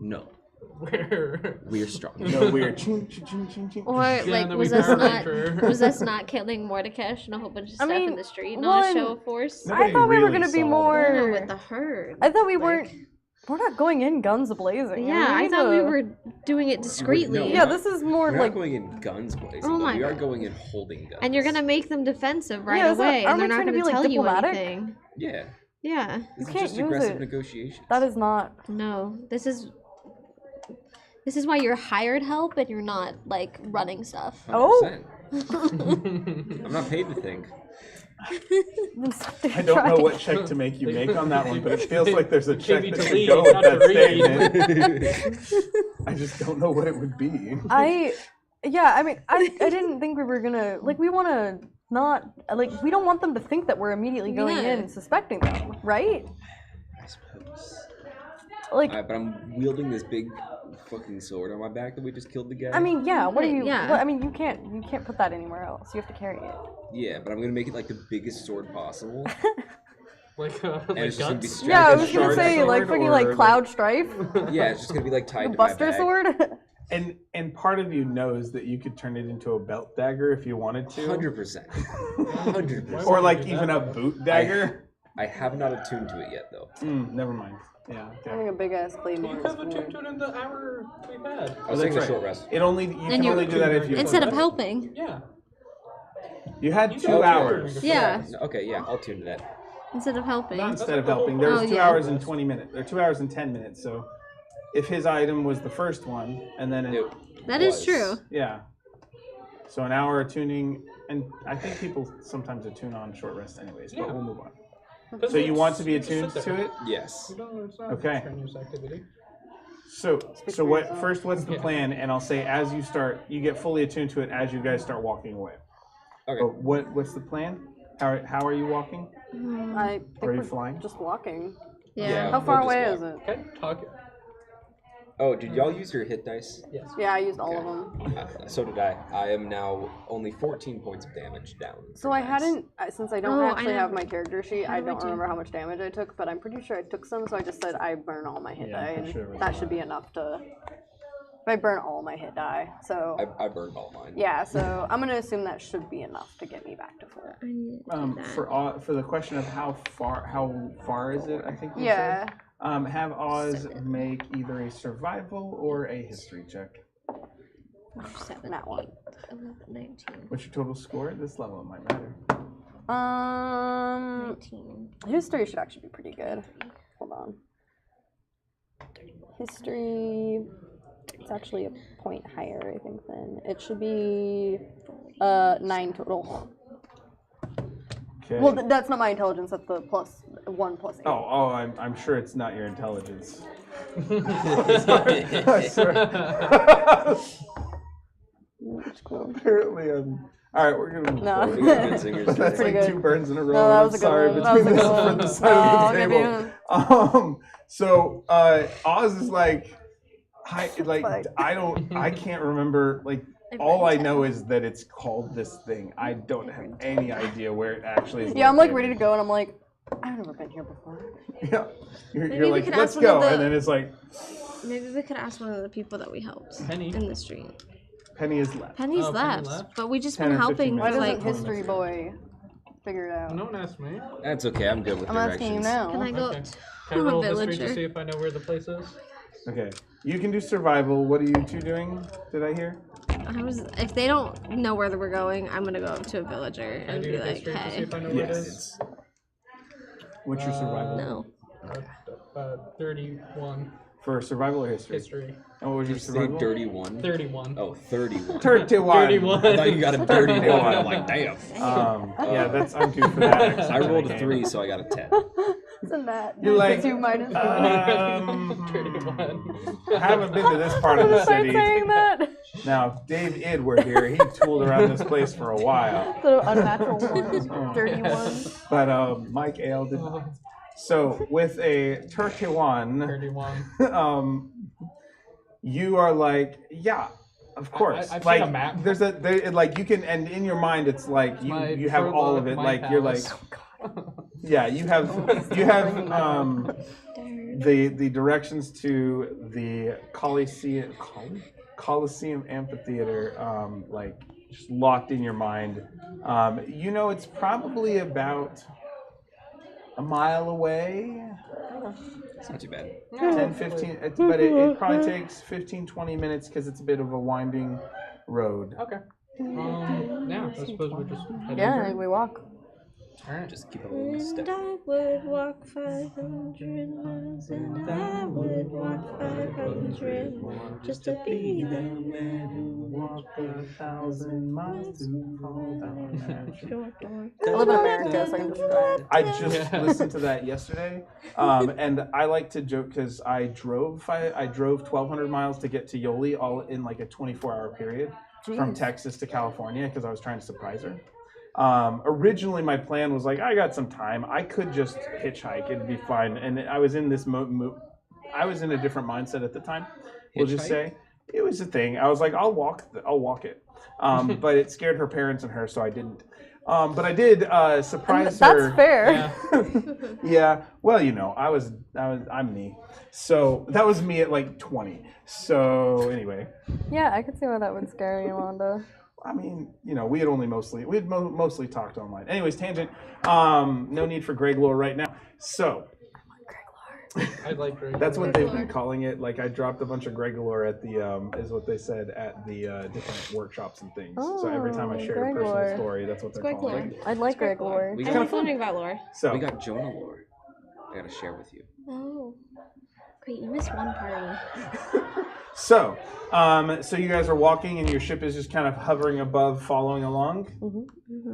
no, we're strong. No, we're ching, ching, ching, ching, ching. Or like, then we was us power not ranger. was us not killing Mordekash and a whole bunch of stuff in mean, the street? Not a one- show of force. Nobody I thought we were really gonna be saw more. Yeah, with the herd. I thought we Like- weren't. We're not going in guns blazing. Yeah, I need thought we to- were doing it discreetly. No, Yeah, this is more We're like. not going in guns blazing, Oh but my we are God. going in holding guns. And you're gonna make them defensive right Yeah, isn't- away, aren't and they're we not trying to gonna be, like, tell you diplomatic? anything. Yeah, Yeah. this is can't just use aggressive it. negotiations. That is not. No. This is why you're hired help and you're not like running stuff. 100%. I'm not paid to think. I don't know what check to make you make on that one, but it feels like there's a check Maybe that to should lead, go with not to that read. statement. I just don't know what it would be. Yeah, I mean, I didn't think we were gonna like. We want to not like. We don't want them to think that we're immediately going Yeah. in suspecting them, right? I suppose. Like, Alright, but I'm wielding this big fucking sword on my back that we just killed the guy. I mean, yeah. What are you? Yeah. What, I mean, you can't put that anywhere else. You have to carry it. yeah, but I'm gonna make it like the biggest sword possible. like And it's just gonna be guts. strapped Yeah, I to was the gonna shard say sword like freaking or like the- Cloud Strife, Yeah, it's just gonna be like tied the to my Buster bag. sword. And part of you knows that you could turn it into a belt dagger if you wanted to. 100%. 100%. Or like even a boot dagger. I have not attuned to it yet, though. Never mind. Yeah. Okay. Having a big ass You claymore. have attuned to it in the hour we've had. I was that's taking a right. short rest. It only you can you're- only do that if you Instead of helping. Yeah. you had You 2 can hours. Yeah. Okay, yeah, I'll tune to that. Instead of helping. Not instead of helping. There was Oh, 2 yeah. hours and 20 minutes. Or 2 hours and 10 minutes. So if his item was the first one, and then it, That is was. true. yeah. So an hour of tuning, and I think people sometimes attune on short rest anyways. But Yeah. we'll move on. 'Cause So you it's- want to be you just attuned sit to there. it? Yes. You know, it's not Okay. a strenuous activity. So for what? yourself. First, what's the Yeah. plan? And I'll say as you start, you get fully attuned to it as you guys start walking away. Okay. But what's the plan? How are you walking? I think Are you we're flying? just walking. Yeah. How far we'll just away walk. is it? Okay, talk. Oh, did y'all use your hit dice? Yes. Yeah, I used all of them. So did I. I am now only 14 points of damage down. So from I dice. hadn't, since I don't Oh, I actually have know. my character sheet, I do I don't do? remember how much damage I took, but I'm pretty sure I took some, so I just said I burn all my hit Yeah, I'm die, pretty sure it and was that should be enough to. If I burn all my hit die, so. I burned all mine. Yeah, so I'm gonna assume that should be enough to get me back to full. I need to do that. For the question of how far is it? I think you Yeah. said. Have Oz make either a survival or a history check. 7, That one. 11, 19. What's your total score at this level? It might matter. 19. History should actually be pretty good. Hold on. History. It's actually a point higher, I think. Then it should be 9 total. Okay. Well, that's not my intelligence. That's the plus 1 plus 8. Oh, I'm sure it's not your intelligence. I swear. That's cool. Apparently, all right, we're gonna move No. forward. We got good singers. That's pretty like good. 2 burns in a row. No, that I'm was a good sorry one. That was between a this good and one. the side of Oh, the maybe. table. So Oz is like, Fine. I can't remember. Like, all I know is that it's called this thing. I don't have any idea where it actually is. Yeah, I'm like located. ready to go, and I'm like, I've never been here before. Yeah, you're we like, could let's ask one of go, the- and then it's like, Maybe we could ask one of the people that we helped Penny. in the street. Penny is left. Penny's Oh, Penny left, left? but we just 10 been or 15 helping Why for minutes. doesn't like. History Boy figure it out? No one asked me. That's okay. I'm good with I'm asking you directions. now. Can I go Okay. up Can I to a roll history to villager? see if I know where the place is? Okay. You can do survival. What are you two doing? Did I hear? If they don't know where we're going, I'm gonna go up to a villager Can I and do be like, history to see hey. if I know where it Yes. is? What's your survival? No. 31 For survival or history? history. And what was your Did you say survival? dirty one? 31. Oh, 31. 31. 31. I thought you got a dirty one. I'm like, damn. Yeah, I'm due for that. Except I rolled for a the 3, game. so I got a 10. It's a nat. You're like, 2 minus 1. Um, 31. I haven't been to this part of I'm the gonna start city. saying that. Now, if Dave Id were here, he tooled around this place for a while. So unnatural 1, dirty 1. But Mike Ale did not. So with a 31, 31. you are like, yeah, of course. I've like seen a map. like you can, and in your mind it's like My you have all of it. my Like you're like, palace. yeah, you have the directions to the Coliseum Amphitheater, like just locked in your mind. You know, it's probably about a mile away. It's not too bad. 10, 15, but it probably takes 15, 20 minutes because it's a bit of a winding road. Okay. Yeah, I suppose we just head Yeah, over. we walk. Alright. Just keep a little step. And I would walk 500 miles, and I would walk 500 just to be the man who walked 1,000 miles to fall down that tree. I live in America, so I can just drive. I just listened to that yesterday, and I like to joke because I drove 1,200 miles to get to Yoli all in like a 24-hour period from Jeez. Texas to California because I was trying to surprise her. Originally, my plan was like, I got some time. I could just hitchhike; it'd be fine. And I was in this I was in a different mindset at the time. We'll just say it was a thing. I was like, I'll walk it. But it scared her parents and her, so I didn't. But I did surprise her. That's fair. Yeah. Yeah. Well, you know, I'm me. So that was me at like 20. So anyway. Yeah, I could see why that would scare you, Wanda. I mean, you know, we had mostly talked online. Anyways, tangent. No need for Greg lore right now. So I like drinking. that's what they've been calling it. Like I dropped a bunch of Greg lore at the is what they said at the different workshops and things. So every time I Oh, share a Greg personal lore. story, that's what they're Greg calling lore. it. I'd like Greg lore. We I got, was wondering about lore. So we got Jonah lore. I gotta share with you. Oh. Great, you missed one party. So you guys are walking and your ship is just kind of hovering above, following along.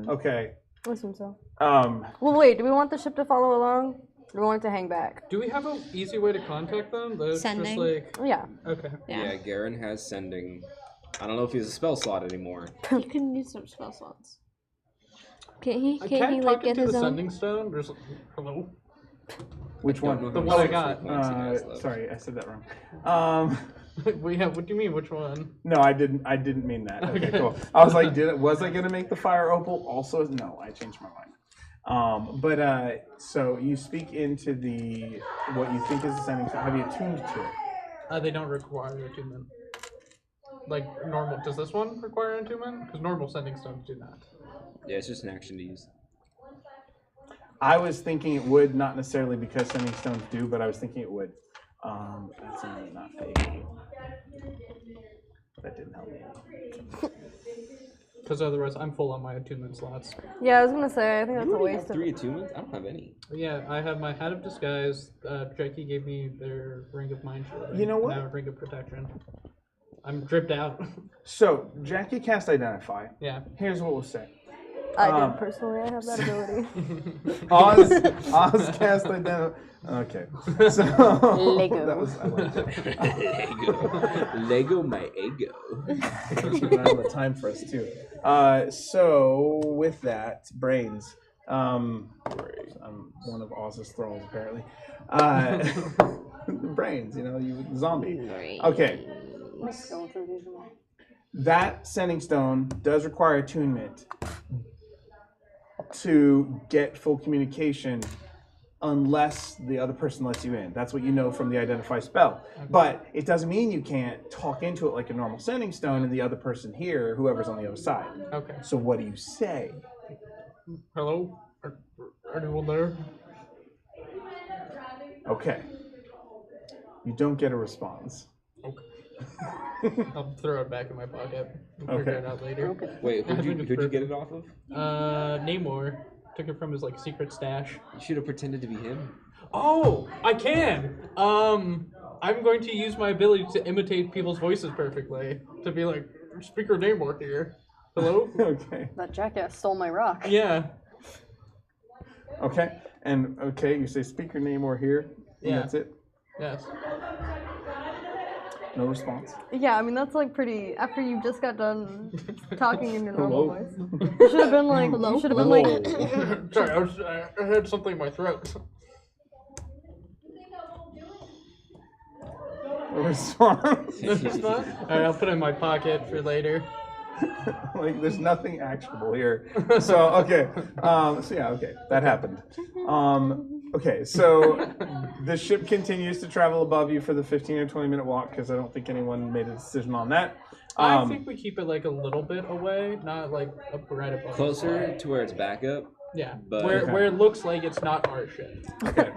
Okay. I assume so. Um, Well, wait, do we want the ship to follow along? Or do we want it to hang back? Do we have an easy way to contact them? That's Sending. just like Oh, yeah. okay. Yeah, Garen has sending. I don't know if he has a spell slot anymore. You can use some spell slots. Can't he? I Can't can't he talk like get into his the own? sending stone. There's hello. which Don't know one? The how one I many got. points he has left. Sorry, I said that wrong. We have. What do you mean? Which one? No, I didn't mean that. Okay, cool. I was like, was I gonna make the fire opal? Also, no, I changed my mind. So you speak into what you think is the sending stone. Have you attuned to it? They don't require attunement. Like normal. Does this one require attunement? Because normal sending stones do not. Yeah, it's just an action to use. I was thinking it would, not necessarily because sending stones do, but I was thinking it would. That's not paying. That didn't help me. Because otherwise, I'm full on my attunement slots. Yeah, I was gonna say, I think that's You a already waste have of 3 attunements? I don't have any. Yeah, I have my Hat of Disguise. Jackie gave me their Ring of Mind Shielding. You know what? And I have Ring of Protection. I'm dripped out. So Jackie cast Identify. Yeah. Here's what we'll say. I do personally. I have that ability. Oz cast Identify. Okay. So Lego. That was, I liked it. Lego my ego. I have the time for us too. So with that, brains. I'm one of Oz's thralls apparently. Brains, you zombie. Okay. That sending stone does require attunement to get full communication unless the other person lets you in. That's what you know from the identify spell. But it doesn't mean you can't talk into it like a normal sending stone and the other person here, whoever's on the other side. Okay. So what do you say? Hello? Anyone there? Okay. You don't get a response. Okay. I'll throw it back in my pocket. We'll figure it out later. Wait, who'd you get it off of? Namor. Took it from his like secret stash. You should have pretended to be him. Oh, I can. I'm going to use my ability to imitate people's voices perfectly. To be like, Speaker Namor here. Hello? Okay. That jackass stole my rock. Yeah. Okay. And okay, you say speaker name or here. And Yeah. that's it. Yes. No response. Yeah, I mean that's like pretty. After you just got done talking in your Hello? normal voice, you should have been like. You should have been like. Sorry, I had something in my throat. No response. It's not? Alright, I'll put it in my pocket for later. Like there's nothing actionable here. So okay. So yeah, okay. That happened. Okay, so the ship continues to travel above you for the 15 or 20 minute walk because I don't think anyone made a decision on that. I think we keep it like a little bit away, not like up right above. Closer to where it's back up. Yeah, But- where it looks like it's not our ship. Okay.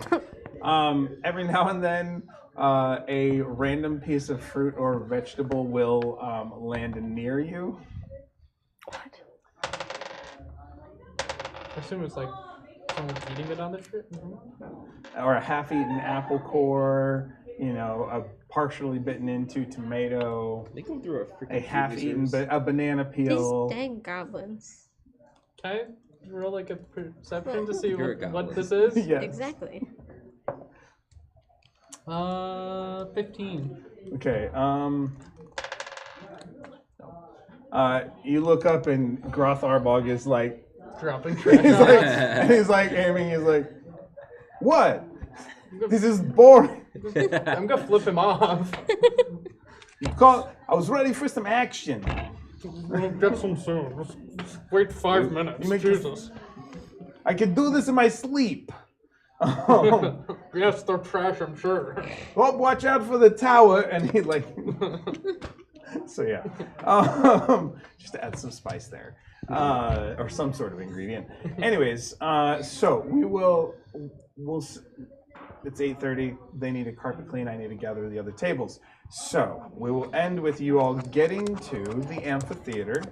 Every now and then, a random piece of fruit or vegetable will land near you. I assume it's like someone eating it on the ship. Or a half-eaten apple core, you know, a partially bitten into tomato, They go through a freaking a half-eaten freezers. a banana peel. These dang goblins. Can I roll like a perception to see You're a what goblin. this is? Yes. Exactly. 15. Okay. You look up and Groth Arbog is like, Dropping he's trash. like, and he's like aiming. He's like, what? This is boring. I'm gonna flip him off. You call. I was ready for some action. We'll get some soon. Just wait 5 minutes. You make Jesus. I can do this in my sleep. Yes, they're trash, I'm sure. Well, watch out for the tower, and he like. So yeah, just to add some spice there, or some sort of ingredient. Anyways, so we'll. It's 8:30. They need a carpet clean. I need to gather the other tables. So we will end with you all getting to the amphitheater,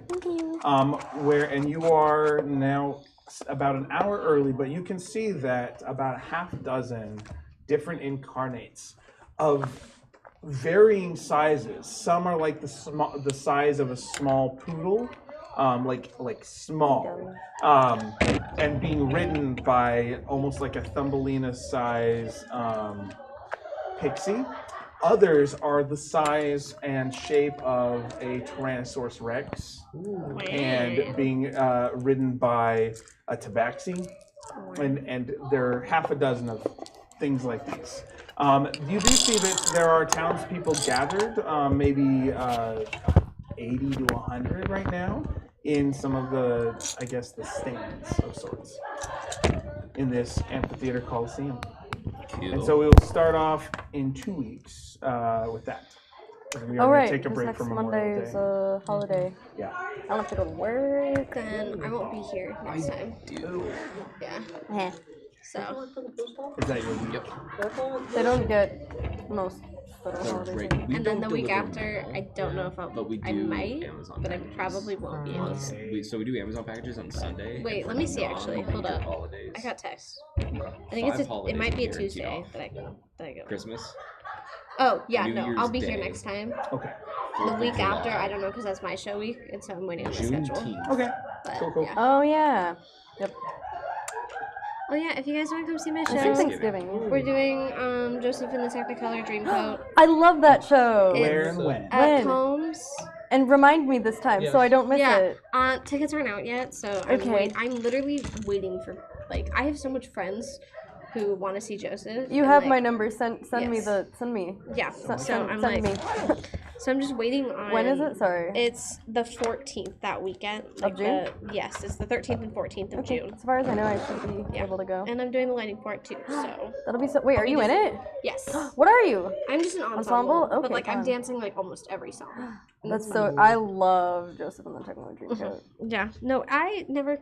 and you are now about an hour early, but you can see that about a half dozen different incarnates of varying sizes. Some are like the size of a small poodle, like small, and being ridden by almost like a Thumbelina size pixie. Others are the size and shape of a Tyrannosaurus Rex, and being ridden by a Tabaxi, and there are half a dozen of things like these. You do see that there are townspeople gathered, maybe 80 to 100 right now, in some of the, I guess, the stands of sorts in this amphitheater coliseum. Cool. And so we will start off in 2 weeks with that. We are Oh going right, to take a 'cause break next from Memorial Monday is Day. a holiday. Yeah. I'll have to go to work. Then I won't be here next time. Yeah. Eh. So Is that your week? They don't get most federal holidays. Great. We and then the don't week deliver after, I don't know if but we I do might, Amazon but I packages. probably won't be able to. So we do Amazon packages on Sunday. Wait, let me see actually. Hold up. Holidays. I got text. I think it's it might be a holidays Tuesday guaranteed that I go. Christmas. Oh yeah, New no, Year's I'll be here Day. next time. Okay. The week after, I don't know because that's my show week, and so I'm waiting on the schedule. Juneteenth. Okay. But, Cool. Yeah. Oh yeah. Yep. Oh yeah, if you guys want to come see my I think show, Thanksgiving. we're doing Joseph and the Technicolor Dreamcoat I love that show. Where and when? at When? Combs. And remind me this time so I don't miss Yeah, it. tickets aren't out yet, so Okay. I'm literally waiting for I have so much friends who want to see Joseph. You and, have like, my number. Send me yes. the send me. Yeah, Send, so send, I'm send like, me. So I'm just waiting on. When is it? Sorry. It's the 14th that weekend. Of June? Yes, it's the 13th and 14th of June. As far as I know, I should be able to go. And I'm doing the lighting for it too. So. That'll be so. Wait, are you in it? Yes. What are you? I'm just an ensemble. Ensemble? Okay, but like I'm fun. dancing like almost every song. That's so. I love Joseph and the Technology Dreamcoat. Yeah. No, I never